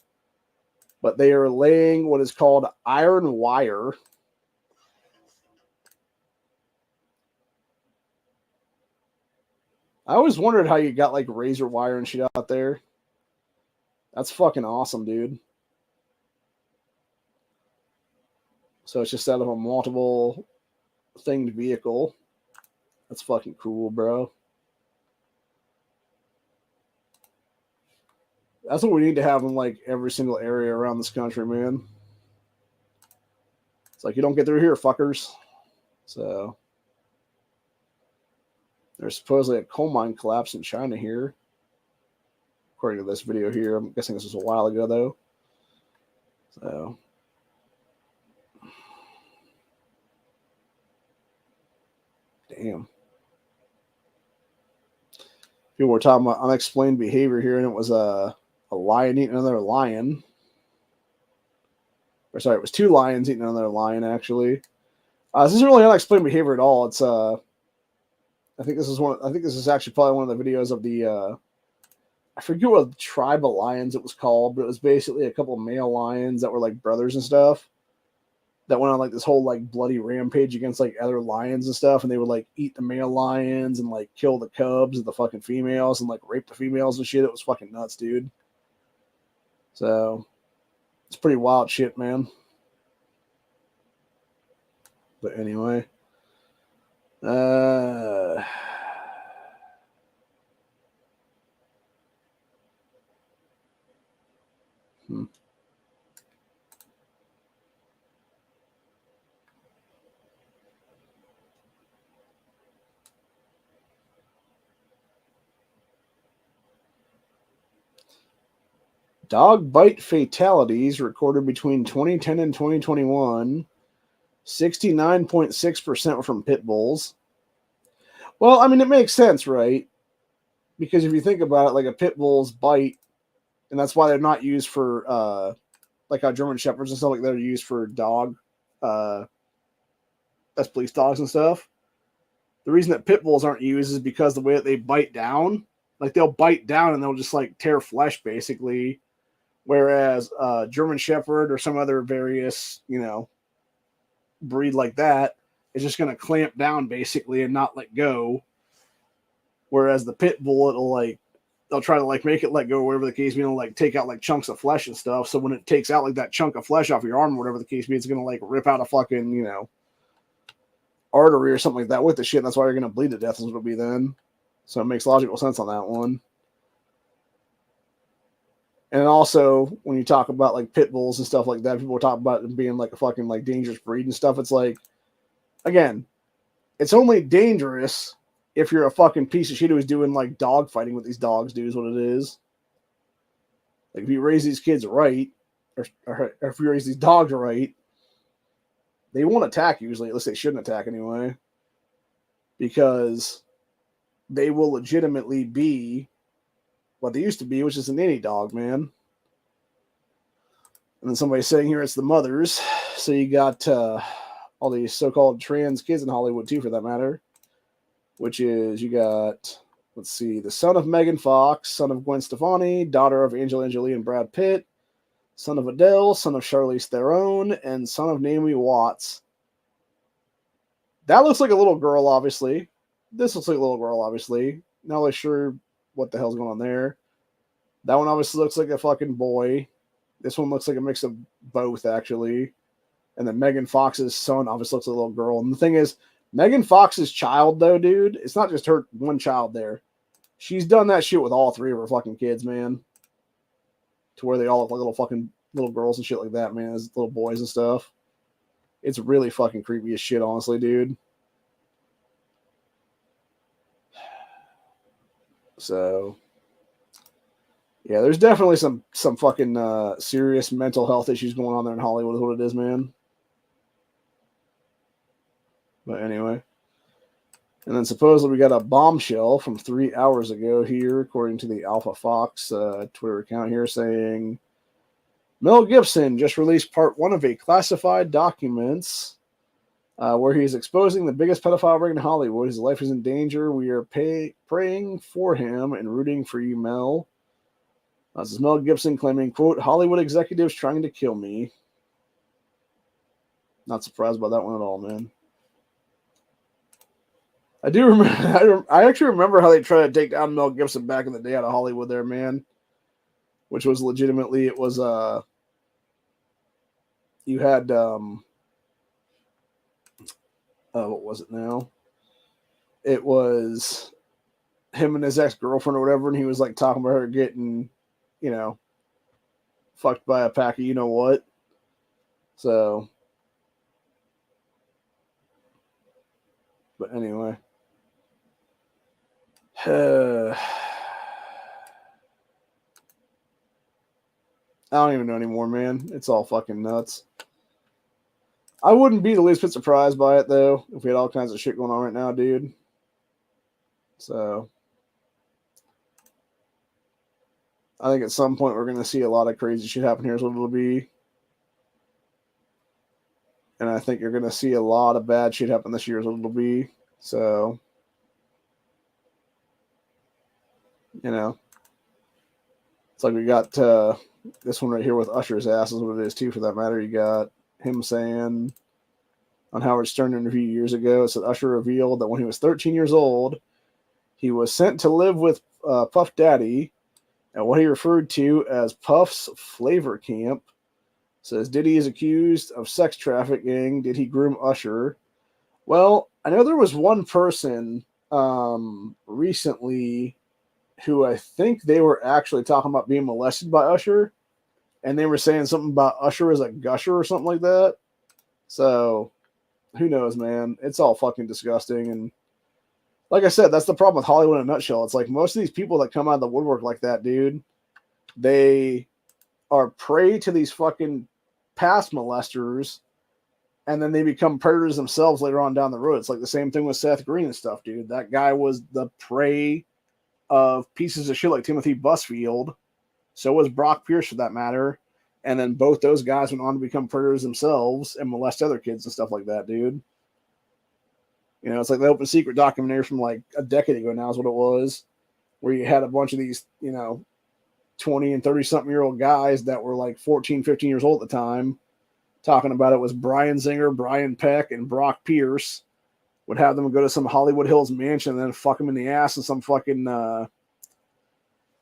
But they are laying what is called iron wire. I always wondered how you got like razor wire and shit out there. That's fucking awesome, dude. So it's just out of a multiple thinged vehicle. That's fucking cool, bro. That's what we need to have in like every single area around this country, man. It's like you don't get through here, fuckers. So there's supposedly a coal mine collapse in China here, according to this video here. I'm guessing this was a while ago though. So damn. People were talking about unexplained behavior here, and it was a lion eating another lion. Or sorry, it was 2 lions eating another lion, actually. This isn't really unexplained behavior at all. It's I think this is actually probably one of the videos of the I forget what tribe of lions it was called, but it was basically a couple of male lions that were like brothers and stuff that went on like this whole like bloody rampage against like other lions and stuff, and they would like eat the male lions and like kill the cubs of the fucking females and like rape the females and shit. It was fucking nuts, dude. So it's pretty wild shit, man. But anyway. Hmm. Dog bite fatalities recorded between 2010 and 2021. 69.6% were from pit bulls. Well, I mean, it makes sense, right? Because if you think about it, like a pit bull's bite, and that's why they're not used for, like how German Shepherds and stuff like that are used for dog, as police dogs and stuff. The reason that pit bulls aren't used is because the way that they bite down, like they'll bite down and they'll just like tear flesh basically. Whereas German Shepherd or some other various, breed like that is just going to clamp down basically and not let go. Whereas the pit bull, they'll try to like make it let go, whatever the case may be, like take out like chunks of flesh and stuff. So when it takes out like that chunk of flesh off your arm, whatever the case may be, it's going to like rip out a fucking, artery or something like that with the shit. And that's why you're going to bleed to death is what it'll be then. So it makes logical sense on that one. And also, when you talk about like pit bulls and stuff like that, people talk about them being like a fucking like dangerous breed and stuff. It's like, again, it's only dangerous if you're a fucking piece of shit who's doing like dog fighting with these dogs, dude, is what it is. Like if you raise these kids right, or if you raise these dogs right, they won't attack usually, at least they shouldn't attack anyway. Because they will legitimately be what they used to be, which is a nanny dog, man. And then somebody's saying here it's the mothers. So you got all these so-called trans kids in Hollywood, too, for that matter. Which is, you got, let's see, the son of Megan Fox, son of Gwen Stefani, daughter of Angelina Jolie and Brad Pitt, son of Adele, son of Charlize Theron, and son of Naomi Watts. That looks like a little girl, obviously. This looks like a little girl, obviously. Not really sure what the hell's going on there. That one obviously looks like a fucking boy. This one looks like a mix of both, actually. And then Megan Fox's son obviously looks like a little girl. And the thing is, Megan Fox's child, though, dude, it's not just her one child there. She's done that shit with all three of her fucking kids, man. To where they all look like little fucking little girls and shit like that, man. As little boys and stuff. It's really fucking creepy as shit, honestly, dude. So, yeah, there's definitely some fucking serious mental health issues going on there in Hollywood is what it is, man. But anyway. And then supposedly we got a bombshell from 3 hours ago here, according to the Alpha Fox Twitter account here, saying Mel Gibson just released part 1 of a classified documents where he's exposing the biggest pedophile ring in Hollywood. His life is in danger. We are praying for him and rooting for you, Mel. This is Mel Gibson claiming, quote, Hollywood executives trying to kill me. Not surprised by that one at all, man. I do remember. I actually remember how they tried to take down Mel Gibson back in the day out of Hollywood there, man. Which was legitimately, it was, you had, what was it now? It was him and his ex-girlfriend or whatever, and he was like talking about her getting, fucked by a pack of you-know-what. So, but anyway. I don't even know anymore, man. It's all fucking nuts. I wouldn't be the least bit surprised by it, though, if we had all kinds of shit going on right now, dude. So, I think at some point we're going to see a lot of crazy shit happen here is what it'll be. And I think you're going to see a lot of bad shit happen this year is what it'll be. So, it's like we got this one right here with Usher's ass is what it is, too, for that matter. You got him saying on Howard Stern interview years ago, it said Usher revealed that when he was 13 years old, he was sent to live with Puff Daddy at what he referred to as Puff's Flavor Camp. Says Diddy is accused of sex trafficking. Did he groom Usher? Well, I know there was one person recently who I think they were actually talking about being molested by Usher, and they were saying something about Usher as a gusher or something like that. So who knows, man? It's all fucking disgusting. And like I said, that's the problem with Hollywood in a nutshell. It's like most of these people that come out of the woodwork like that, dude, they are prey to these fucking past molesters, and then they become predators themselves later on down the road. It's like the same thing with Seth Green and stuff, dude. That guy was the prey of pieces of shit like Timothy Busfield. So was Brock Pierce, for that matter. And then both those guys went on to become predators themselves and molest other kids and stuff like that, dude. You know, it's like the Open Secret documentary from like a decade ago now is what it was, where you had a bunch of these, 20 and 30-something-year-old guys that were like 14, 15 years old at the time, talking about it was Brian Zinger, Brian Peck, and Brock Pierce would have them go to some Hollywood Hills mansion and then fuck them in the ass in some fucking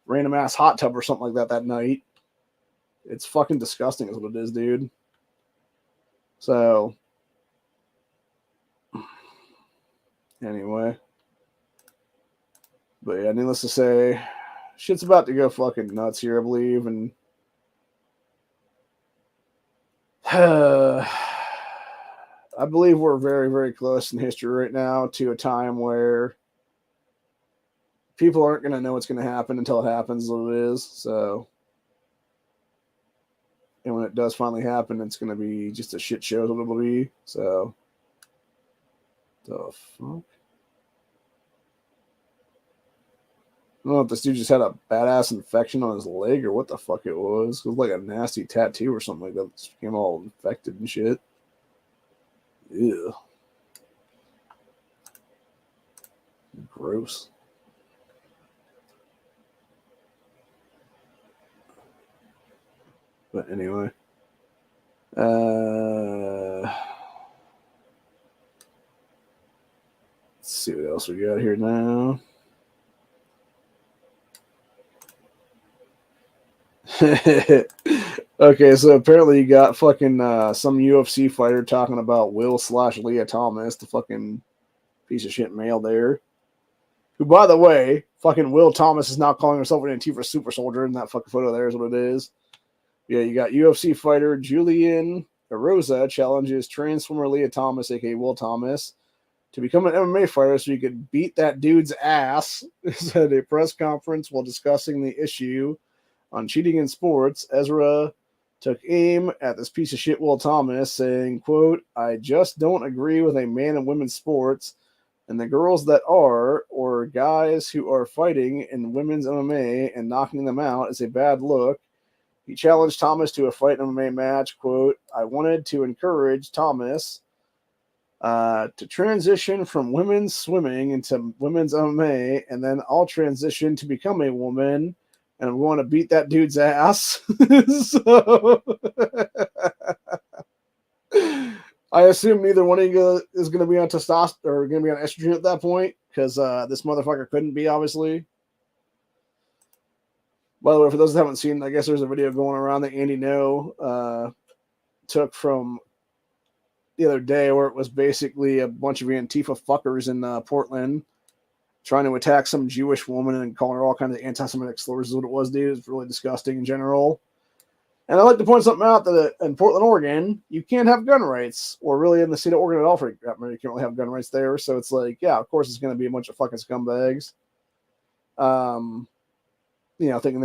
random ass hot tub or something like that night. It's fucking disgusting is what it is, dude. So, anyway. But yeah, needless to say, shit's about to go fucking nuts here, I believe. And I believe we're very, very close in history right now to a time where people aren't going to know what's going to happen until it happens what it is. So, and when it does finally happen, it's going to be just a shit show what it'll be. So, the fuck? I don't know if this dude just had a badass infection on his leg or what the fuck it was. It was like a nasty tattoo or something like that. It just became all infected and shit. Ew. Gross. But anyway. Let's see what else we got here now. Okay, so apparently you got fucking some UFC fighter talking about Will/Leah Thomas, the fucking piece of shit male there. Who, by the way, fucking Will Thomas is now calling herself an Antifa super soldier in that fucking photo there is what it is. Yeah, you got UFC fighter Julian Erosa challenges Transformer Leah Thomas, aka Will Thomas, to become an MMA fighter so you could beat that dude's ass at a press conference while discussing the issue on cheating in sports. Ezra took aim at this piece of shit Will Thomas, saying, quote, "I just don't agree with a man in women's sports, and the girls that are, or guys who are fighting in women's MMA and knocking them out is a bad look." He challenged Thomas to a fight MMA match, quote, "I wanted to encourage Thomas to transition from women's swimming into women's MMA, and then I'll transition to become a woman, and I'm going to beat that dude's ass." So I assume neither one of you is going to be on testosterone or going to be on estrogen at that point, because this motherfucker couldn't be, obviously. By the way, for those that haven't seen, I guess there's a video going around that Andy No took from the other day where it was basically a bunch of Antifa fuckers in Portland trying to attack some Jewish woman and calling her all kinds of anti-Semitic slurs is what it was, dude. It's really disgusting in general. And I'd like to point something out that in Portland, Oregon, you can't have gun rights, or really in the state of Oregon at all. For you can't really have gun rights there. So it's like, yeah, of course it's going to be a bunch of fucking scumbags. Thinking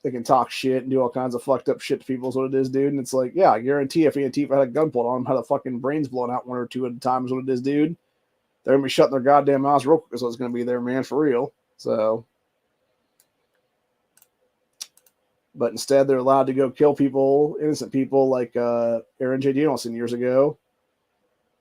they can talk shit and do all kinds of fucked up shit to people is what it is, dude. And it's like, yeah, I guarantee if Antifa had a gun pulled on them, had a fucking brains blown out one or two at a time is what it is, dude. They're going to be shutting their goddamn mouths real quick, so it's going to be there, man, for real. So, but instead they're allowed to go kill people, innocent people, like Aaron J. Danielson years ago.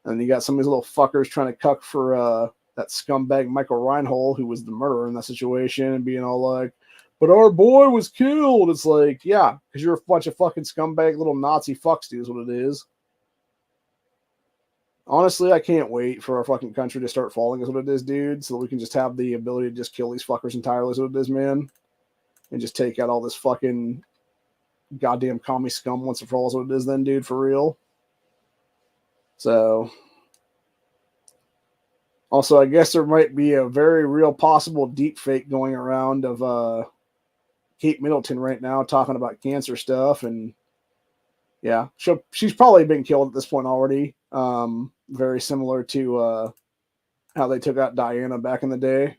And you got some of these little fuckers trying to cuck for that scumbag Michael Reinhold, who was the murderer in that situation, and being all like, "But our boy was killed." It's like, yeah, because you're a bunch of fucking scumbag little Nazi fucks, dude, is what it is. Honestly, I can't wait for our fucking country to start falling, is what it is, dude, so that we can just have the ability to just kill these fuckers entirely, is what it is, man. And just take out all this fucking goddamn commie scum once and for all, is what it is then, dude, for real. So, Also, I guess there might be a very real possible deep fake going around of Kate Middleton right now talking about cancer stuff, and yeah, she's probably been killed at this point already. Very similar to how they took out Diana back in the day,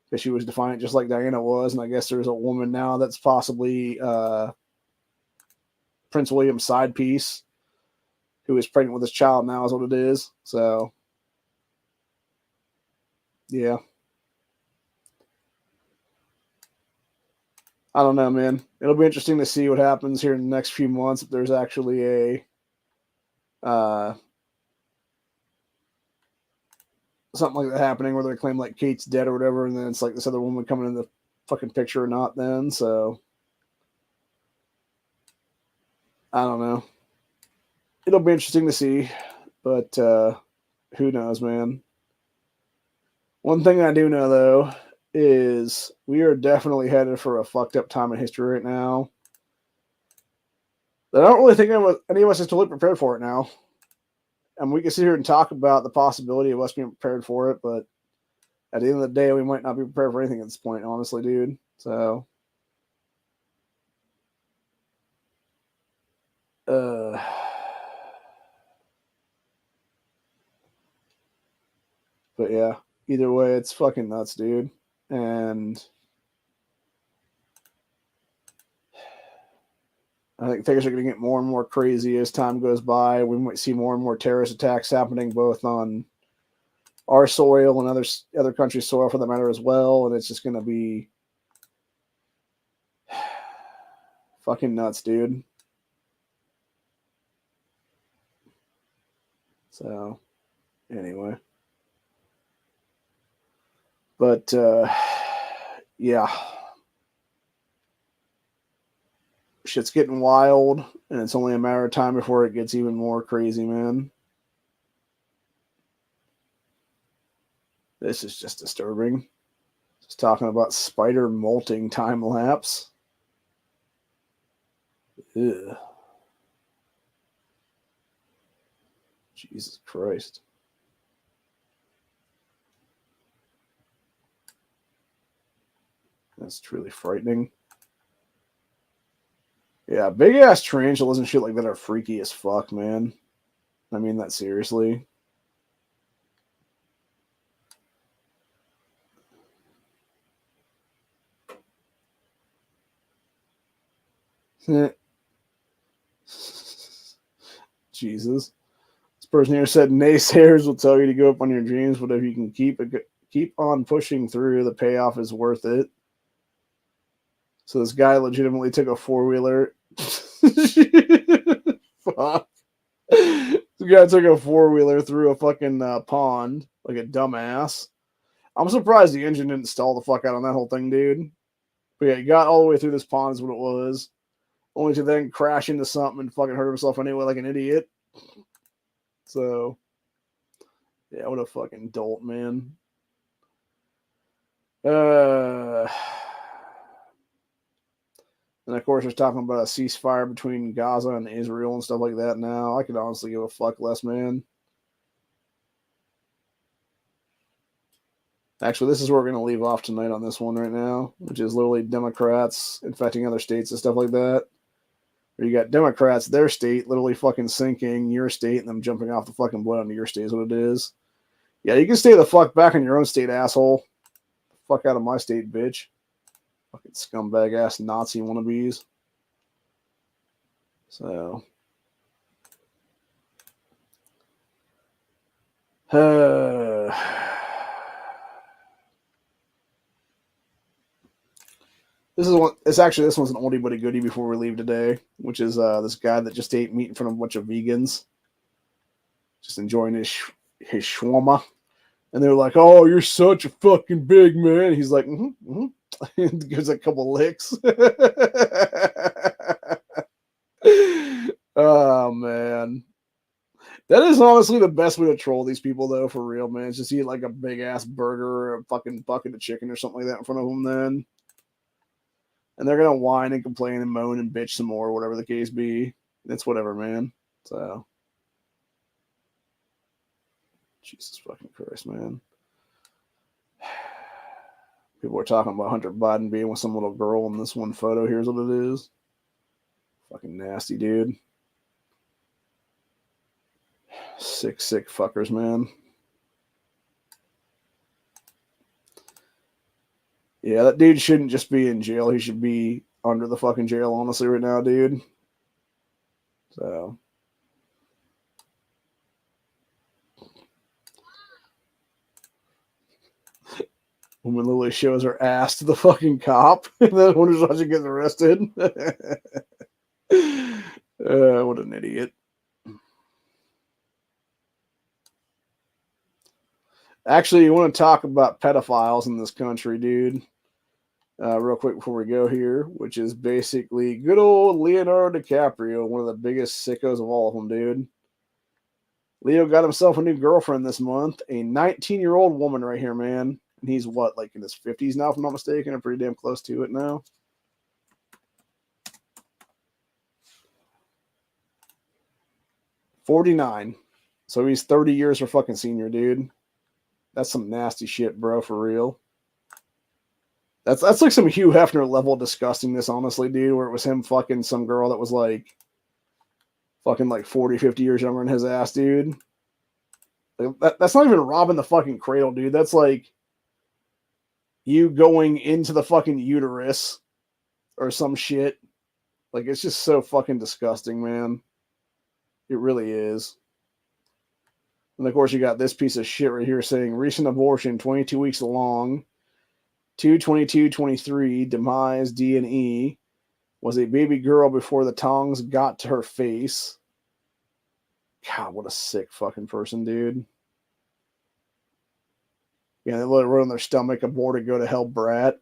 because she was defiant just like Diana was, and I guess there's a woman now that's possibly Prince William's side piece who is pregnant with his child now, is what it is. So, yeah. I don't know, man. It'll be interesting to see what happens here in the next few months, if there's actually a something like that happening where they claim like Kate's dead or whatever, and then it's like this other woman coming in the fucking picture or not then. So I don't know. It'll be interesting to see, but who knows, man. One thing I do know, though, is we are definitely headed for a fucked up time in history right now. I don't really think any of us is totally prepared for it now. And we can sit here and talk about the possibility of us being prepared for it, but at the end of the day, we might not be prepared for anything at this point, honestly, dude. So, but yeah, either way, it's fucking nuts, dude. And I think things are going to get more and more crazy as time goes by. We might see more and more terrorist attacks happening both on our soil and other countries' soil, for that matter, as well. And it's just going to be fucking nuts, dude. So, anyway. But, yeah. Shit's getting wild, and it's only a matter of time before it gets even more crazy, man. This is just disturbing. Just talking about spider molting time lapse. Ugh. Jesus Christ. That's truly frightening. Yeah, big ass tarantulas and shit like that are freaky as fuck, man. I mean that seriously. Jesus. This person here said naysayers will tell you to go up on your dreams, but if you can keep on pushing through, the payoff is worth it. So this guy legitimately took a four-wheeler. Fuck. This guy took a four-wheeler through a fucking pond like a dumbass. I'm surprised the engine didn't stall the fuck out on that whole thing, dude. But yeah, he got all the way through this pond is what it was. Only to then crash into something and fucking hurt himself anyway like an idiot. So, yeah, what a fucking dolt, man. And of course, they're talking about a ceasefire between Gaza and Israel and stuff like that now. I could honestly give a fuck less, man. Actually, this is where we're going to leave off tonight on this one right now, which is literally Democrats infecting other states and stuff like that. Where you got Democrats, their state, literally fucking sinking your state and them jumping off the fucking boat onto your state is what it is. Yeah, you can stay the fuck back in your own state, asshole. Fuck out of my state, bitch. Fucking scumbag ass Nazi wannabes. So. This one's an oldie but a goodie before we leave today, which is this guy that just ate meat in front of a bunch of vegans. Just enjoying his shawarma. And they're like, "Oh, you're such a fucking big man." He's like, and gives a couple licks. Oh man, that is honestly the best way to troll these people, though, for real, man. It's just eat like a big ass burger or a fucking bucket of chicken or something like that in front of them, then, and they're gonna whine and complain and moan and bitch some more, whatever the case be. It's whatever, man. So, Jesus fucking Christ, man. People are talking about Hunter Biden being with some little girl in this one photo. Here's what it is. Fucking nasty, dude. Sick fuckers, man. Yeah, that dude shouldn't just be in jail. He should be under the fucking jail, honestly, right now, dude. So. Woman literally shows her ass to the fucking cop, and then wonders why she gets arrested. What an idiot. Actually, you want to talk about pedophiles in this country, dude. Real quick before we go here, which is basically good old Leonardo DiCaprio, one of the biggest sickos of all of them, dude. Leo got himself a new girlfriend this month, a 19-year-old woman right here, man. And he's what, like in his 50s now, if I'm not mistaken, or pretty damn close to it now. $49. So he's 30 years her fucking senior, dude. That's some nasty shit, bro, for real. That's like some Hugh Hefner level disgustingness, honestly, dude, where it was him fucking some girl that was like fucking like 40, 50 years younger than his ass, dude. Like, that's not even robbing the fucking cradle, dude. That's like you going into the fucking uterus or some shit. Like, it's just so fucking disgusting, man. It really is. And of course, you got this piece of shit right here saying recent abortion, 22 weeks along, 2/22/23, demise D&E, was a baby girl before the tongs got to her face. God, what a sick fucking person, dude. Yeah, they let it run on their stomach, aborted, go to hell, brat.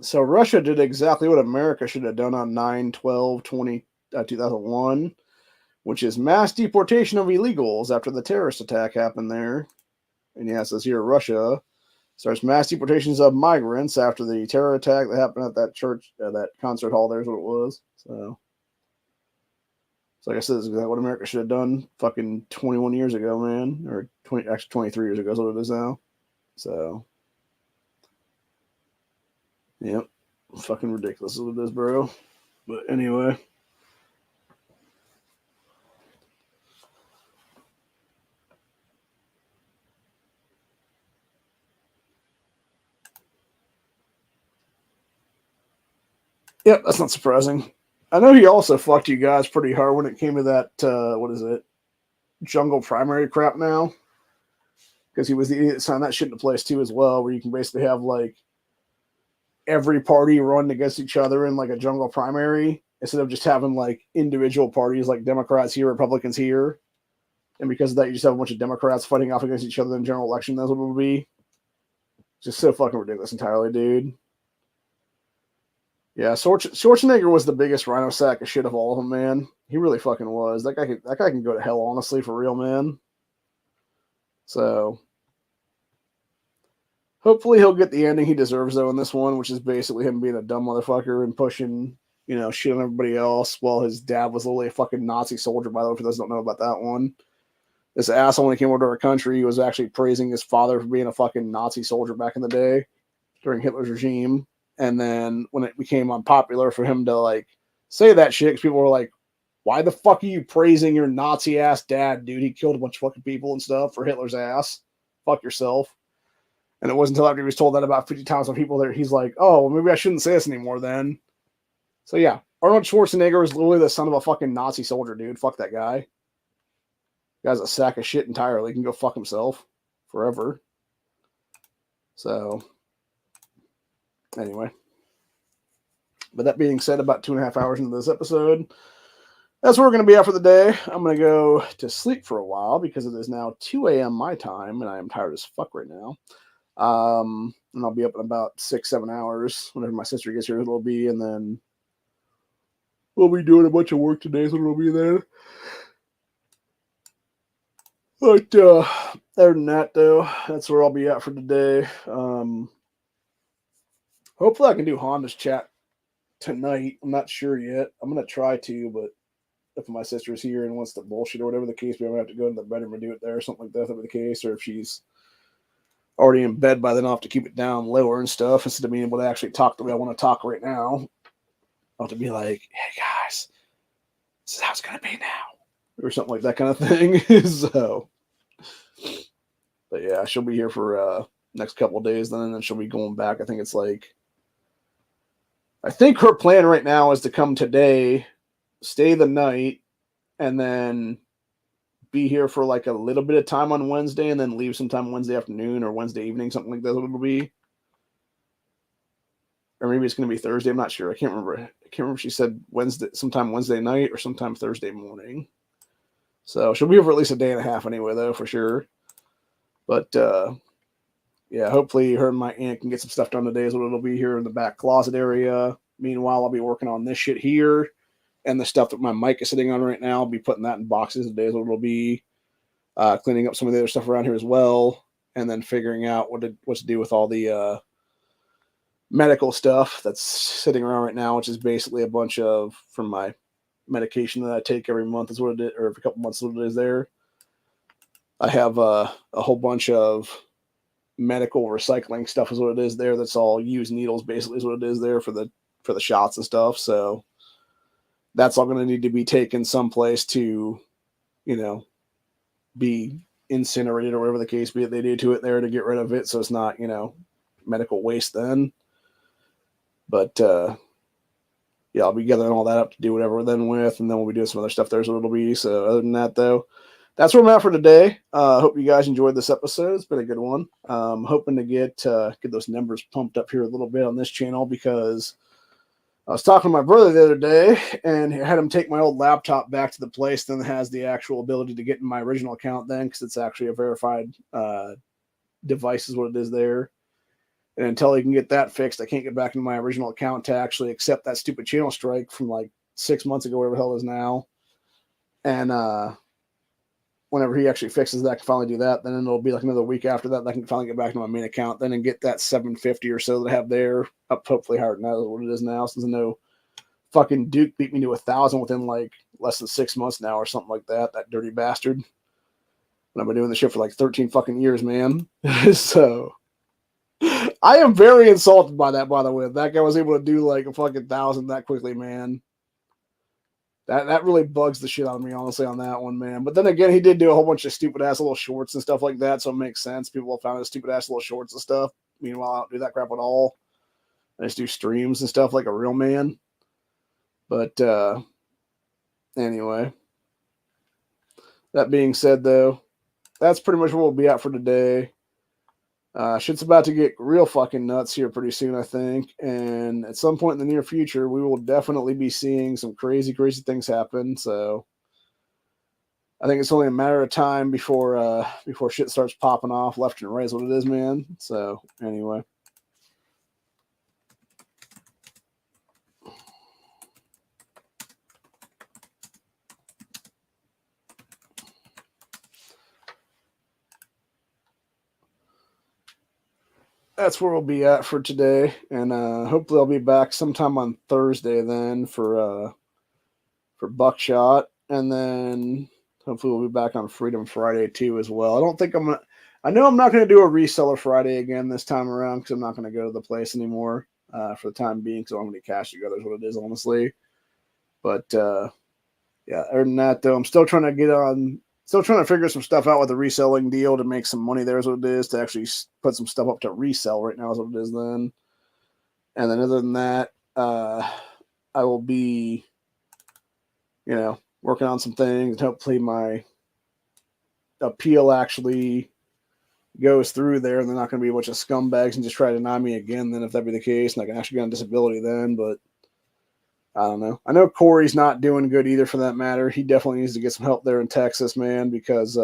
So Russia did exactly what America should have done on 9/12/2001, which is mass deportation of illegals after the terrorist attack happened there. And yeah, it says here Russia starts mass deportations of migrants after the terror attack that happened at that church, that concert hall. There's what it was. So like I said, this is exactly what America should have done fucking 21 years ago, man. Or 20, actually 23 years ago is what it is now. So, yep. Fucking ridiculous is what it is, bro. But anyway. Yep, that's not surprising. I know he also fucked you guys pretty hard when it came to that, what is it? Jungle primary crap now. Because he was the idiot that signed that shit into place too as well, where you can basically have like every party run against each other in like a jungle primary instead of just having like individual parties like Democrats here, Republicans here. And because of that, you just have a bunch of Democrats fighting off against each other in the general election. That's what it would be. Just so fucking ridiculous entirely, dude. Yeah, Schwarzenegger was the biggest rhino sack of shit of all of them, man. He really fucking was. That guy can go to hell, honestly, for real, man. So hopefully he'll get the ending he deserves, though, in this one, which is basically him being a dumb motherfucker and pushing, shit on everybody else while his dad was literally a fucking Nazi soldier, by the way, for those who don't know about that one. This asshole, when he came over to our country, he was actually praising his father for being a fucking Nazi soldier back in the day during Hitler's regime. And then when it became unpopular for him to like say that shit, because people were like, why the fuck are you praising your Nazi ass dad, dude? He killed a bunch of fucking people and stuff for Hitler's ass. Fuck yourself. And it wasn't until after he was told that about 50 times by people there, he's like, oh, well, maybe I shouldn't say this anymore then. So yeah, Arnold Schwarzenegger is literally the son of a fucking Nazi soldier, dude. Fuck that guy. Guy's a sack of shit entirely. He can go fuck himself forever. So anyway. But that being said, about 2.5 hours into this episode, that's where we're going to be at for the day. I'm going to go to sleep for a while because it is now 2 a.m. my time, and I am tired as fuck right now. And I'll be up in about 6-7 hours whenever my sister gets here. It'll be, and then we'll be doing a bunch of work today, so it'll be there. But other than that, though, that's where I'll be at for today. Hopefully I can do Honda's chat tonight. I'm not sure yet. I'm going to try to, but if my sister's here and wants to bullshit or whatever the case, we might have to go into the bedroom and do it there or something like that, if that be the case. Or if she's already in bed by then, I'll have to keep it down lower and stuff instead of being able to actually talk the way I want to talk right now. I'll have to be like, hey guys, this is how it's going to be now. Or something like that kind of thing. So, but yeah, she'll be here for next couple of days then, and then she'll be going back. I think her plan right now is to come today, stay the night, and then be here for like a little bit of time on Wednesday, and then leave sometime Wednesday afternoon or Wednesday evening, something like that. What it'll be, or maybe it's going to be Thursday. I'm not sure. I can't remember. If she said sometime Wednesday night or sometime Thursday morning. So she'll be here for at least a day and a half anyway, though, for sure. But yeah, hopefully her and my aunt can get some stuff done today. Is what it'll be here in the back closet area. Meanwhile, I'll be working on this shit here. And the stuff that my mic is sitting on right now, I'll be putting that in boxes today. So it'll be cleaning up some of the other stuff around here as well, and then figuring out what to do with all the medical stuff that's sitting around right now, which is basically a bunch of from my medication that I take every month is what it is, or every couple months is what it is. There, I have a whole bunch of medical recycling stuff is what it is there. That's all used needles, basically, is what it is there for the shots and stuff. So that's all going to need to be taken someplace to, be incinerated or whatever the case be that they do to it there to get rid of it. So it's not, medical waste then. But, yeah, I'll be gathering all that up to do whatever then with, and then we'll be doing some other stuff there. So it'll be, so other than that though, that's where I'm at for today. Hope you guys enjoyed this episode. It's been a good one. Hoping to get those numbers pumped up here a little bit on this channel, because I was talking to my brother the other day and had him take my old laptop back to the place. Then it has the actual ability to get in my original account then, because it's actually a verified device is what it is there. And until he can get that fixed, I can't get back into my original account to actually accept that stupid channel strike from like 6 months ago, whatever the hell it is now. And whenever he actually fixes that, I can finally do that. Then it'll be like another week after that I can finally get back to my main account then and get that 750 or so that I have there up, hopefully higher than that is what it is now, since I know fucking Duke beat me to 1,000 within like less than 6 months now or something like that. That dirty bastard. And I've been doing this shit for like 13 fucking years, man. So I am very insulted by that, by the way. That guy was able to do like a fucking 1,000 that quickly, man. That really bugs the shit out of me, honestly, on that one, man. But then again, he did do a whole bunch of stupid-ass little shorts and stuff like that, so it makes sense. People have found his stupid-ass little shorts and stuff. Meanwhile, I don't do that crap at all. I just do streams and stuff like a real man. But anyway. That being said, though, that's pretty much what we'll be at for today. Shit's about to get real fucking nuts here pretty soon, I think. And at some point in the near future, we will definitely be seeing some crazy, crazy things happen. So I think it's only a matter of time before shit starts popping off left and right is what it is, man. So anyway. That's where we'll be at for today, and hopefully I'll be back sometime on Thursday then for Buckshot, and then hopefully we'll be back on Freedom Friday too as well. I know I'm not going to do a reseller Friday again this time around, because I'm not going to go to the place anymore for the time being, because I don't have any cash together is what it is, honestly. But yeah, other than that though, I'm still trying to figure some stuff out with the reselling deal to make some money there is what it is, to actually put some stuff up to resell right now is what it is then. And then other than that, I will be, working on some things, and hopefully my appeal actually goes through there, and they're not going to be a bunch of scumbags and just try to deny me again then, if that be the case, and I can actually get on disability then. But I don't know. I know Corey's not doing good either for that matter. He definitely needs to get some help there in Texas, man, because,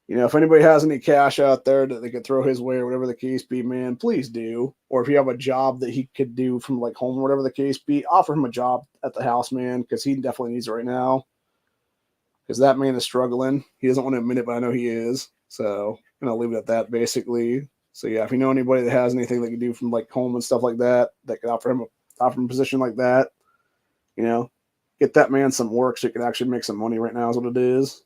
if anybody has any cash out there that they could throw his way or whatever the case be, man, please do. Or if you have a job that he could do from like home or whatever the case be, offer him a job at the house, man, because he definitely needs it right now. Because that man is struggling. He doesn't want to admit it, but I know he is. So, I'll leave it at that, basically. So, yeah, if you know anybody that has anything they can do from like home and stuff like that, that could offer him a position like that, get that man some work so he can actually make some money right now is what it is.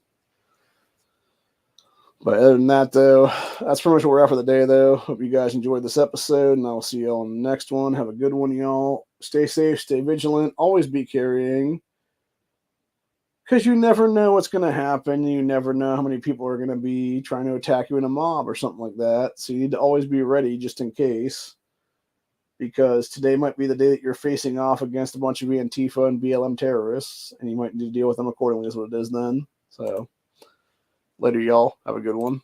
But other than that, though, that's pretty much what we're at for the day, though. Hope you guys enjoyed this episode, and I will see you all on the next one. Have a good one, y'all. Stay safe, stay vigilant, always be carrying. Because you never know what's going to happen. You never know how many people are going to be trying to attack you in a mob or something like that. So you need to always be ready just in case. Because today might be the day that you're facing off against a bunch of Antifa and BLM terrorists, and you might need to deal with them accordingly is what it is then. So, later, y'all. Have a good one.